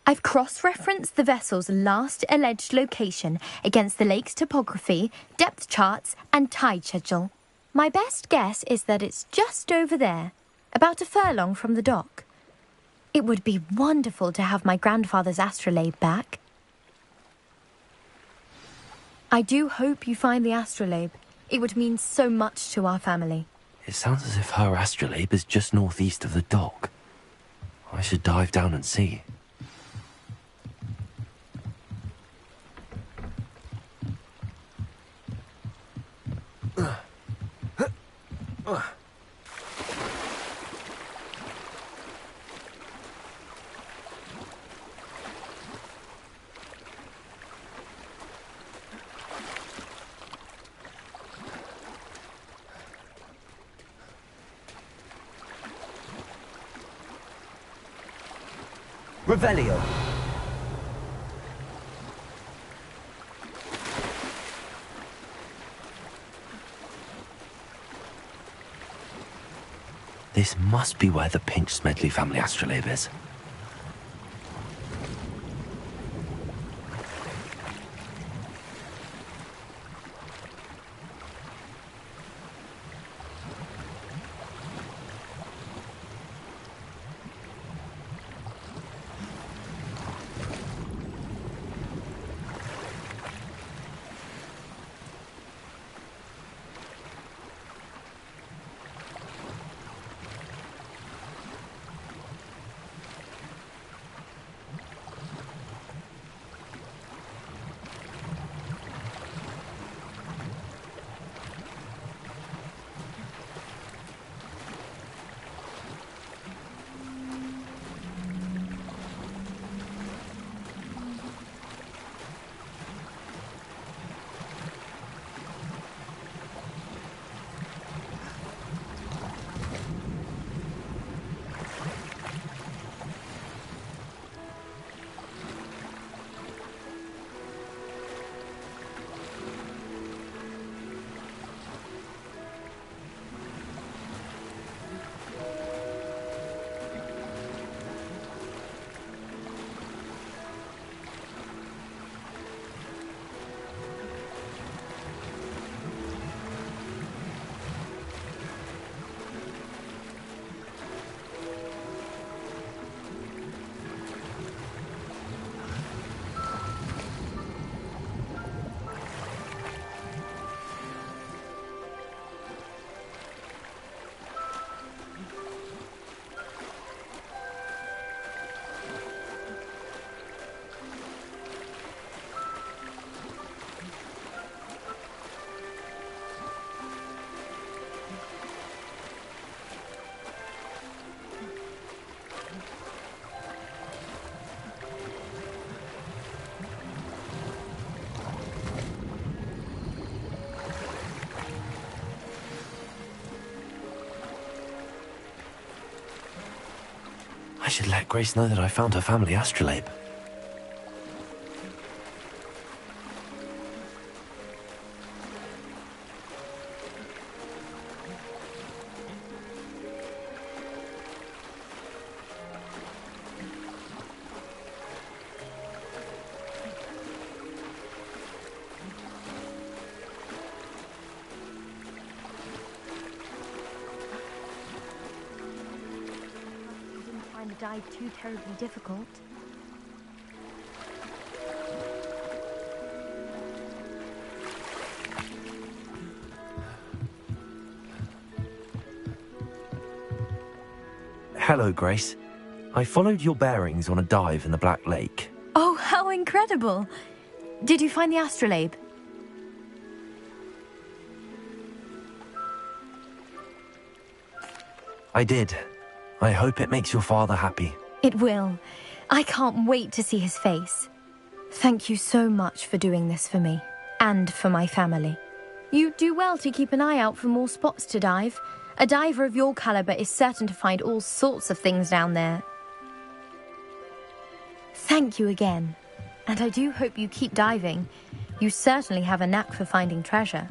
I've cross-referenced the vessel's last alleged location against the lake's topography, depth charts, and tide schedule. My best guess is that it's just over there, about a furlong from the dock. It would be wonderful to have my grandfather's astrolabe back. I do hope you find the astrolabe. It would mean so much to our family. It sounds as if her astrolabe is just northeast of the dock. I should dive down and see. Revelio. This must be where the Pinch Smedley family astrolabe is. I should let Grace know that I found her family astrolabe. The dive too terribly difficult. Hello, Grace. I followed your bearings on a dive in the Black Lake. Oh, how incredible! Did you find the astrolabe? I did. I hope it makes your father happy. It will. I can't wait to see his face. Thank you so much for doing this for me, and for my family. You do well to keep an eye out for more spots to dive. A diver of your caliber is certain to find all sorts of things down there. Thank you again. And I do hope you keep diving. You certainly have a knack for finding treasure.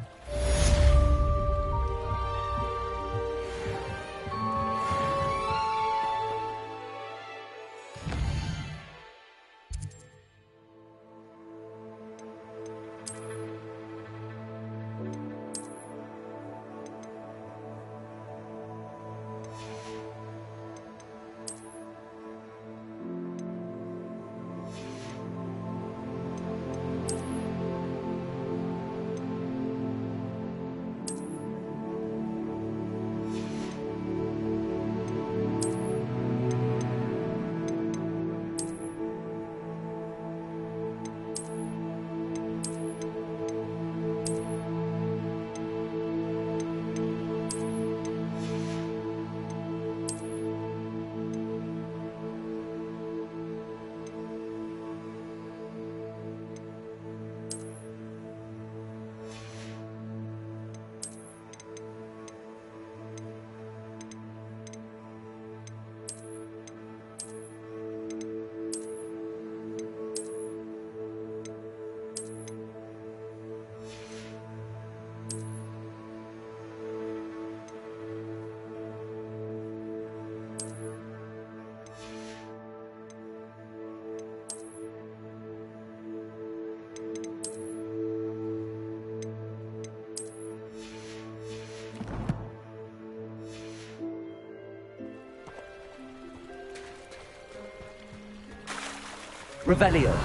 Revelio.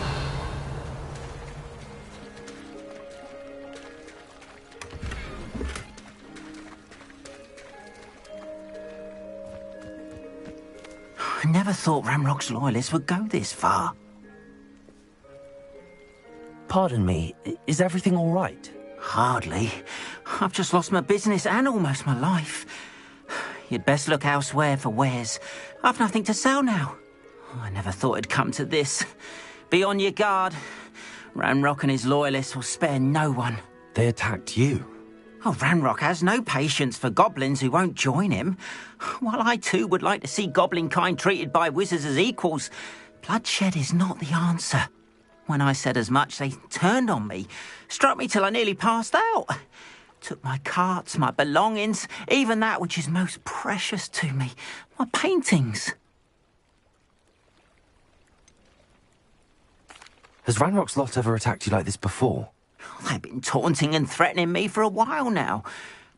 I never thought Ramrock's loyalists would go this far. Pardon me, is everything all right? Hardly. I've just lost my business and almost my life. You'd best look elsewhere for wares. I've nothing to sell now. I never thought it'd come to this. Be on your guard. Ramrock and his loyalists will spare no one. They attacked you. Oh, Ramrock has no patience for goblins who won't join him. While I too would like to see goblin kind treated by wizards as equals, bloodshed is not the answer. When I said as much, they turned on me, struck me till I nearly passed out. Took my carts, my belongings, even that which is most precious to me, my paintings. Has Ranrock's lot ever attacked you like this before? They've been taunting and threatening me for a while now,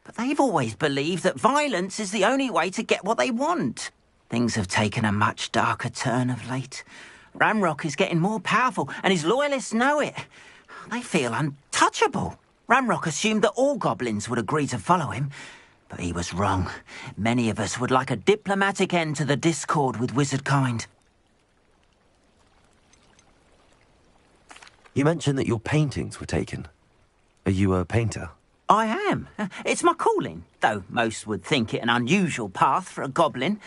but they've always believed that violence is the only way to get what they want. Things have taken a much darker turn of late. Ramrock is getting more powerful, and his loyalists know it. They feel untouchable. Ramrock assumed that all goblins would agree to follow him, but he was wrong. Many of us would like a diplomatic end to the discord with wizard kind. You mentioned that your paintings were taken. Are you a painter? I am. It's my calling, though most would think it an unusual path for a goblin.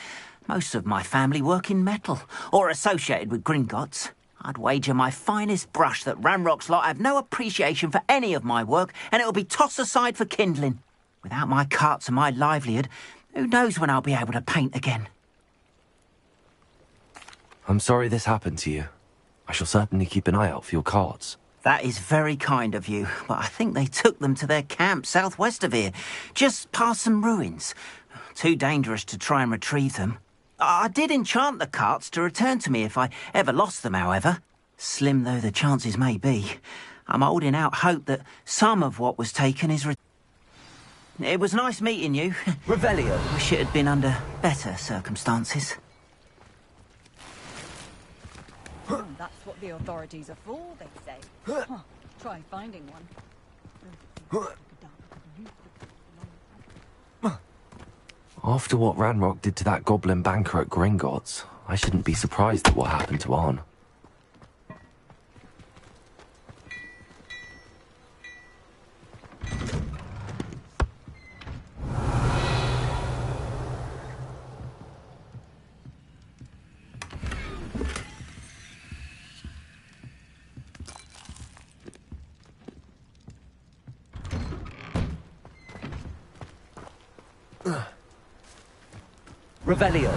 Most of my family work in metal, or associated with Gringotts. I'd wager my finest brush that Ramrock's lot have no appreciation for any of my work, and it'll be tossed aside for kindling. Without my carts and my livelihood, who knows when I'll be able to paint again? I'm sorry this happened to you. I shall certainly keep an eye out for your cards. That is very kind of you, but I think they took them to their camp southwest of here, just past some ruins. Too dangerous to try and retrieve them. I did enchant the carts to return to me if I ever lost them, however. Slim though the chances may be, I'm holding out hope that some of what was taken is It was nice meeting you. Revelio. Wish it had been under better circumstances. That's what the authorities are for, they say. Huh. Try finding one. After what Ranrock did to that goblin banker at Gringotts, I shouldn't be surprised at what happened to Arn. Revelio.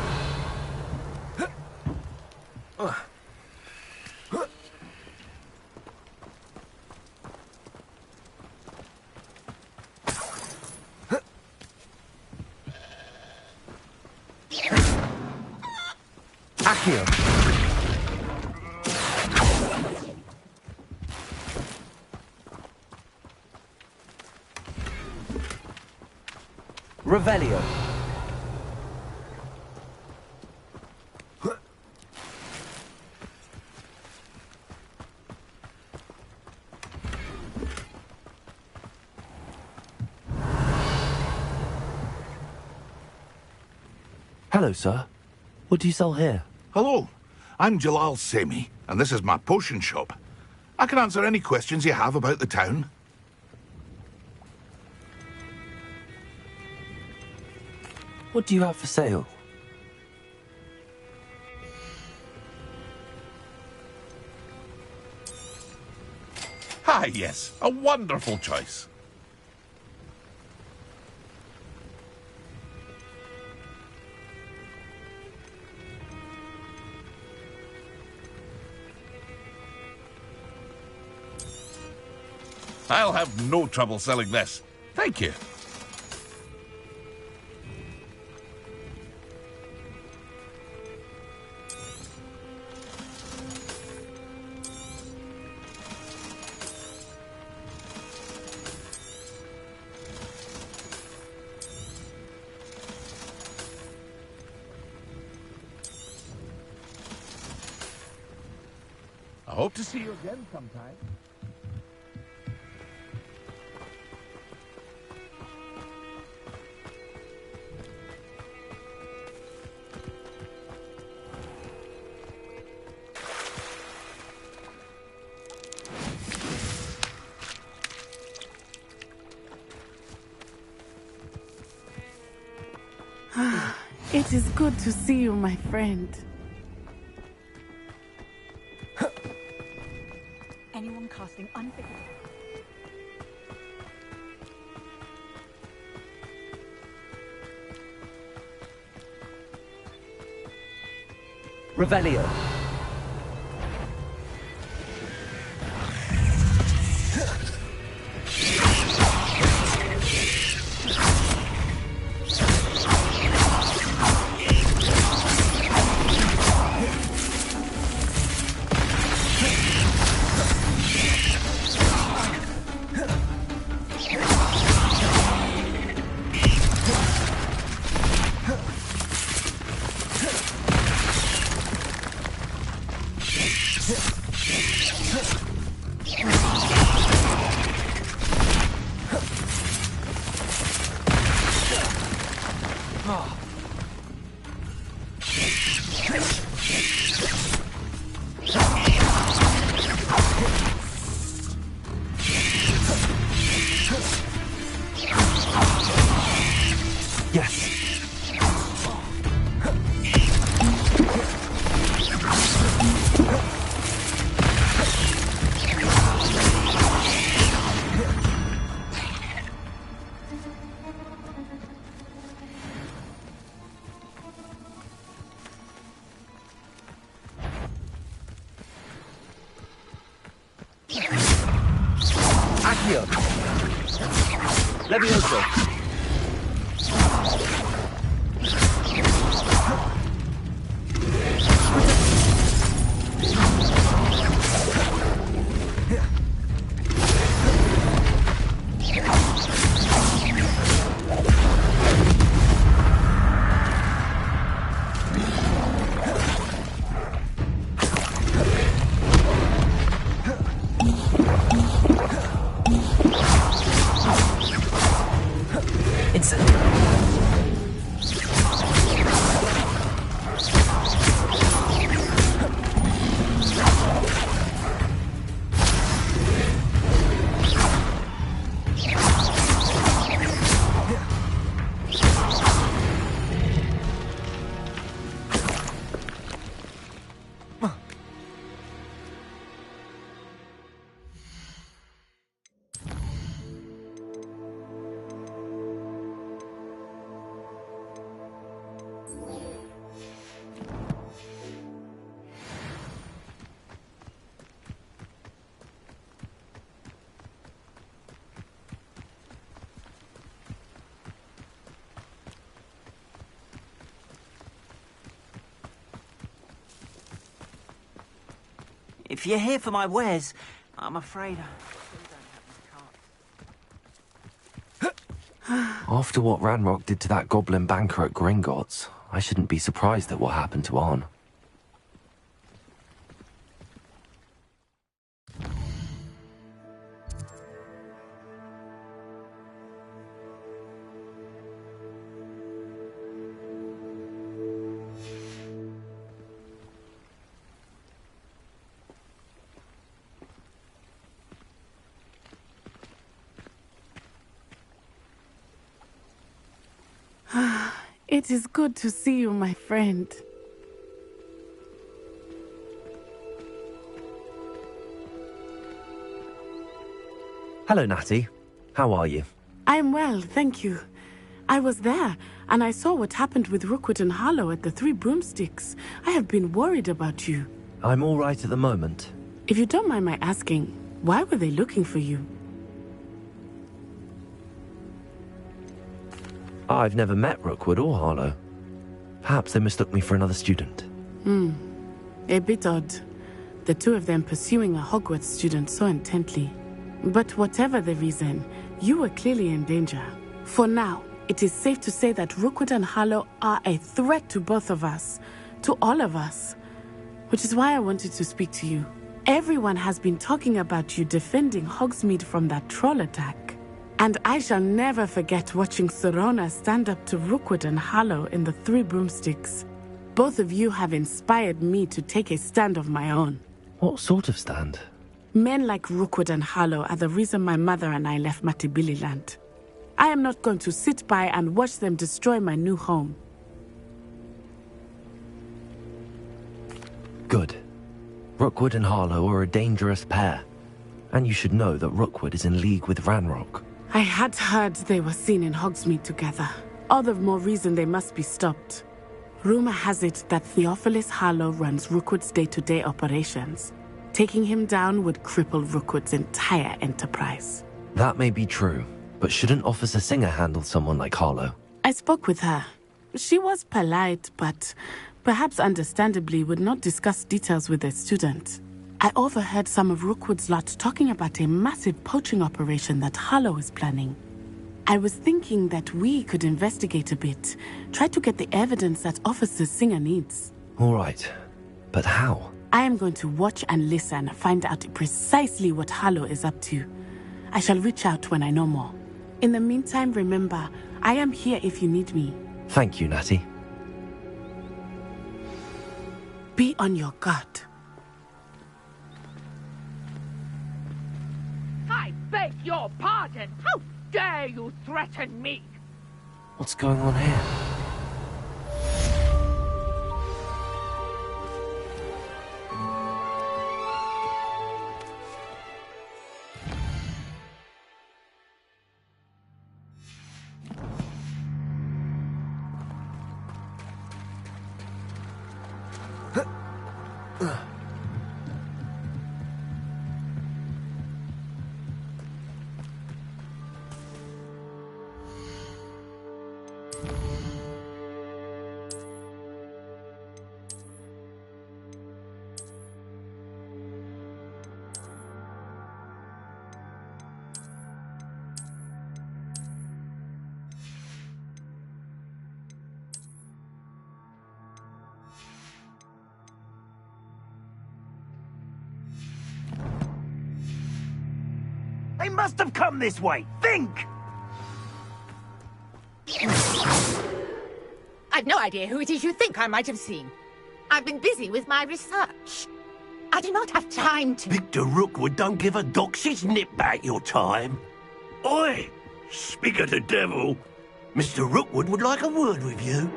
Accio. Revelio. Hello, sir. What do you sell here? Hello, I'm Jalal Semi, and this is my potion shop. I can answer any questions you have about the town. What do you have for sale? Ah, yes, a wonderful choice. I'll have no trouble selling this. Thank you. I hope to see you again sometime. It is good to see you, my friend. Anyone casting unforgivable. Revelio. Levioso. If you're here for my wares, I'm afraid After what Ranrock did to that goblin banker at Gringotts, I shouldn't be surprised at what happened to Arn. It is good to see you, my friend. Hello, Natty. How are you? I'm well, thank you. I was there, and I saw what happened with Rookwood and Harlow at the Three Broomsticks. I have been worried about you. I'm all right at the moment. If you don't mind my asking, why were they looking for you? I've never met Rookwood or Harlow. Perhaps they mistook me for another student. A bit odd. The two of them pursuing a Hogwarts student so intently. But whatever the reason, you were clearly in danger. For now, it is safe to say that Rookwood and Harlow are a threat to both of us. To all of us. Which is why I wanted to speak to you. Everyone has been talking about you defending Hogsmeade from that troll attack. And I shall never forget watching Serona stand up to Rookwood and Harlow in the Three Broomsticks. Both of you have inspired me to take a stand of my own. What sort of stand? Men like Rookwood and Harlow are the reason my mother and I left Matabeleland. I am not going to sit by and watch them destroy my new home. Good. Rookwood and Harlow are a dangerous pair. And you should know that Rookwood is in league with Ranrock. I had heard they were seen in Hogsmeade together. All the more reason they must be stopped. Rumor has it that Theophilus Harlow runs Rookwood's day-to-day operations. Taking him down would cripple Rookwood's entire enterprise. That may be true, but shouldn't Officer Singer handle someone like Harlow? I spoke with her. She was polite, but perhaps understandably would not discuss details with a student. I overheard some of Rookwood's lot talking about a massive poaching operation that Harlow is planning. I was thinking that we could investigate a bit, try to get the evidence that Officer Singer needs. All right, but how? I am going to watch and listen, find out precisely what Harlow is up to. I shall reach out when I know more. In the meantime, remember, I am here if you need me. Thank you, Natty. Be on your guard. I beg your pardon. How dare you threaten me? What's going on here? must have come this way. Think! I've no idea who it is you think I might have seen. I've been busy with my research. I do not have time to... Victor Rookwood don't give a doxy's nip back your time. Oi! Speak of the devil. Mr. Rookwood would like a word with you.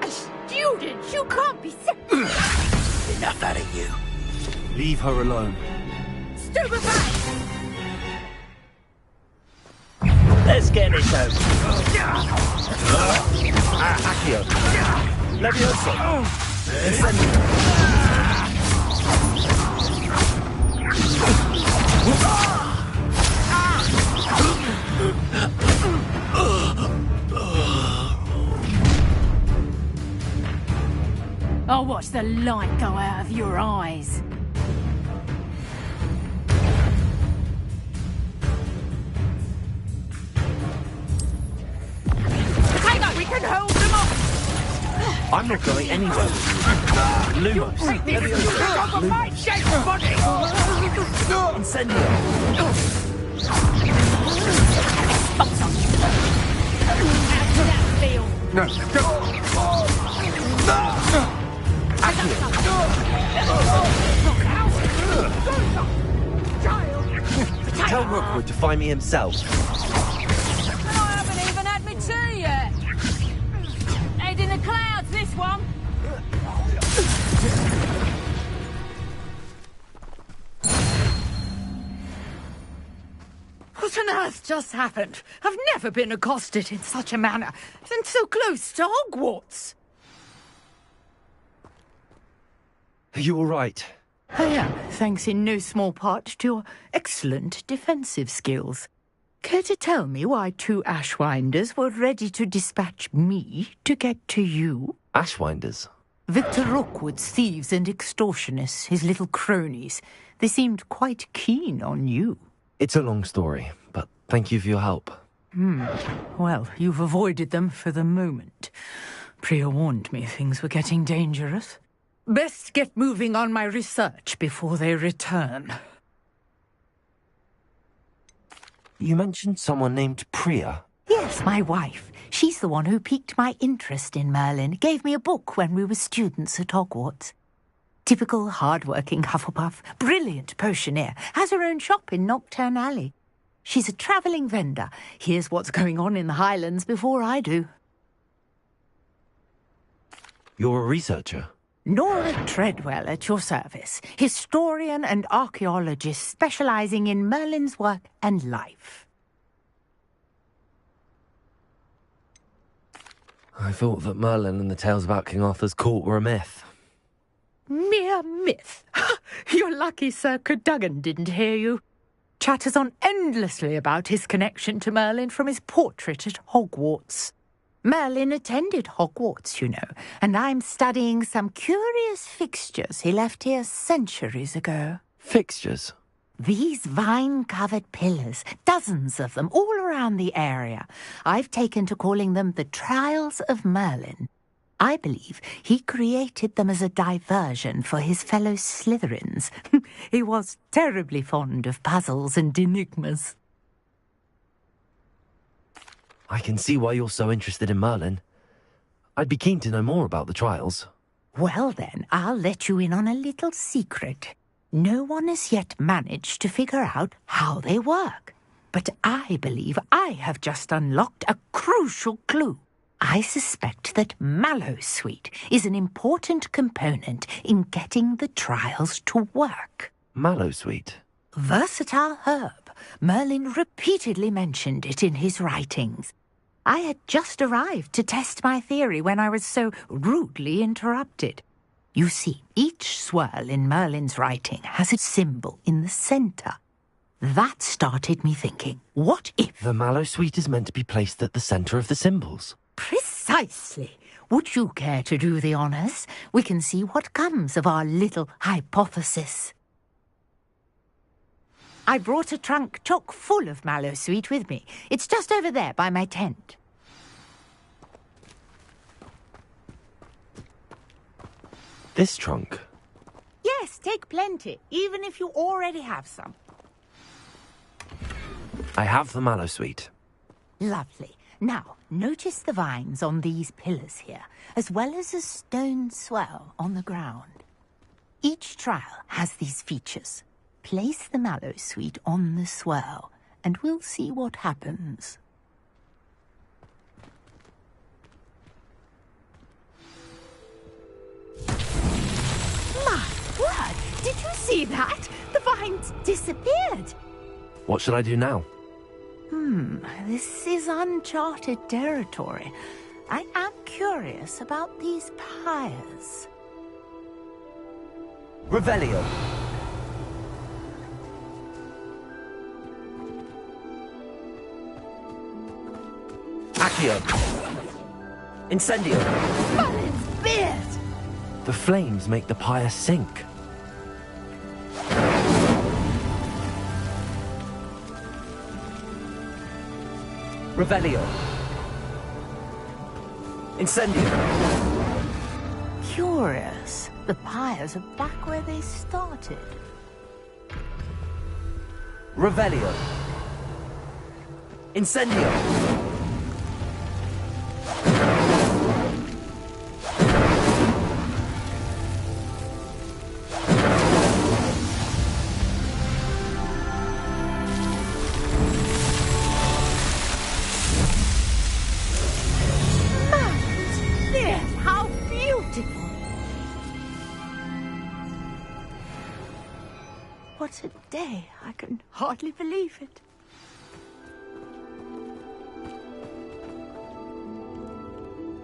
A student? You can't be sick. Enough out of you. Leave her alone. Stupefy! Let's get this over. Accio. Levioso. I'll watch the light go out of your eyes. Potato, we can hold them off! I'm not going anywhere. Lumos. Take this off of my shaped body! Incendio. How does that feel? No, Tell Rookwood to find me himself. I haven't even had my tea yet. Head in the clouds, this one. What on earth just happened? I've never been accosted in such a manner, and so close to Hogwarts. Are you all right? I am, thanks in no small part to your excellent defensive skills. Care to tell me why 2 Ashwinders were ready to dispatch me to get to you? Ashwinders? Victor Rookwood's thieves and extortionists, his little cronies. They seemed quite keen on you. It's a long story, but thank you for your help. Well, you've avoided them for the moment. Priya warned me things were getting dangerous. Best get moving on my research before they return. You mentioned someone named Priya. Yes, my wife. She's the one who piqued my interest in Merlin. Gave me a book when we were students at Hogwarts. Typical hard-working Hufflepuff, brilliant potioneer, has her own shop in Nocturne Alley. She's a travelling vendor. Hears what's going on in the Highlands before I do. You're a researcher? Nora Treadwell at your service, historian and archaeologist specialising in Merlin's work and life. I thought that Merlin and the tales about King Arthur's court were a myth. Mere myth. You're lucky Sir Cadogan didn't hear you. Chatters on endlessly about his connection to Merlin from his portrait at Hogwarts. Merlin attended Hogwarts, you know, and I'm studying some curious fixtures he left here centuries ago. Fixtures? These vine-covered pillars, dozens of them, all around the area. I've taken to calling them the Trials of Merlin. I believe he created them as a diversion for his fellow Slytherins. He was terribly fond of puzzles and enigmas. I can see why you're so interested in Merlin. I'd be keen to know more about the trials. Well then, I'll let you in on a little secret. No one has yet managed to figure out how they work. But I believe I have just unlocked a crucial clue. I suspect that Mallowsweet is an important component in getting the trials to work. Mallowsweet? Versatile herb. Merlin repeatedly mentioned it in his writings. I had just arrived to test my theory when I was so rudely interrupted. You see, each swirl in Merlin's writing has a symbol in the centre. That started me thinking, what if... The Mallowsweet is meant to be placed at the centre of the symbols. Precisely. Would you care to do the honours? We can see what comes of our little hypothesis. I brought a trunk chock full of Mallowsweet with me. It's just over there by my tent. This trunk? Yes, take plenty, even if you already have some. I have the mallow sweet. Lovely. Now, notice the vines on these pillars here, as well as a stone swell on the ground. Each trial has these features. Place the mallow sweet on the swell, and we'll see what happens. My word! Did you see that? The vines disappeared! What should I do now? This is uncharted territory. I am curious about these pyres. Revelio. Accio. Incendio. Merlin's beard! The flames make the pyre sink. Revelio. Incendio. Curious. The pyres are back where they started. Revelio. Incendio. How beautiful! What a day. I can hardly believe it.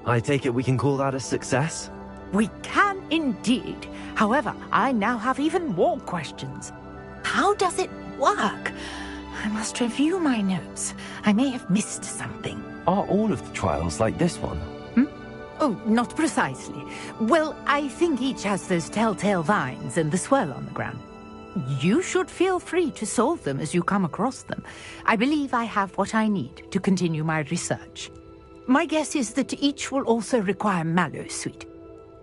I take it we can call that a success? We can indeed. However, I now have even more questions. How does it work? I must review my notes. I may have missed something. Are all of the trials like this one? Oh, not precisely. Well, I think each has those telltale vines and the swirl on the ground. You should feel free to solve them as you come across them. I believe I have what I need to continue my research. My guess is that each will also require mallow sweet,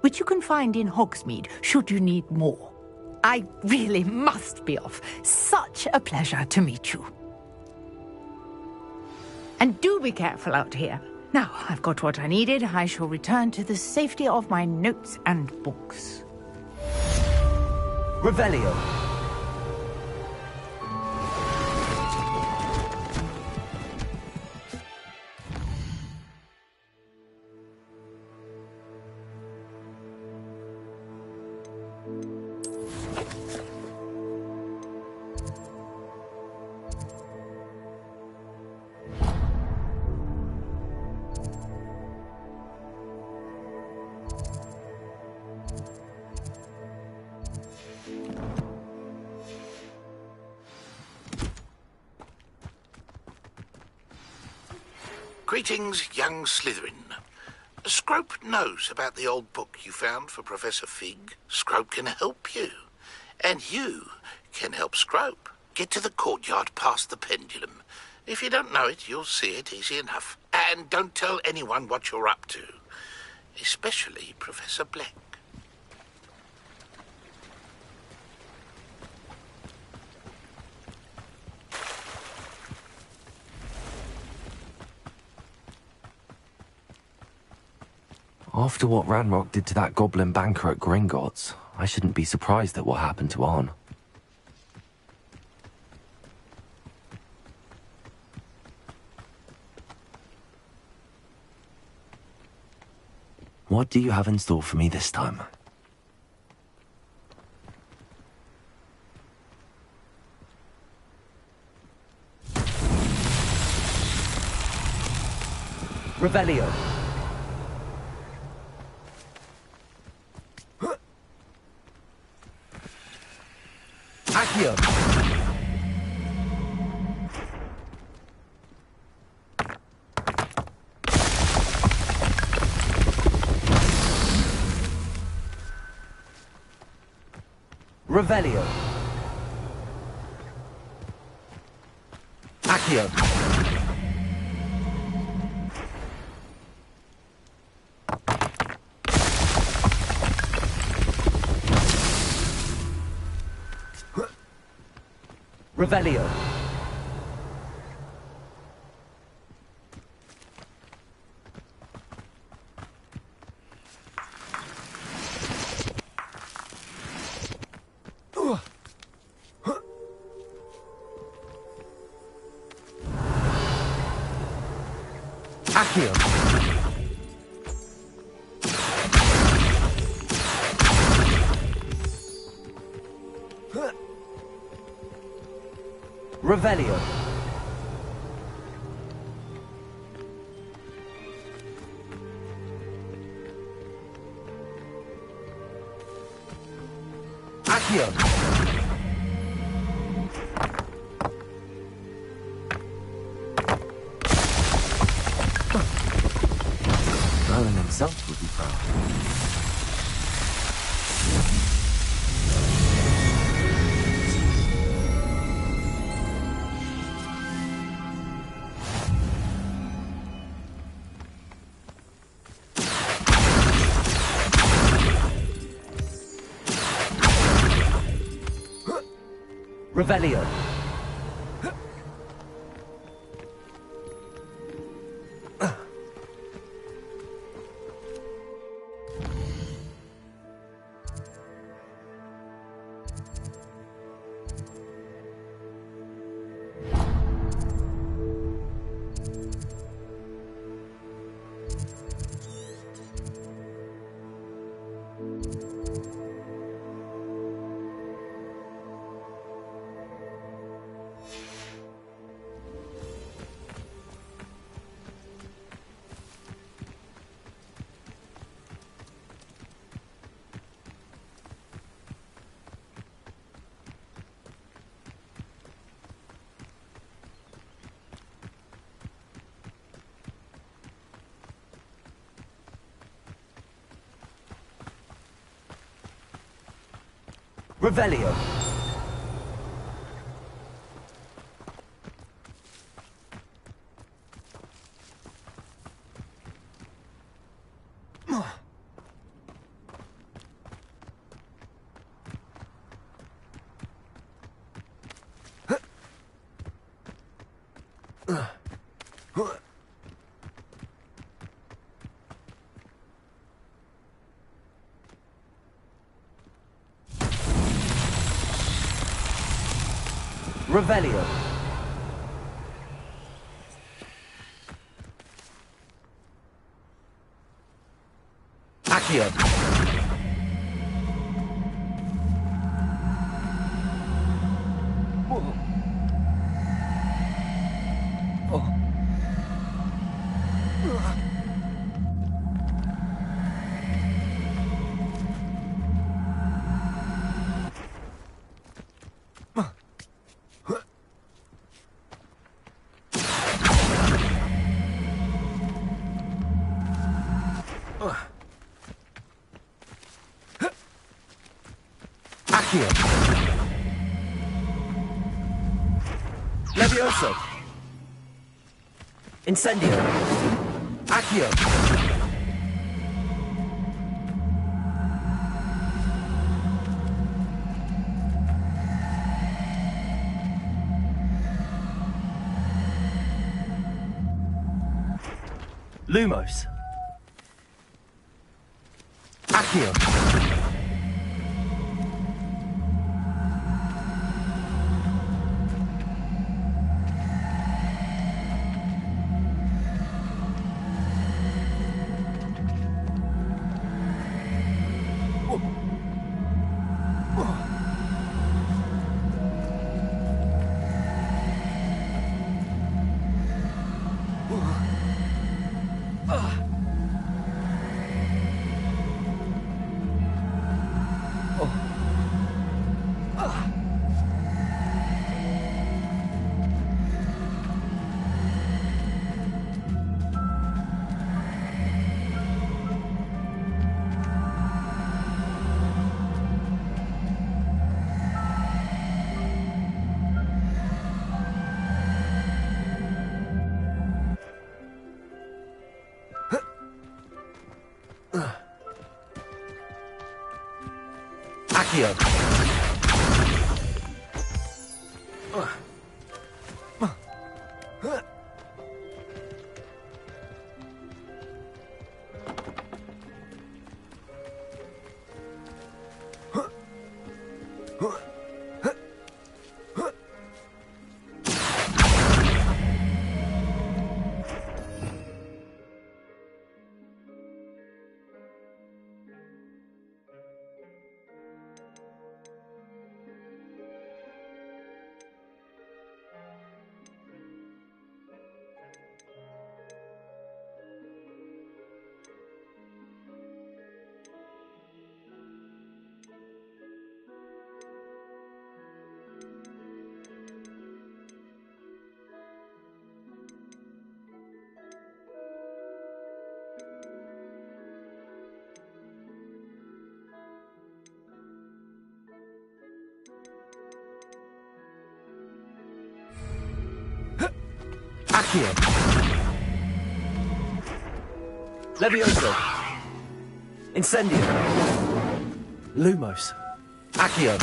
which you can find in Hogsmeade should you need more. I really must be off. Such a pleasure to meet you. And do be careful out here. Now, I've got what I needed. I shall return to the safety of my notes and books. Revelio. Greetings, young Slytherin. Scrope knows about the old book you found for Professor Fig. Scrope can help you. And you can help Scrope. Get to the courtyard past the pendulum. If you don't know it, you'll see it easy enough. And don't tell anyone what you're up to. Especially Professor Black. After what Ranrock did to that goblin banker at Gringotts, I shouldn't be surprised at what happened to Arn. What do you have in store for me this time? Revelio. Accio. Revelio. Accio. Revelio. Accio. Revelio. Accio. Merlin himself would be proud. Revelio. Revelio. Revelio. Accio. Accio. Levioso. Incendio. Accio. Lumos. Accio. Accio. Accio. Levioso. Incendio. Lumos. Accio.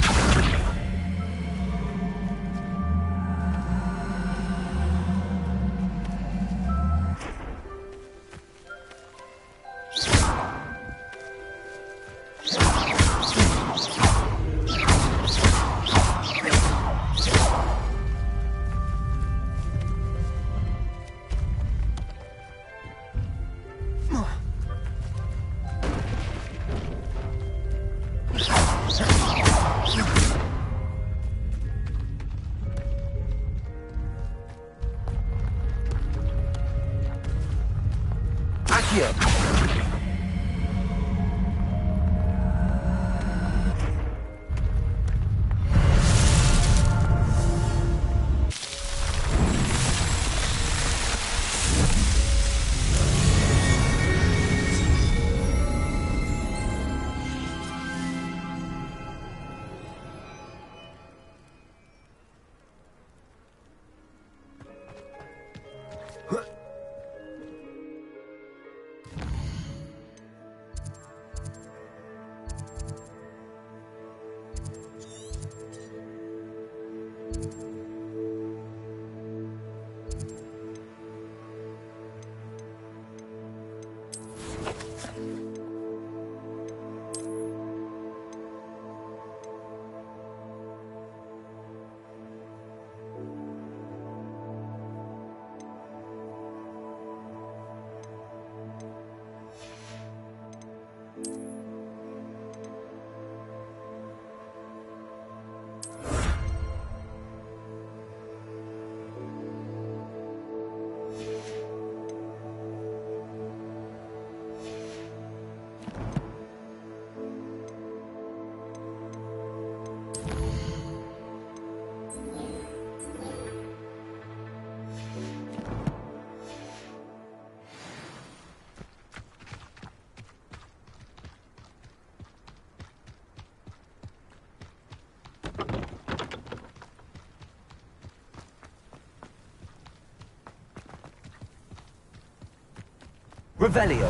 Revelio.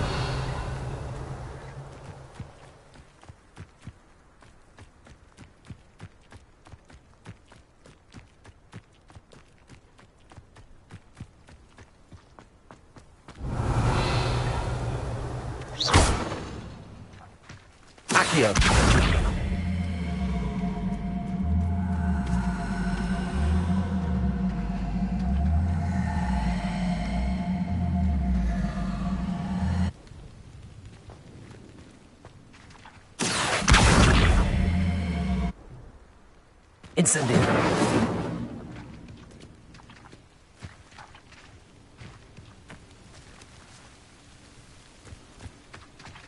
Accio. Incendio.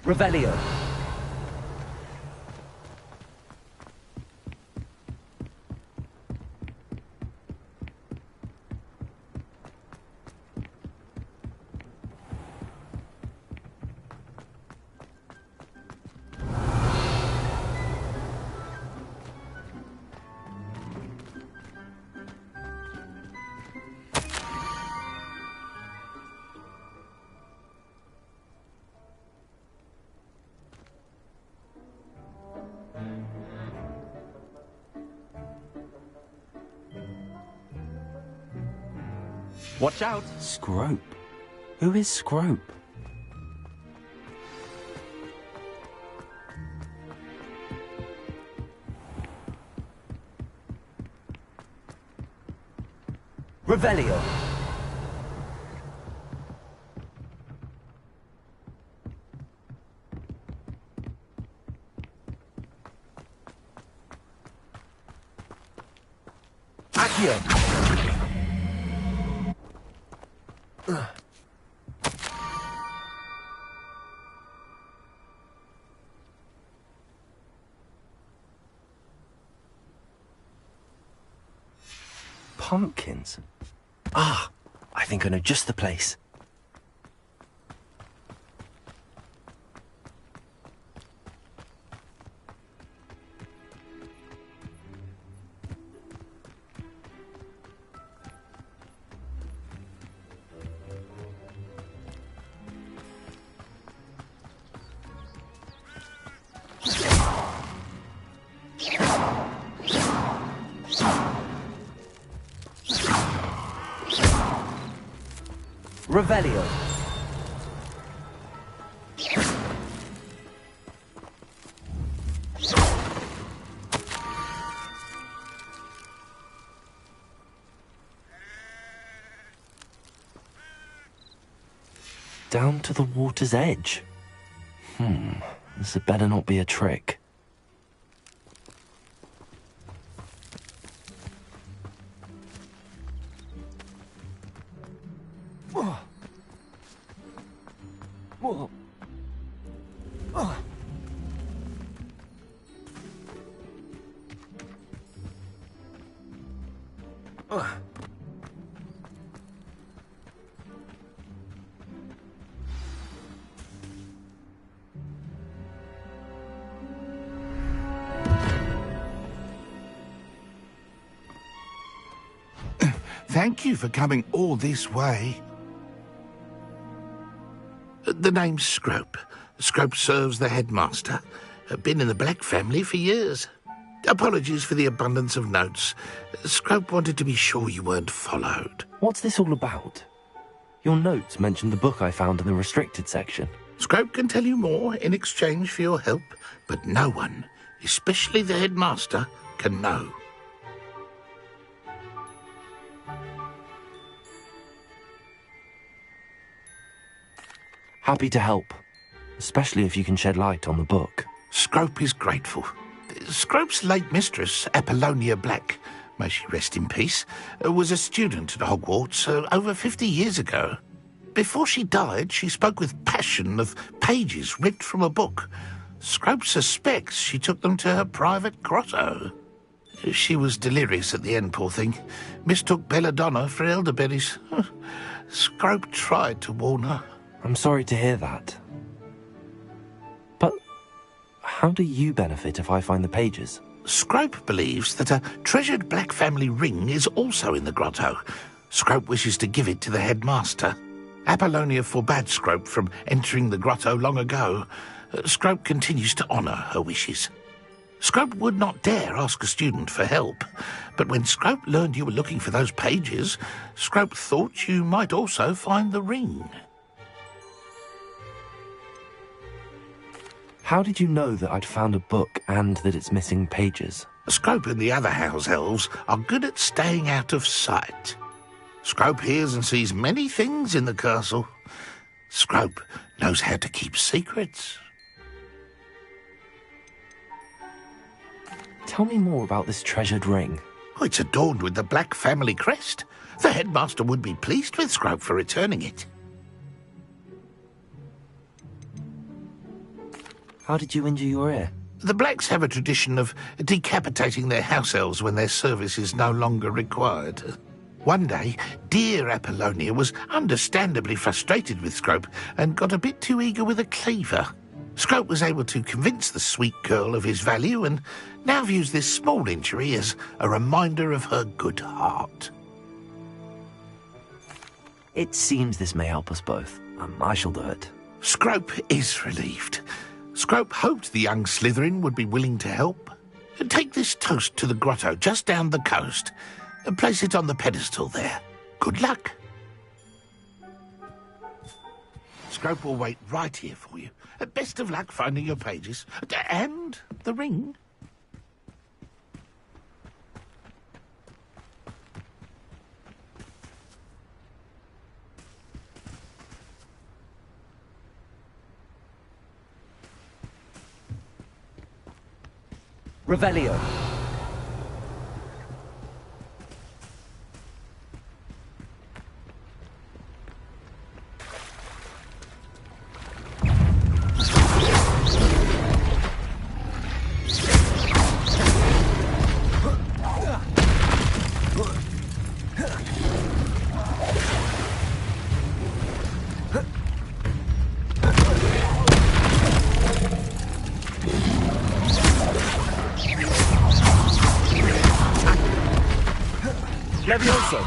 Revelio. Watch out! Scrope? Who is Scrope? Revelio. Accio. Pumpkins? Ah, I think I know just the place. Revelio. Down to the water's edge. This had better not be a trick. Thank you for coming all this way. The name's Scrope. Scrope serves the headmaster. Been in the Black family for years. Apologies for the abundance of notes. Scrope wanted to be sure you weren't followed. What's this all about? Your notes mentioned the book I found in the restricted section. Scrope can tell you more in exchange for your help, but no one, especially the headmaster, can know. Happy to help, especially if you can shed light on the book. Scrope is grateful. Scrope's late mistress, Apollonia Black, may she rest in peace, was a student at Hogwarts over 50 years ago. Before she died, she spoke with passion of pages ripped from a book. Scrope suspects she took them to her private grotto. She was delirious at the end, poor thing. Mistook belladonna for elderberries. Scrope tried to warn her. I'm sorry to hear that. But how do you benefit if I find the pages? Scrope believes that a treasured Black family ring is also in the grotto. Scrope wishes to give it to the headmaster. Apollonia forbade Scrope from entering the grotto long ago. Scrope continues to honour her wishes. Scrope would not dare ask a student for help, but when Scrope learned you were looking for those pages, Scrope thought you might also find the ring. How did you know that I'd found a book and that it's missing pages? Scrope and the other house elves are good at staying out of sight. Scrope hears and sees many things in the castle. Scrope knows how to keep secrets. Tell me more about this treasured ring. Oh, it's adorned with the Black family crest. The headmaster would be pleased with Scrope for returning it. How did you injure your ear? The Blacks have a tradition of decapitating their house elves when their service is no longer required. One day, dear Apollonia was understandably frustrated with Scrope and got a bit too eager with a cleaver. Scrope was able to convince the sweet girl of his value and now views this small injury as a reminder of her good heart. It seems this may help us both. I shall do it. Scrope is relieved. Scrope hoped the young Slytherin would be willing to help. Take this toast to the grotto just down the coast and place it on the pedestal there. Good luck. Scrope will wait right here for you. Best of luck finding your pages. And the ring. Revelio. Levioso.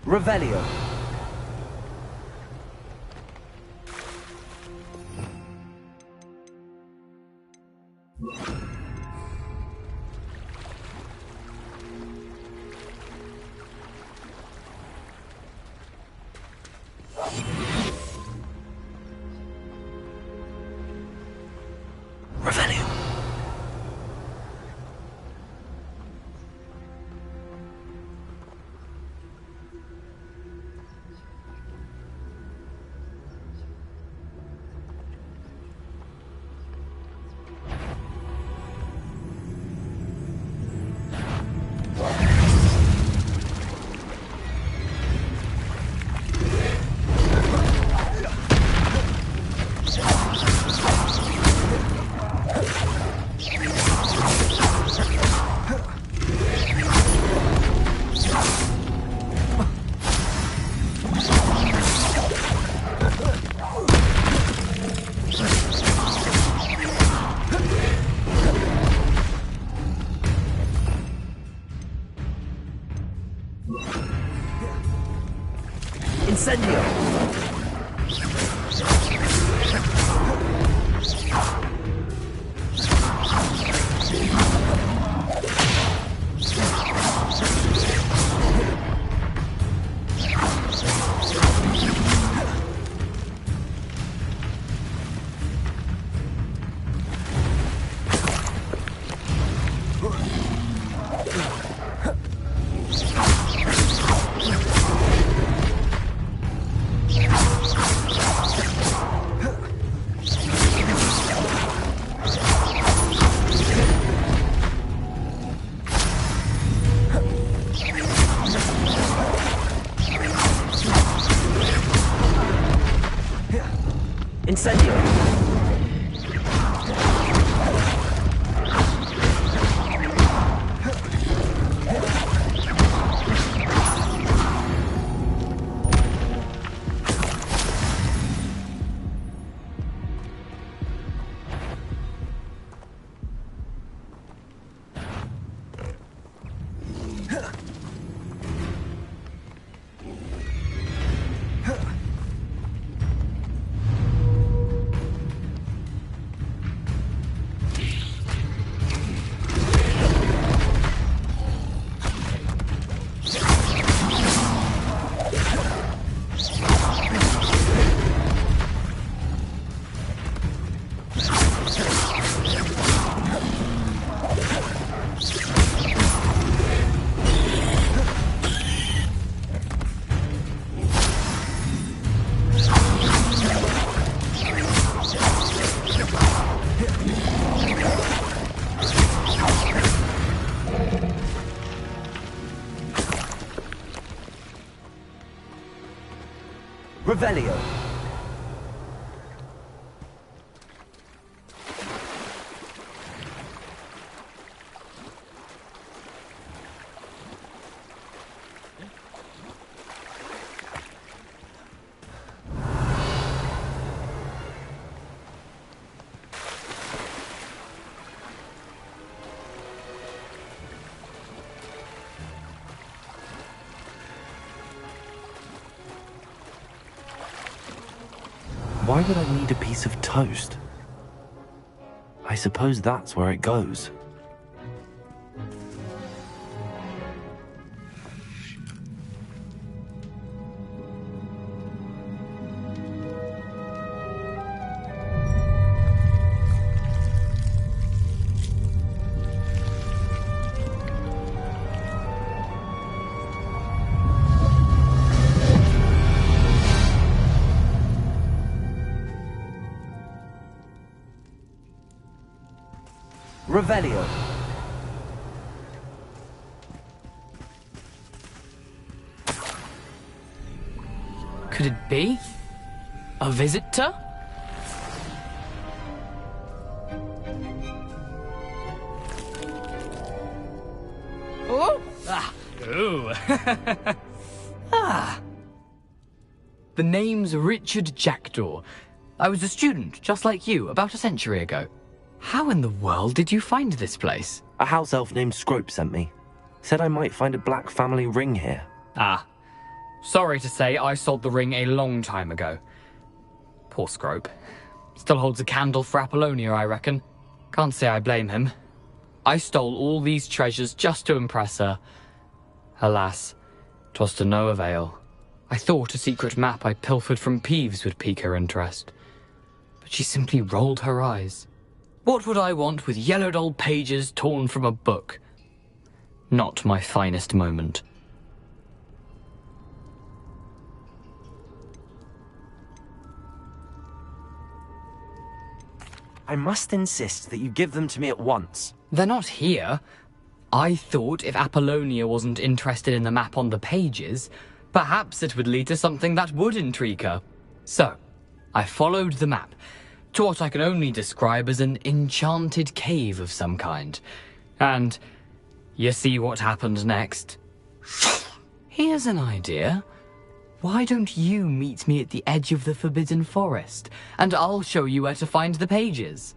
Revelio. Revelio. Incendio. Incendio. Revelio. Why would I need a piece of toast? I suppose that's where it goes. Revelio. Could it be? A visitor? Oh! Ah! Ooh! Ah! The name's Richard Jackdaw. I was a student, just like you, about a century ago. How in the world did you find this place? A house elf named Scrope sent me. Said I might find a black family ring here. Ah. Sorry to say, I sold the ring a long time ago. Poor Scrope. Still holds a candle for Apollonia, I reckon. Can't say I blame him. I stole all these treasures just to impress her. Alas, 'twas to no avail. I thought a secret map I pilfered from Peeves would pique her interest. But she simply rolled her eyes. What would I want with yellowed old pages torn from a book? Not my finest moment. I must insist that you give them to me at once. They're not here. I thought if Apollonia wasn't interested in the map on the pages, perhaps it would lead to something that would intrigue her. So, I followed the map to what I can only describe as an enchanted cave of some kind. And you see what happened next? Here's an idea. Why don't you meet me at the edge of the Forbidden Forest, and I'll show you where to find the pages?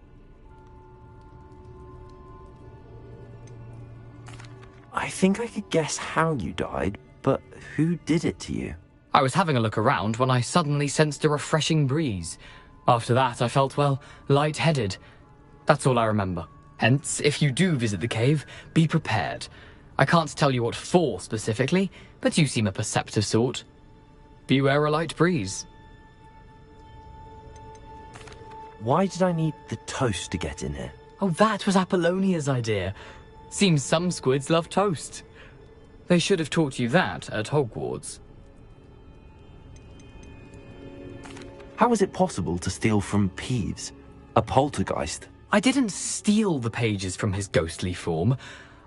I think I could guess how you died, but who did it to you? I was having a look around when I suddenly sensed a refreshing breeze. After that, I felt, well, lightheaded. That's all I remember. Hence, if you do visit the cave, be prepared. I can't tell you what for specifically, but you seem a perceptive sort. Beware a light breeze. Why did I need the toast to get in here? Oh, that was Apollonia's idea. Seems some squids love toast. They should have taught you that at Hogwarts. How was it possible to steal from Peeves, a poltergeist? I didn't steal the pages from his ghostly form.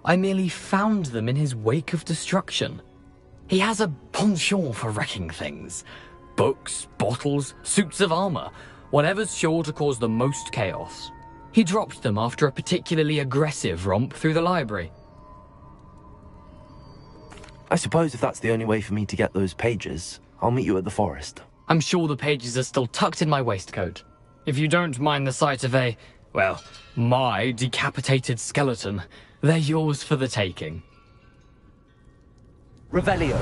I merely found them in his wake of destruction. He has a penchant for wrecking things. Books, bottles, suits of armor, whatever's sure to cause the most chaos. He dropped them after a particularly aggressive romp through the library. I suppose if that's the only way for me to get those pages, I'll meet you at the forest. I'm sure the pages are still tucked in my waistcoat. If you don't mind the sight of a, well, my decapitated skeleton, they're yours for the taking. Revelio.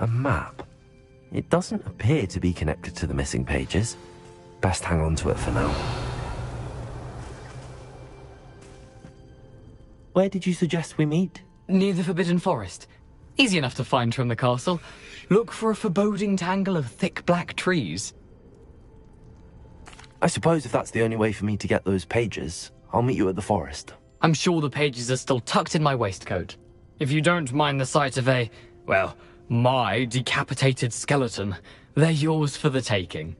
A map. It doesn't appear to be connected to the missing pages. Best hang on to it for now. Where did you suggest we meet? Near the Forbidden Forest. Easy enough to find from the castle. Look for a foreboding tangle of thick black trees. I suppose if that's the only way for me to get those pages, I'll meet you at the forest. I'm sure the pages are still tucked in my waistcoat. If you don't mind the sight of a, well, my decapitated skeleton, they're yours for the taking.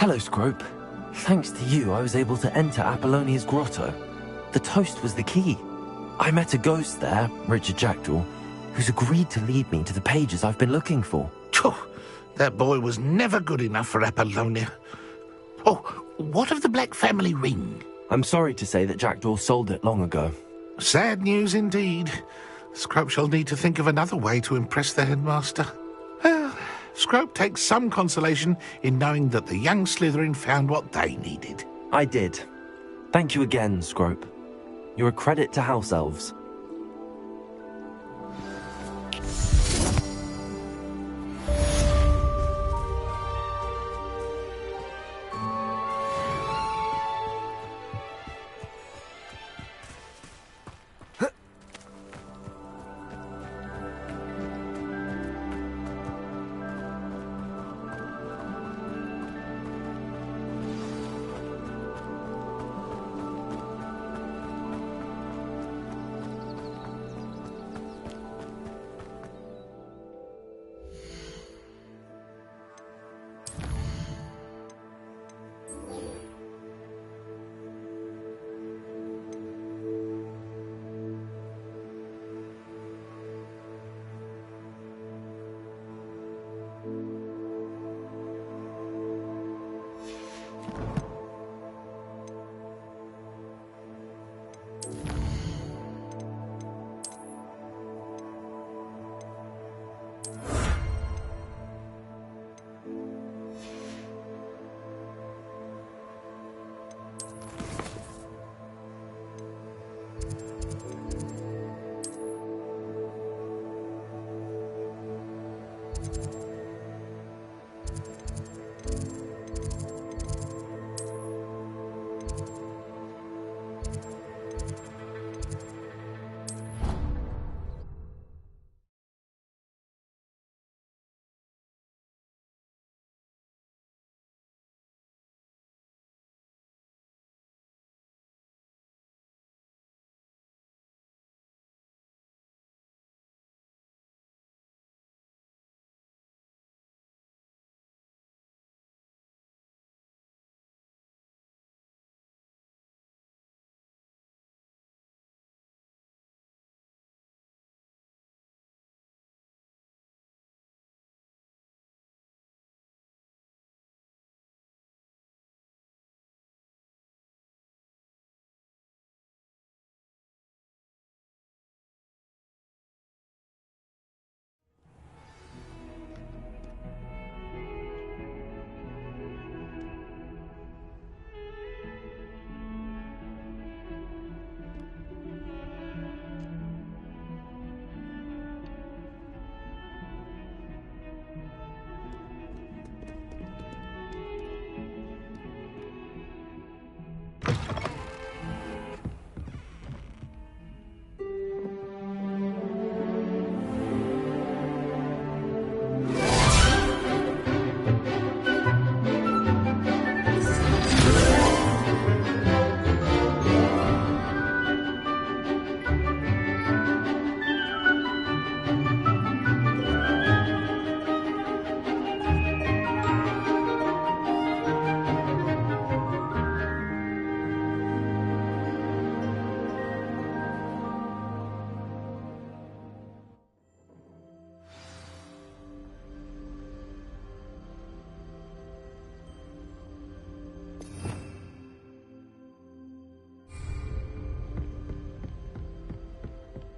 Hello, Scrope. Thanks to you, I was able to enter Apollonia's grotto. The toast was the key. I met a ghost there, Richard Jackdaw, who's agreed to lead me to the pages I've been looking for. That boy was never good enough for Apollonia. Oh, what of the Black family ring? I'm sorry to say that Jackdaw sold it long ago. Sad news indeed. Scrope shall need to think of another way to impress the headmaster. Well, Scrope takes some consolation in knowing that the young Slytherin found what they needed. I did. Thank you again, Scrope. You're a credit to House Elves.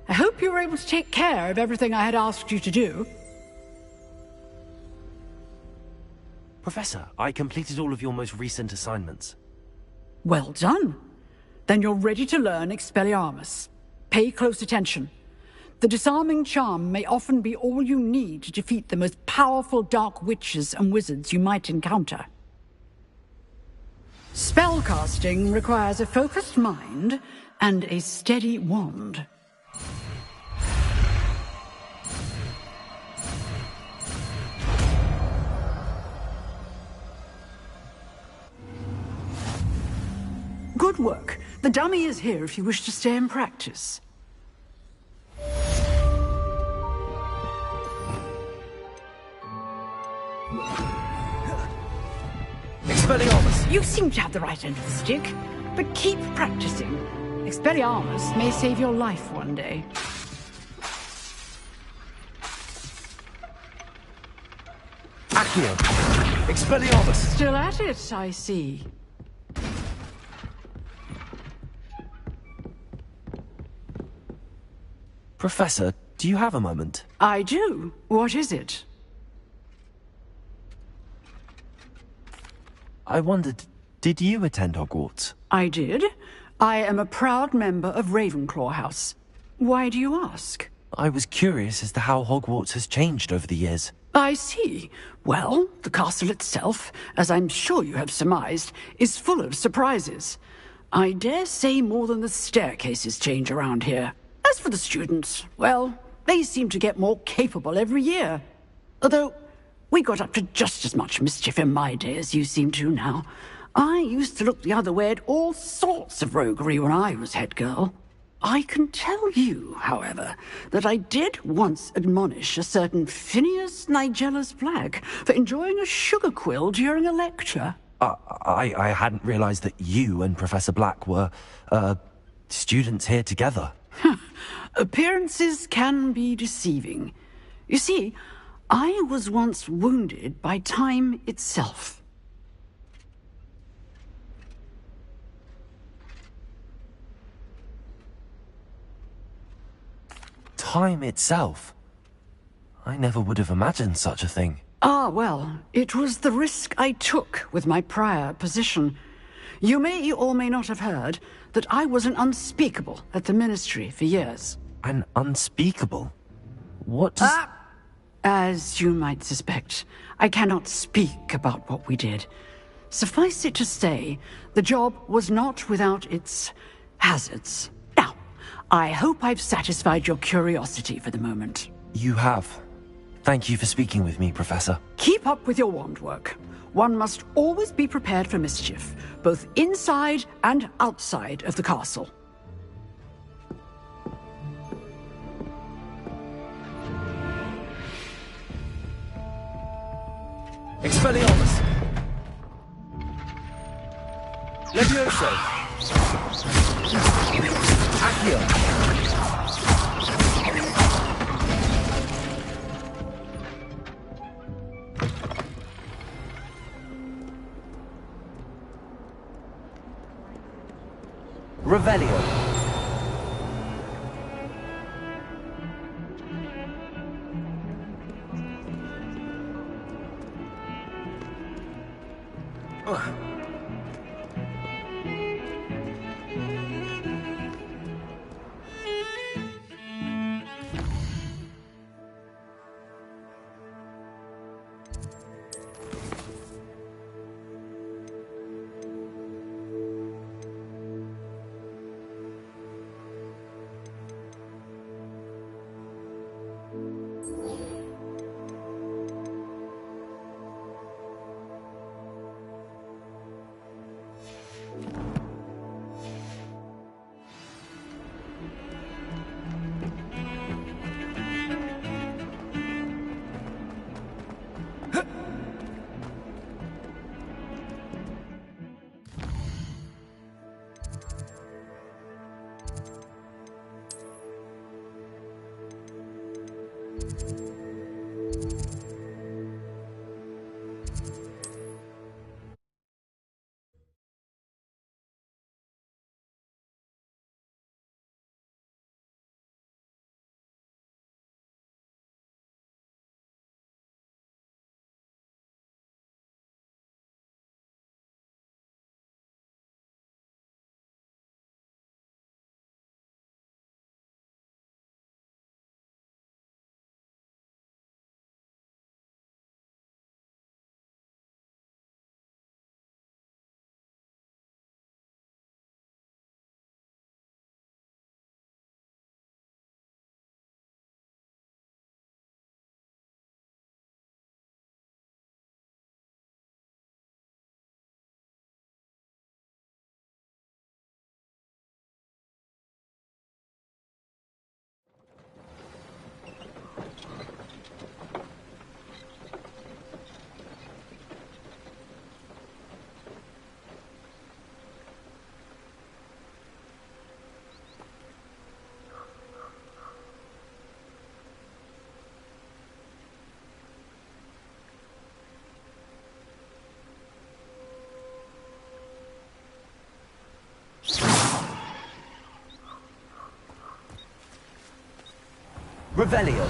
I hope you were able to take care of everything I had asked you to do. Professor, I completed all of your most recent assignments. Well done. Then you're ready to learn Expelliarmus. Pay close attention. The disarming charm may often be all you need to defeat the most powerful dark witches and wizards you might encounter. Spellcasting requires a focused mind and a steady wand. Good work. The dummy is here if you wish to stay and practice. Expelliarmus! You seem to have the right end of the stick, but keep practicing. Expelliarmus may save your life one day. Accio! Expelliarmus! Still at it, I see. Professor, do you have a moment? I do. What is it? I wondered, did you attend Hogwarts? I did. I am a proud member of Ravenclaw House. Why do you ask? I was curious as to how Hogwarts has changed over the years. I see. Well, the castle itself, as I'm sure you have surmised, is full of surprises. I dare say more than the staircases change around here. As for the students, well, they seem to get more capable every year. Although, we got up to just as much mischief in my day as you seem to now. I used to look the other way at all sorts of roguery when I was head girl. I can tell you, however, that I did once admonish a certain Phineas Nigella's Black for enjoying a sugar quill during a lecture. I hadn't realized that you and Professor Black were, students here together. Appearances can be deceiving. You see, I was once wounded by time itself. Time itself. I never would have imagined such a thing. Ah, well, it was the risk I took with my prior position. You may or may not have heard that I was an unspeakable at the Ministry for years. An unspeakable? What does... As you might suspect, I cannot speak about what we did. Suffice it to say, the job was not without its hazards. Now, I hope I've satisfied your curiosity for the moment. You have. Thank you for speaking with me, Professor. Keep up with your wand work. One must always be prepared for mischief, both inside and outside of the castle. Expelliarmus! Levioso! Accio! Revelio. Revelio.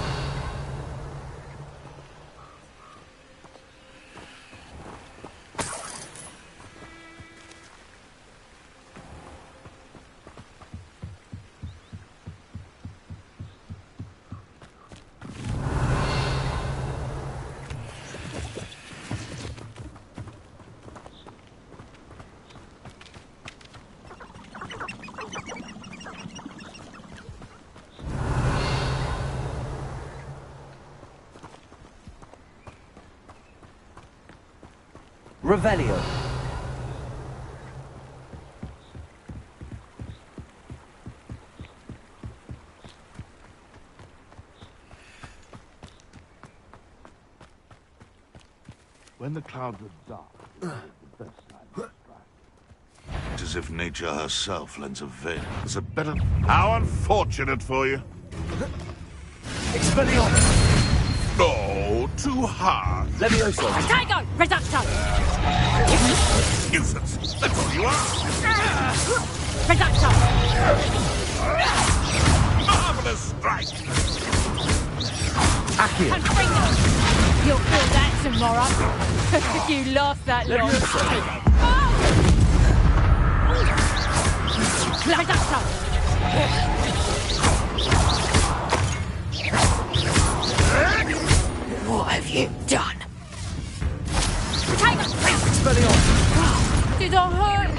Revelio. When the cloud was dark, it was the best time to strike. It's as if nature herself lends a veil. It's a better... How unfortunate for you. Expelliarmus! Oh, too hard. Levioso! Protego! Reducto! Nuisance. That's all you are. Reducto! Marvelous. strike. Accio. You'll feel that tomorrow. You last that long. What have you done? Did I hurt?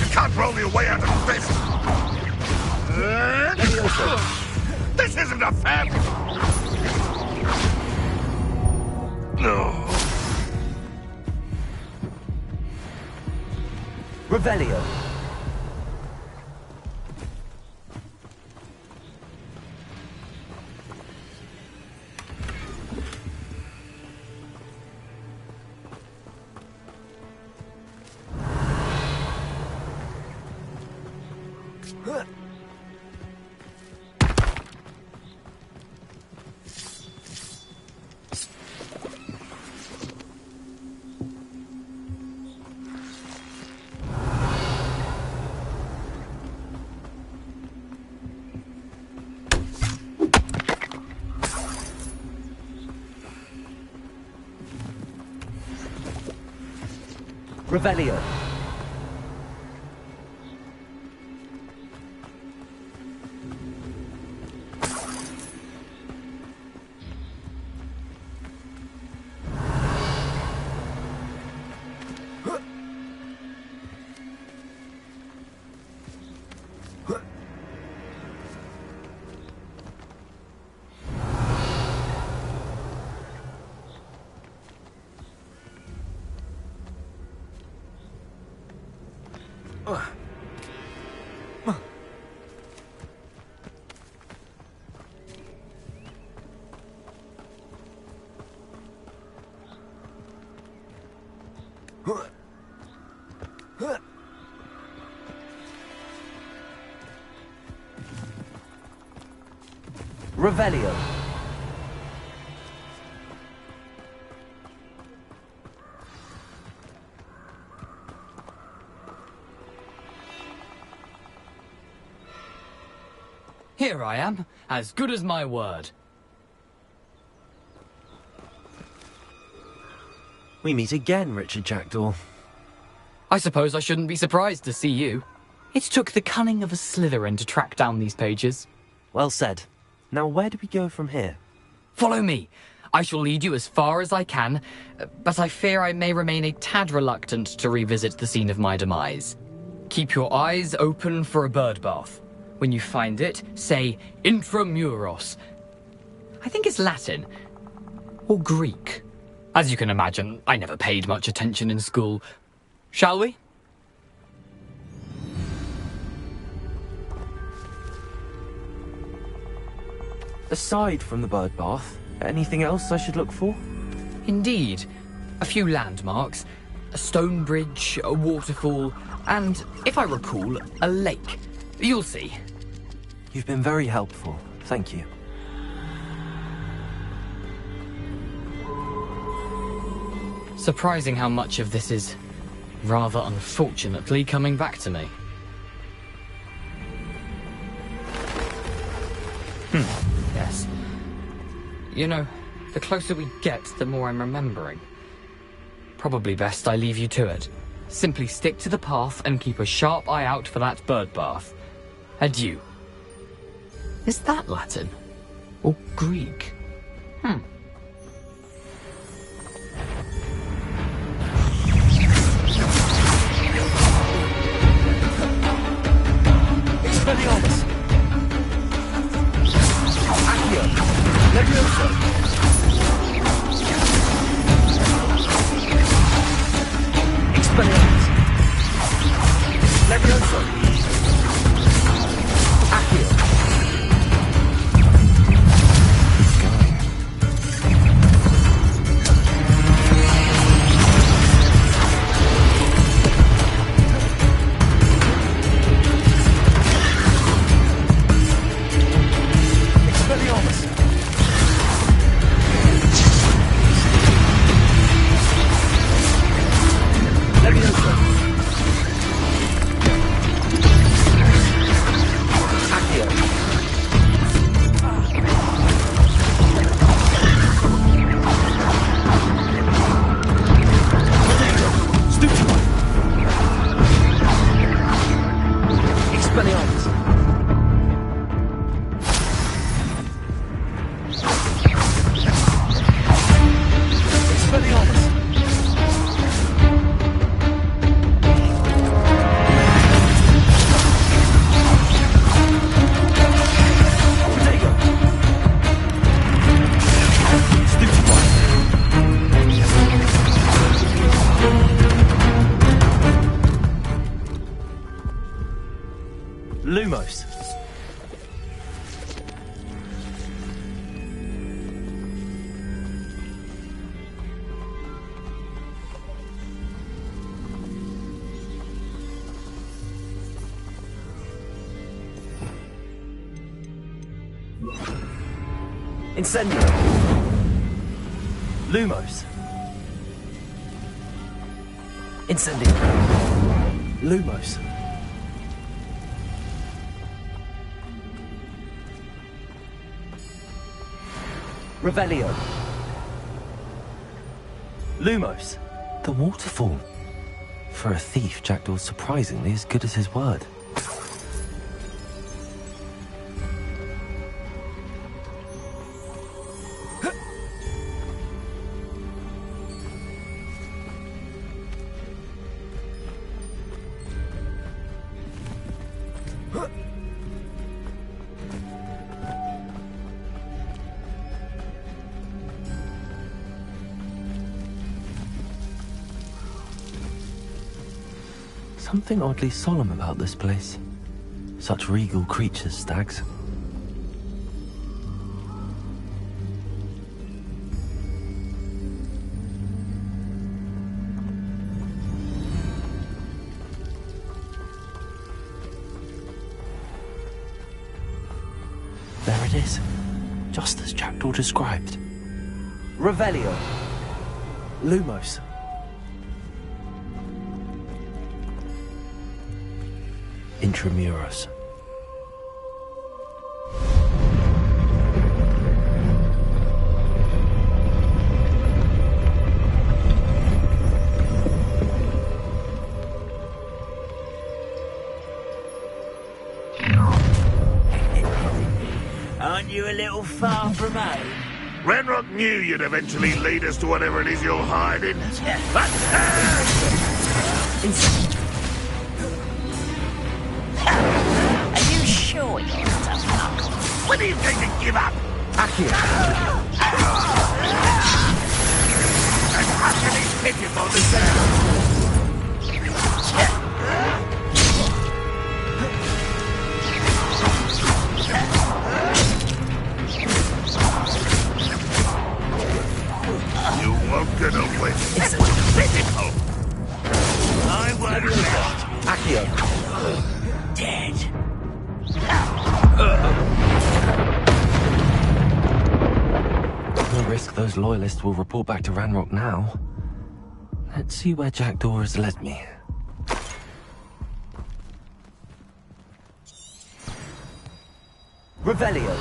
You can't roll your way out of this. This isn't a fair... No. Revelio. Revelio. Revelio. Here I am, as good as my word. We meet again, Richard Jackdaw. I suppose I shouldn't be surprised to see you. It took the cunning of a Slytherin to track down these pages. Well said. Now where do we go from here? Follow me. I shall lead you as far as I can, but I fear I may remain a tad reluctant to revisit the scene of my demise. Keep your eyes open for a bird bath. When you find it, say intramuros. I think it's Latin. Or Greek. As you can imagine, I never paid much attention in school. Shall we? Aside from the bird bath, anything else I should look for? Indeed. A few landmarks, a stone bridge, a waterfall, and, if I recall, a lake. You'll see. You've been very helpful. Thank you. Surprising how much of this is, rather unfortunately, coming back to me. Yes. You know, the closer we get, the more I'm remembering. Probably best I leave you to it. Simply stick to the path and keep a sharp eye out for that bird bath. Adieu. Is that Latin? Or Greek? Expelliarmus. Accio. Levioso. Expelliarmus. Levioso. Accio. Lumos. Incendio. Lumos. Incendio. Lumos. Revelio. Lumos. The waterfall. For a thief, Jackdaw's surprisingly as good as his word. Something oddly solemn about this place. Such regal creatures, stags. There it is, just as Jackdaw described. Revelio. Lumos. Intramuros. Aren't you a little far from home? Ranrock knew you'd eventually lead us to whatever it is you're hiding. Are you sure you're tough? When are you going to give up? Accio. And utterly pitiful the sound. You won't get away. It's pitiful. I won't let. Accio. Dead. No risk those loyalists will report back to Ranrock now. Let's see where Jackdaw has led me. Revelio.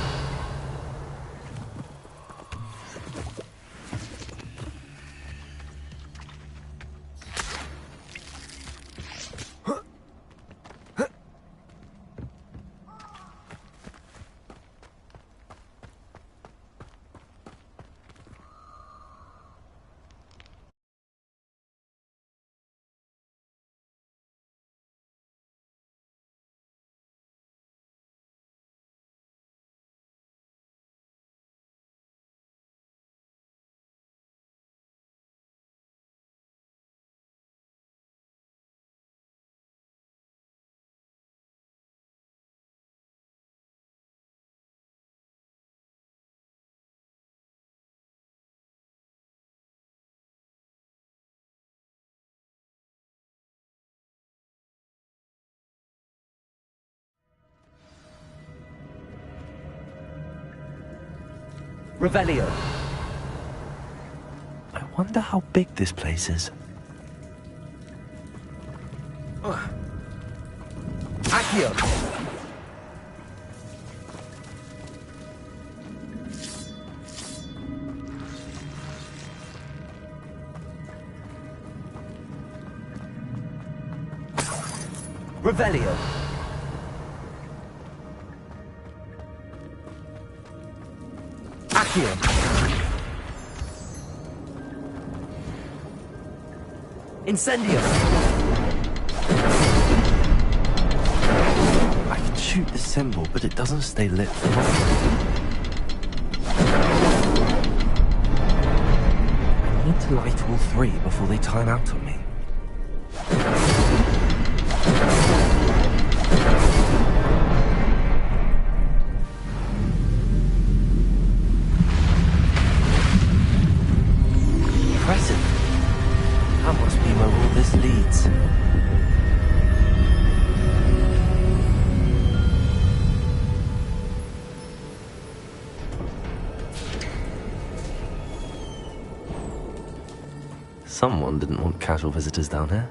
Revelio. I wonder how big this place is. Accio. Revelio. Accio. Incendio. I can shoot the symbol, but it doesn't stay lit for long. I need to light all three before they time out on me. Someone didn't want casual visitors down here.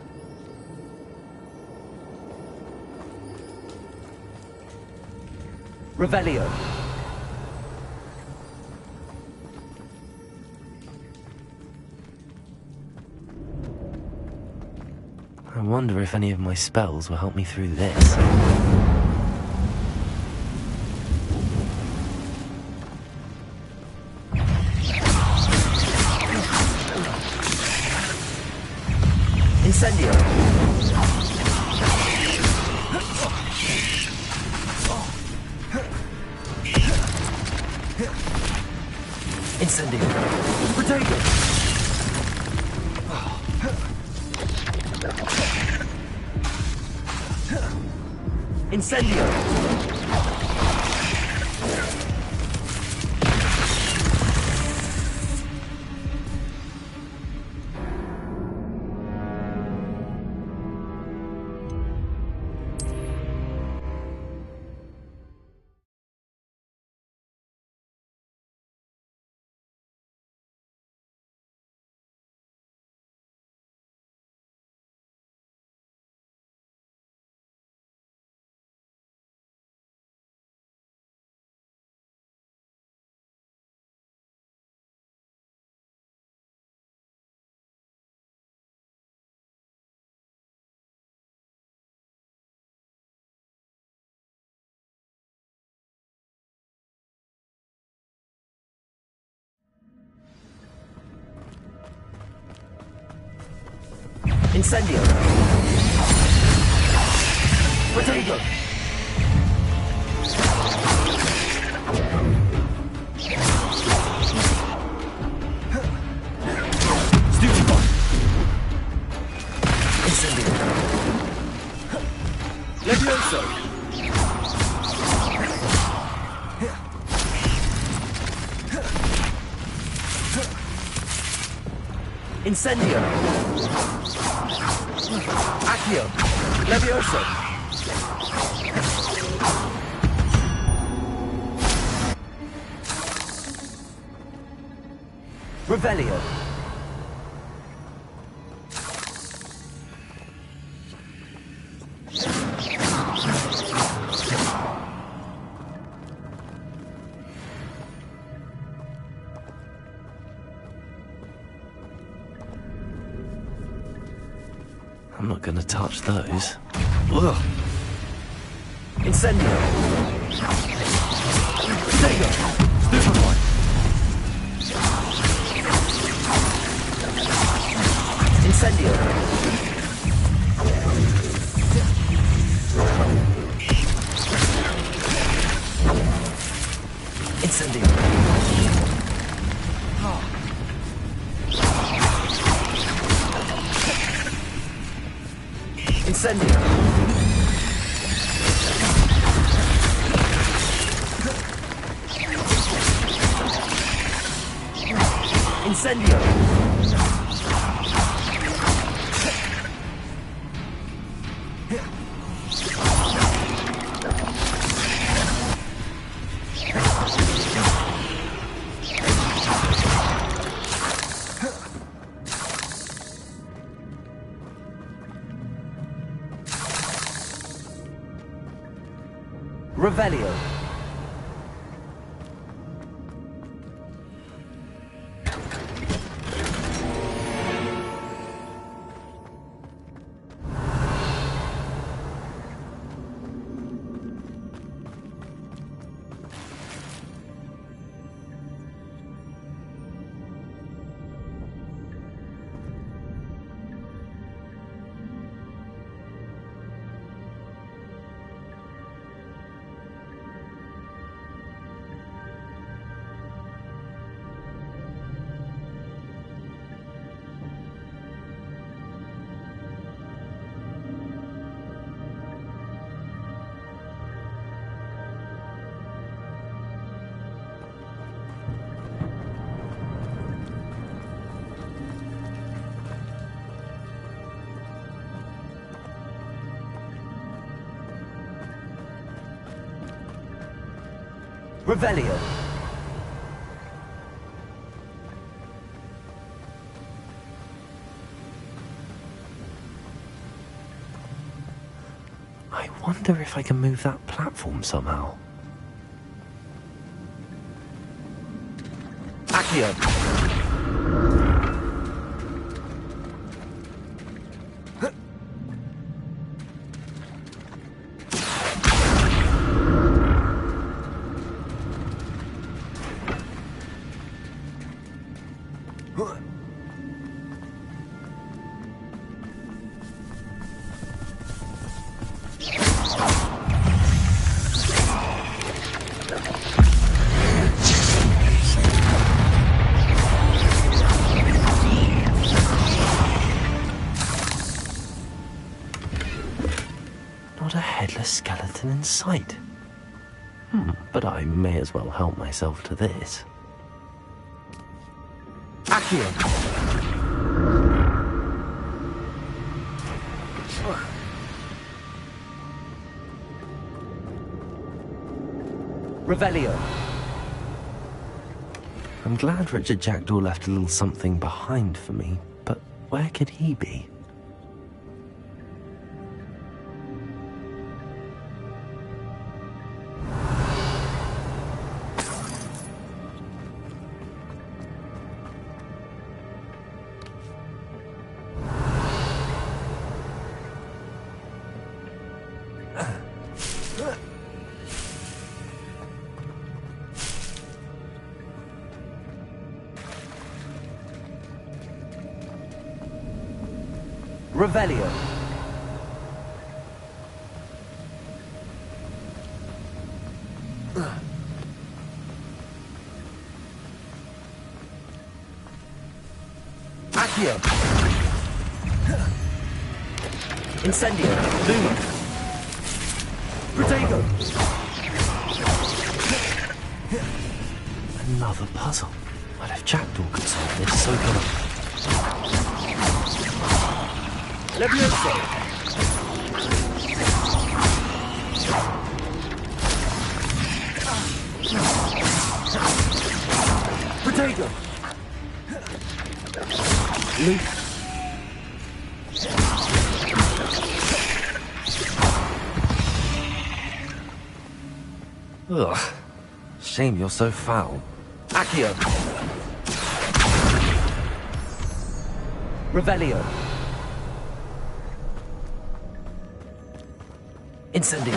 Revelio. I wonder if any of my spells will help me through this. Incendio. Incendio. Potato. Incendio. Incendio. Potato. Stupefy. Incendio. Levioso. Incendio. Accio. Levioso. Revelio. I'm not gonna touch those. Ugh. Incendio. Potato. Stupefy. Incendio. Incendio. Incendio. Incendio. Revelio. Revelio. wonder if I can move that platform somehow. Accio. Not a headless skeleton in sight. But I may as well help myself to this. Accio. Revelio. I'm glad Richard Jackdaw left a little something behind for me, but where could he be? Revelio. Accio. Incendio. Luma. Protego. Another puzzle. Well, if Jackdaw could solve this, so can I. Levioso. Protego. Loose. Ugh. Shame you're so foul. Accio. Revelio. Incendio.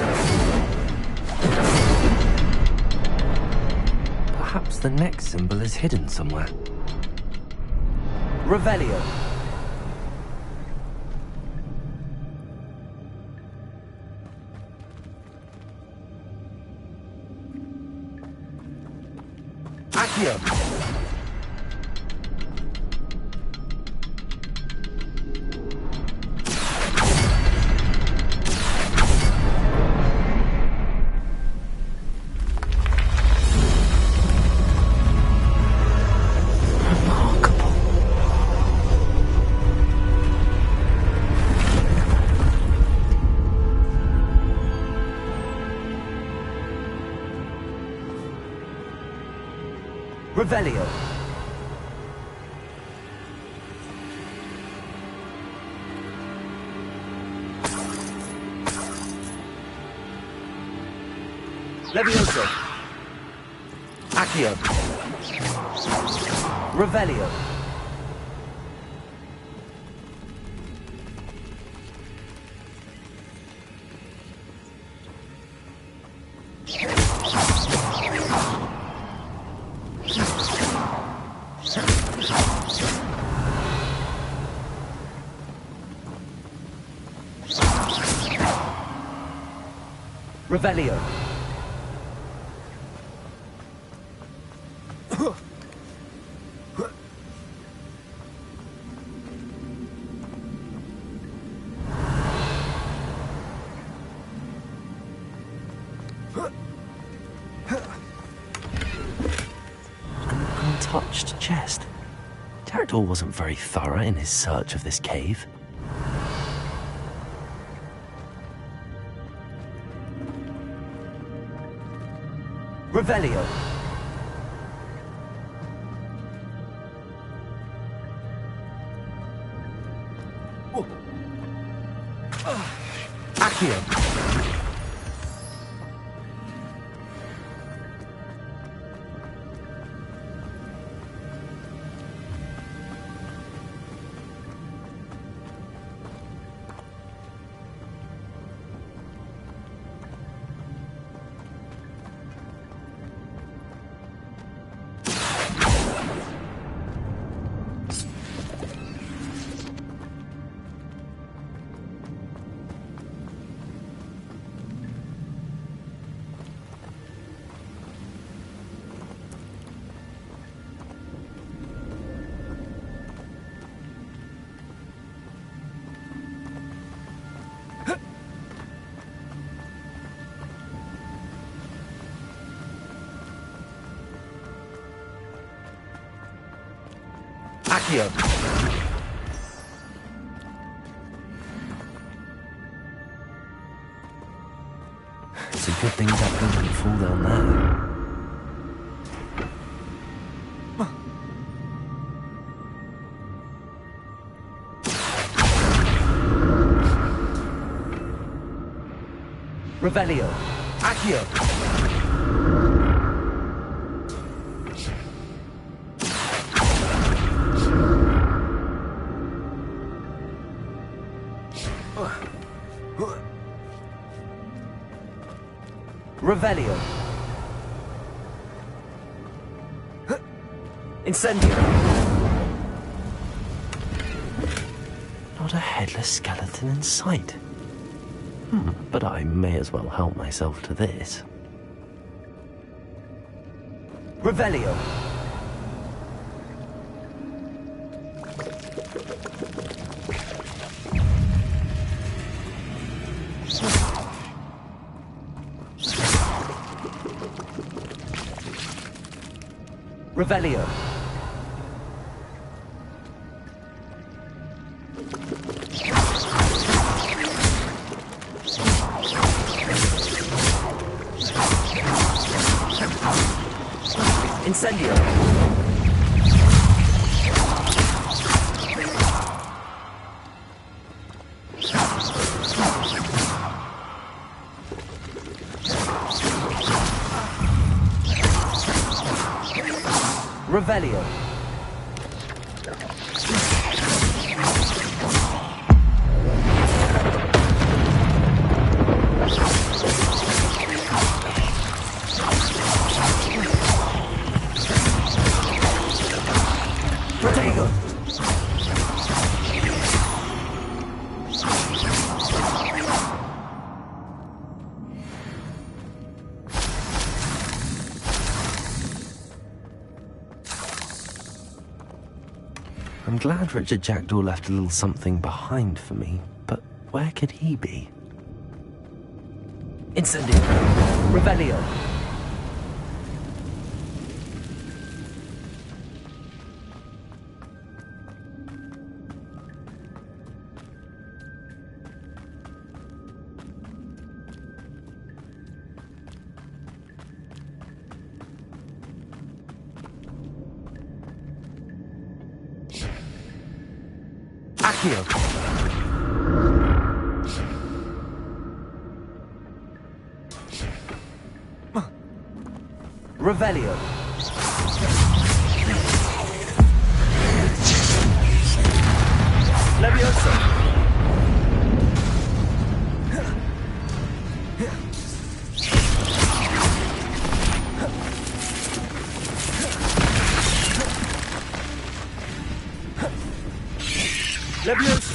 Perhaps the next symbol is hidden somewhere. Revelio. Accio. Revelio. Levioso. Accio. Revelio. Revelio. An untouched chest. Jackdaw wasn't very thorough in his search of this cave. Revelio. Accio. Accio. It's a good thing that thing didn't fall down there. Revelio. Accio. Revelio. Incendio. Not a headless skeleton in sight. But I may as well help myself to this. Revelio. Revelio. Incendio. Revelio. Protego. I'm glad Richard Jackdaw left a little something behind for me, but where could he be? Incendio. Revelio. Accio. Revelio. Levioso. Levioso.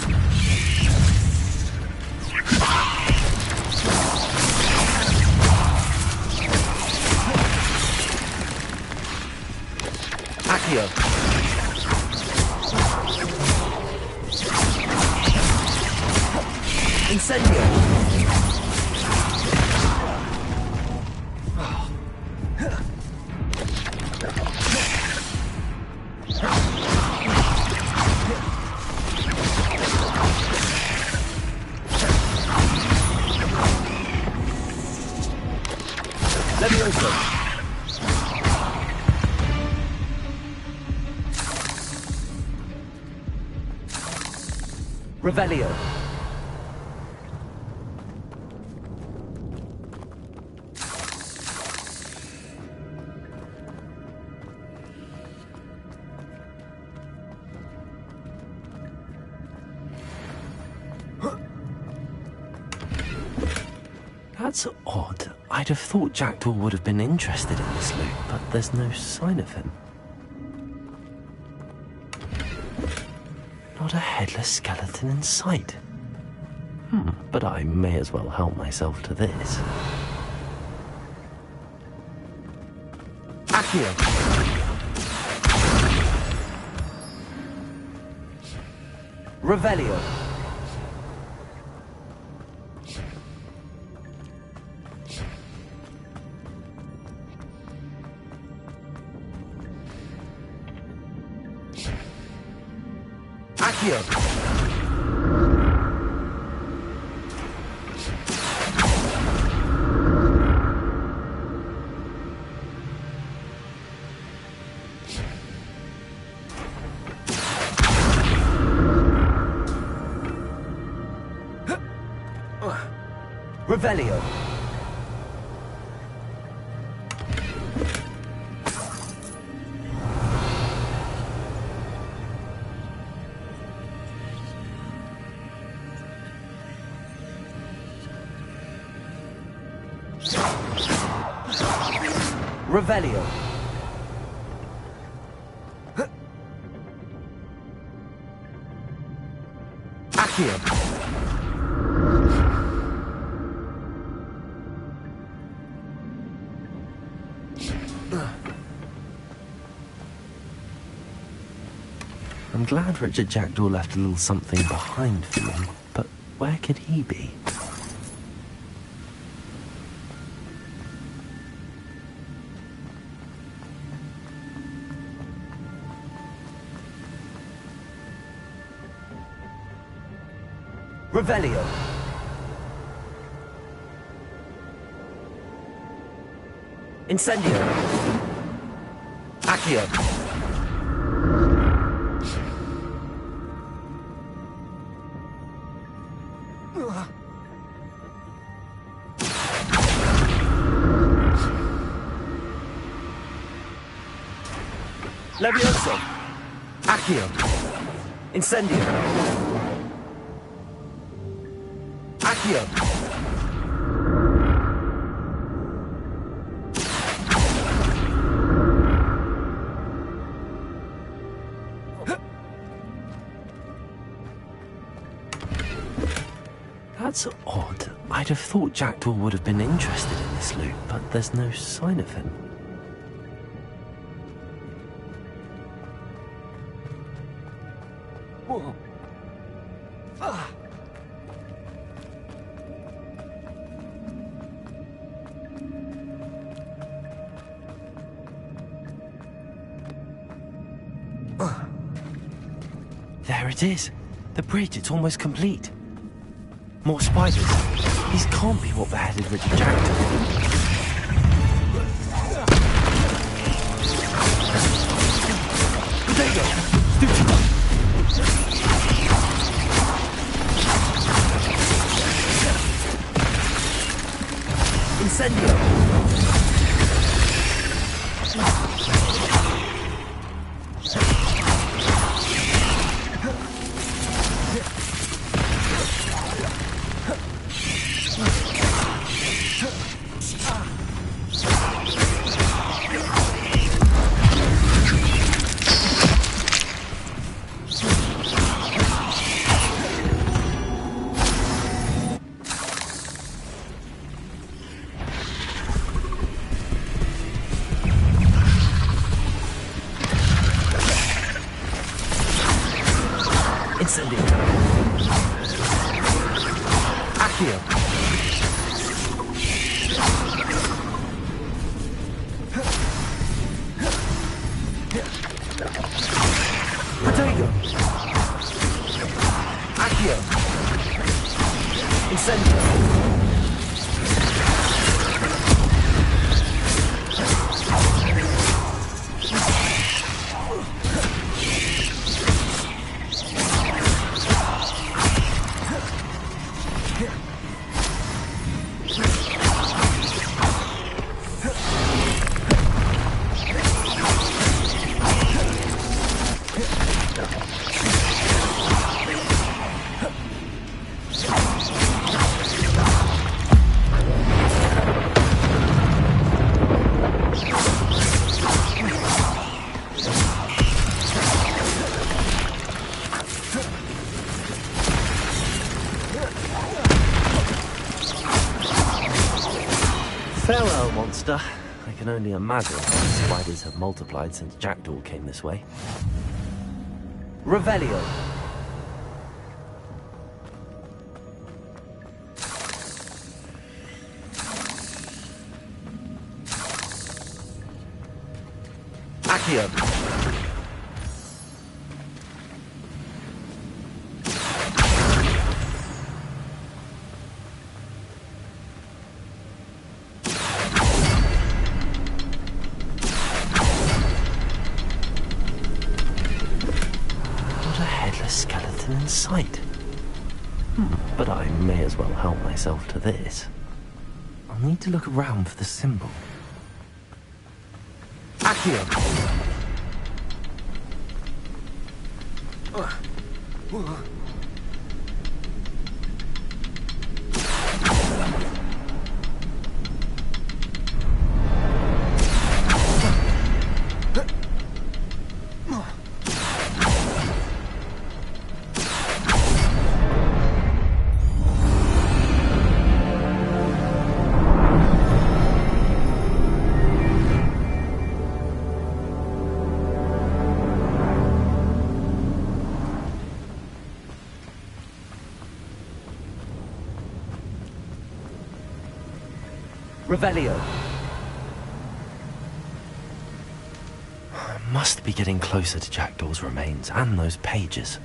Accio. Incendio. Levioso. Revelio. That's odd. I'd have thought Jackdaw would have been interested in this loot, but there's no sign of him. Not a headless skeleton in sight. But I may as well help myself to this. Accio. Revelio. Accio. Revelio. Revelio. Accio. I'm glad Richard Jackdaw left a little something behind for me, but where could he be? Revelio. Incendio. Accio. Levioso. Accio. Incendio. Accio. That's odd. I'd have thought Jackdaw would have been interested in this loot, but there's no sign of him. Whoa. Ah. There it is. The bridge, it's almost complete. More spiders. These can't be what beheaded Richard Jackdaw. Incendio. Incendio. Accio. Protego. Accio. Incendio. Farewell, monster. I can only imagine how spiders have multiplied since Jackdaw came this way. Revelio. Accio. sight. But I may as well help myself to this. I'll need to look around for the symbol. Accio. Revelio. I must be getting closer to Jackdaw's remains and those pages.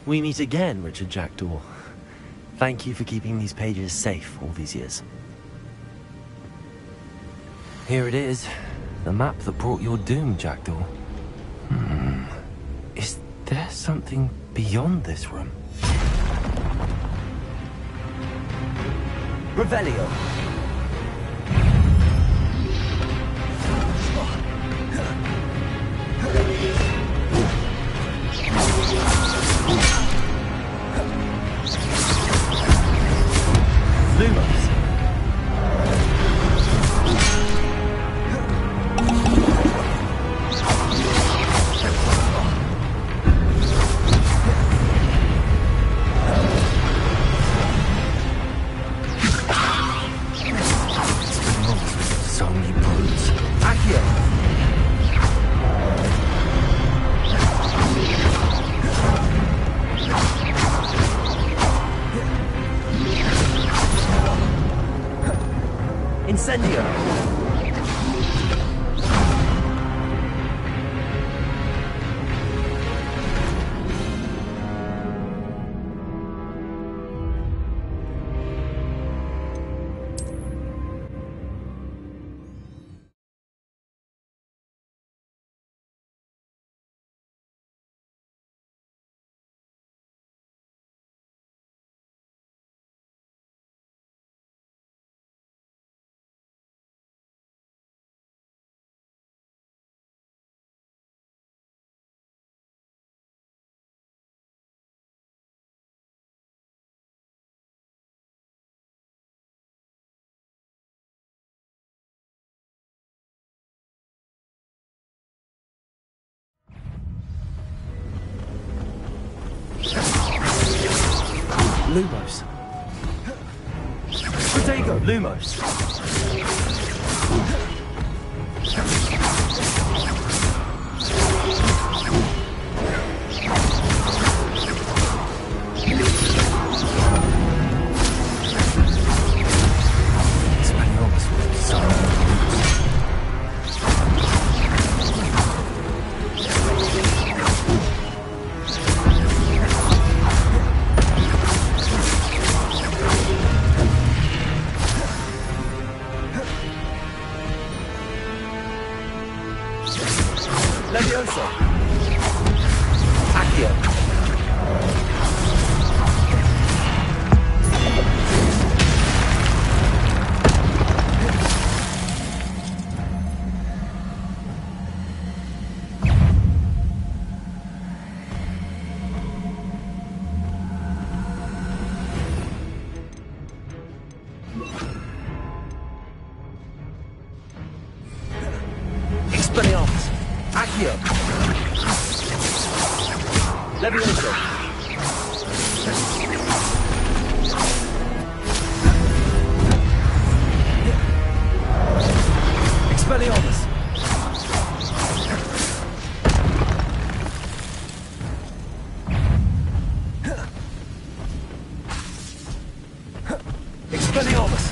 We meet again, Richard Jackdaw. Thank you for keeping these pages safe all these years. Here it is, the map that brought your doom, Jackdaw. Is there something beyond this room? Revelio. Lumos. So many brutes. Accio. Incendio. Lumos. Protego, Lumos. Levioso. Accio. Expelliarmus. Accio. Levioso. Expelliarmus. Expelliarmus.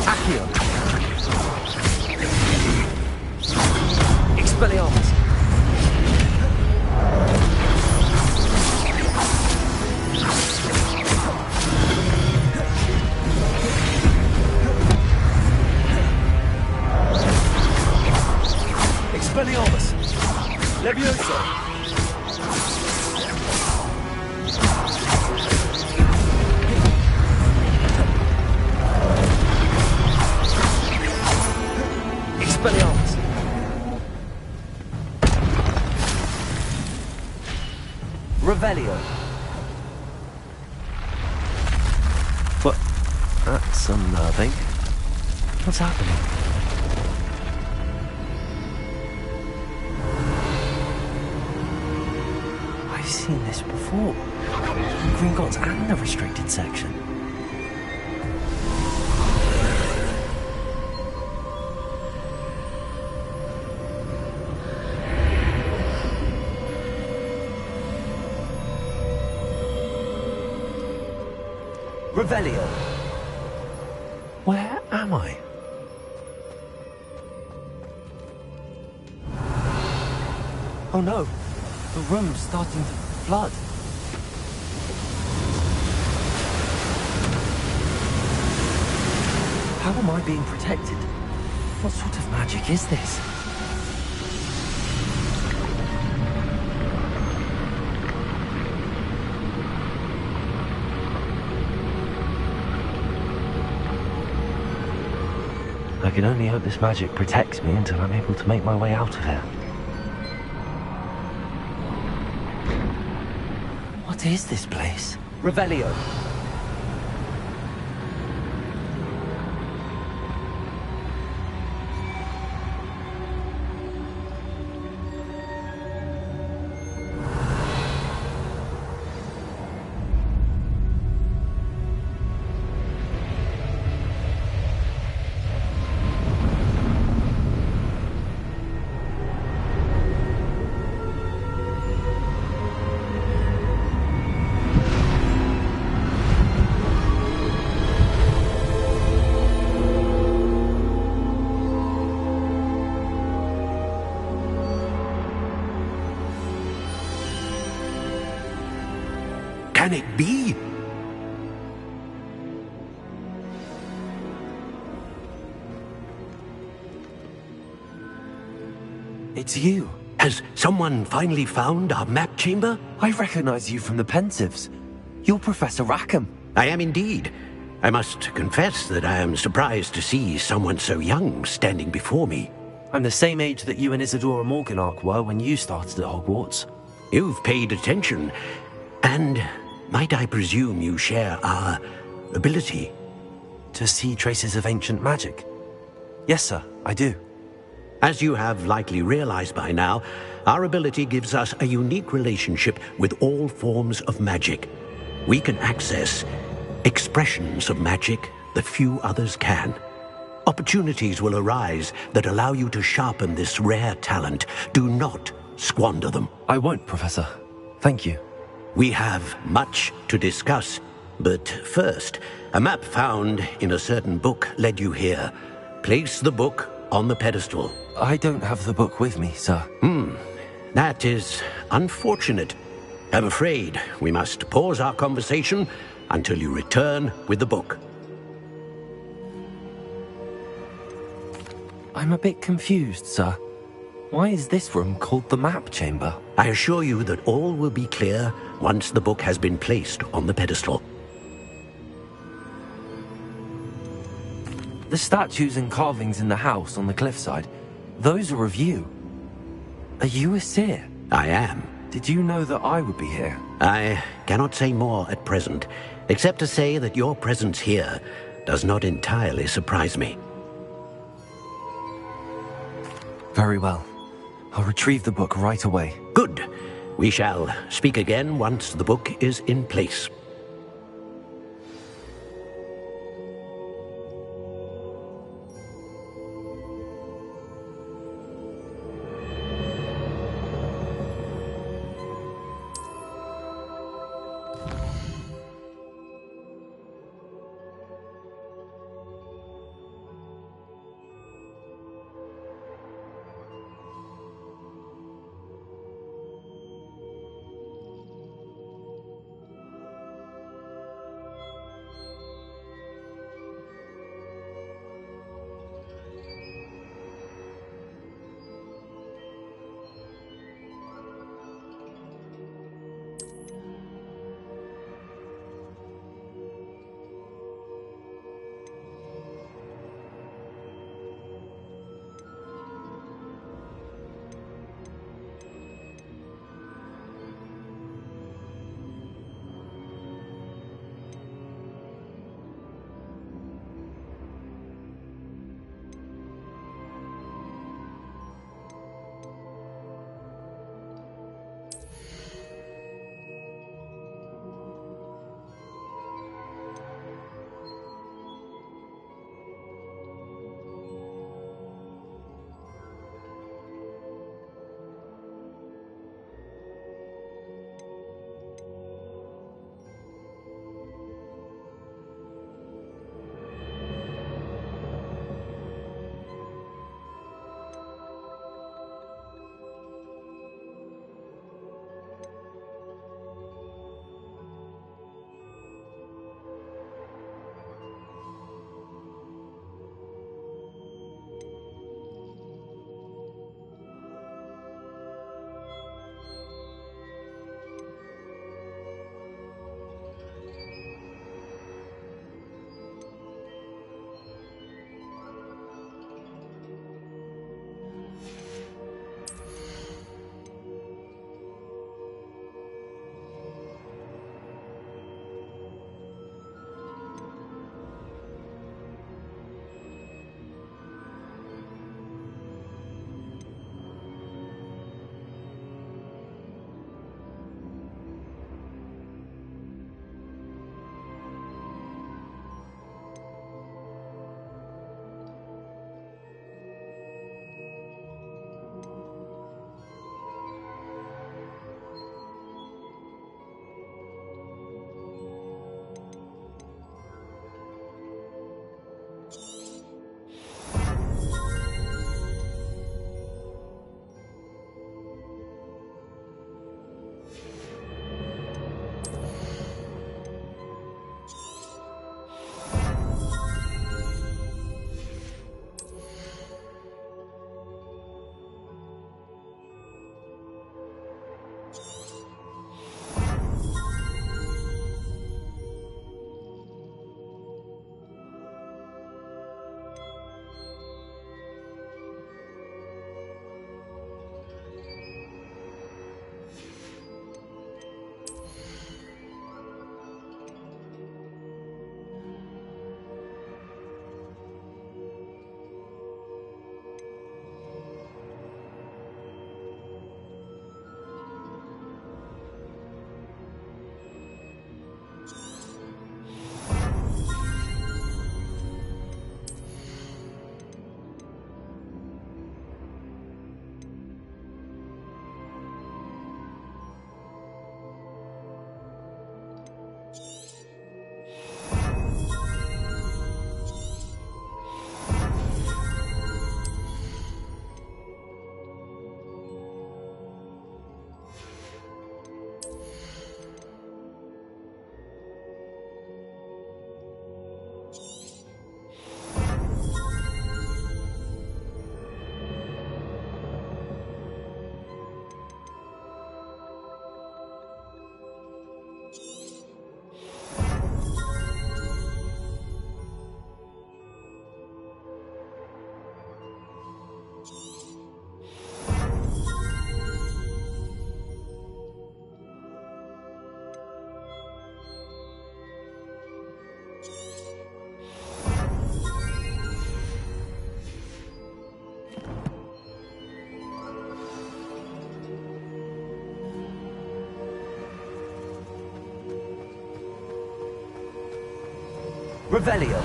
Accio. Expelliarmus. Expelliarmus. Levioso. Expelliarmus. Revelio. What? That's unnerving. What's happening? I've seen this before. Gringotts and the restricted section. Revelio. Where am I? Oh no, the room's starting to flood. How am I being protected? What sort of magic is this? I can only hope this magic protects me until I'm able to make my way out of here. What is this place? Revelio. Can it be? It's you. Has someone finally found our map chamber? I recognize you from the Pensieves. You're Professor Rackham. I am indeed. I must confess that I am surprised to see someone so young standing before me. I'm the same age that you and Isadora Morganach were when you started at Hogwarts. You've paid attention, and might I presume you share our ability? To see traces of ancient magic? Yes, sir, I do. As you have likely realized by now, our ability gives us a unique relationship with all forms of magic. We can access expressions of magic that few others can. Opportunities will arise that allow you to sharpen this rare talent. Do not squander them. I won't, Professor. Thank you. We have much to discuss, but first, a map found in a certain book led you here. Place the book on the pedestal. I don't have the book with me, sir. That is unfortunate. I'm afraid we must pause our conversation until you return with the book. I'm a bit confused, sir. Why is this room called the map chamber? I assure you that all will be clear once the book has been placed on the pedestal. The statues and carvings in the house on the cliffside, those are of you. Are you a seer? I am. Did you know that I would be here? I cannot say more at present, except to say that your presence here does not entirely surprise me. Very well. I'll retrieve the book right away. Good. We shall speak again once the book is in place. Revelio.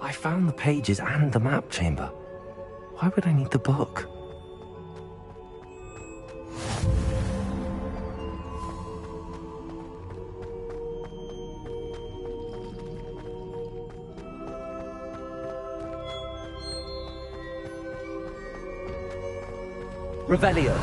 I found the pages and the map chamber. Why would I need the book? Revelio.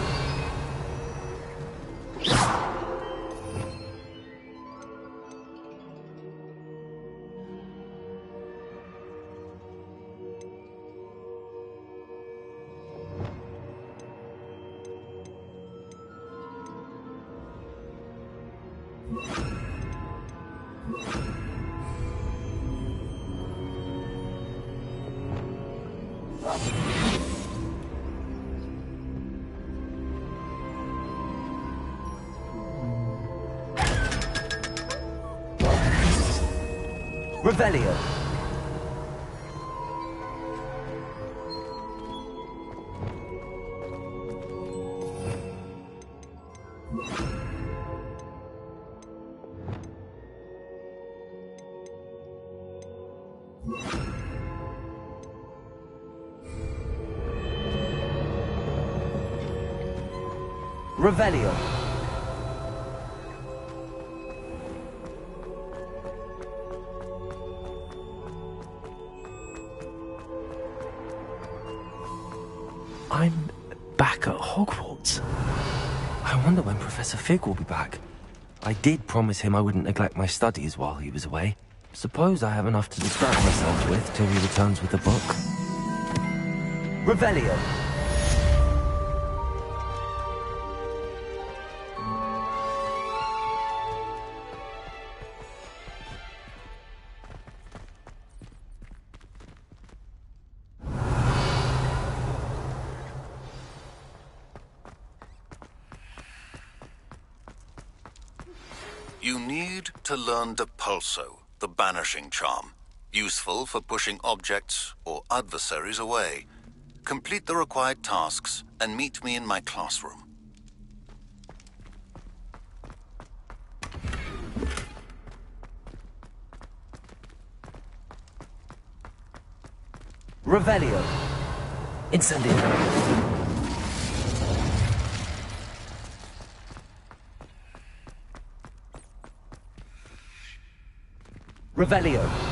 Revelio. Revelio. I'm back at Hogwarts. I wonder when Professor Fig will be back. I did promise him I wouldn't neglect my studies while he was away. Suppose I have enough to distract myself with till he returns with the book. Revelio. You need to learn Depulso, the banishing charm. Useful for pushing objects or adversaries away. Complete the required tasks and meet me in my classroom. Revelio. Incendio. Revelio.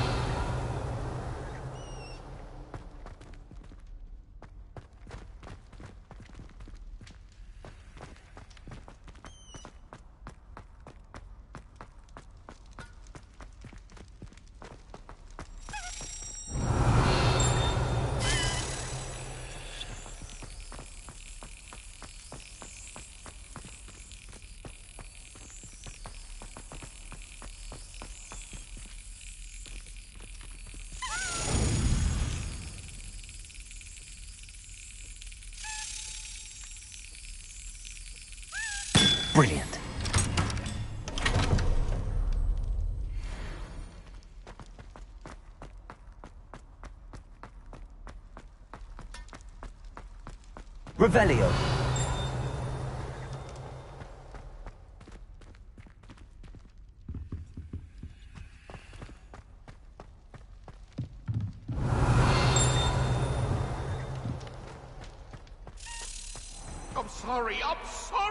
Brilliant. Revelio. I'm sorry, I'm sorry!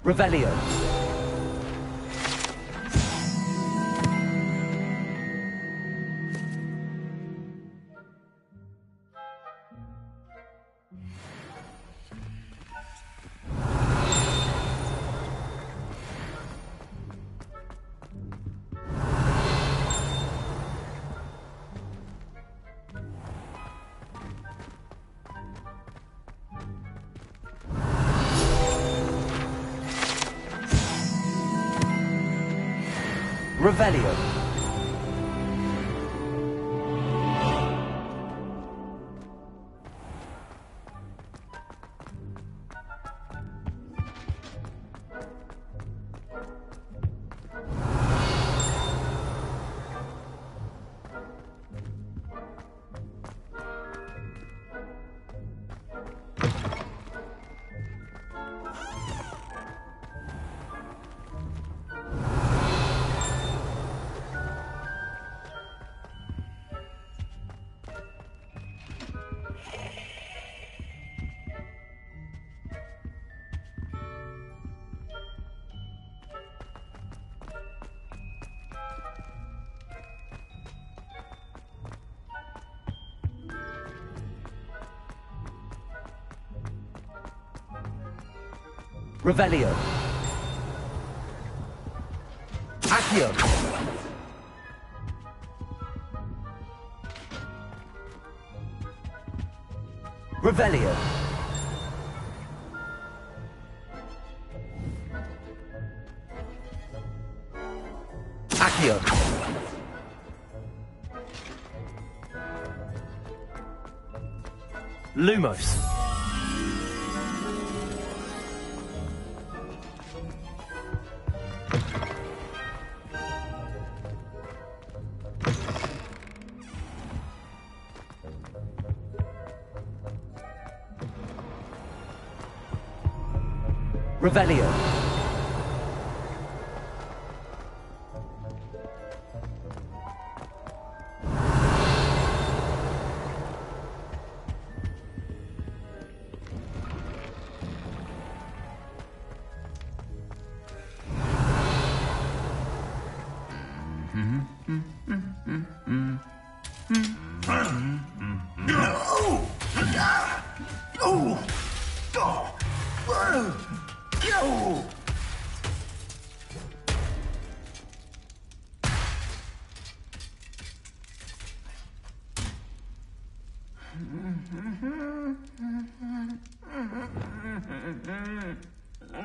Revelio. Revelio. Revelio. Accio. Revelio. Accio. Lumos. Revelio.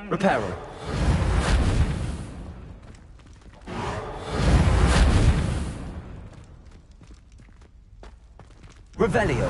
Reparo. Revelio.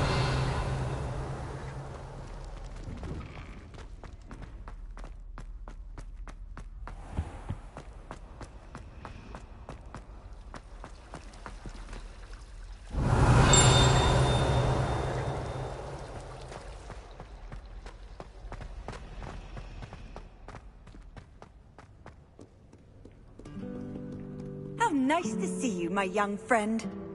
How nice to see you, my young friend.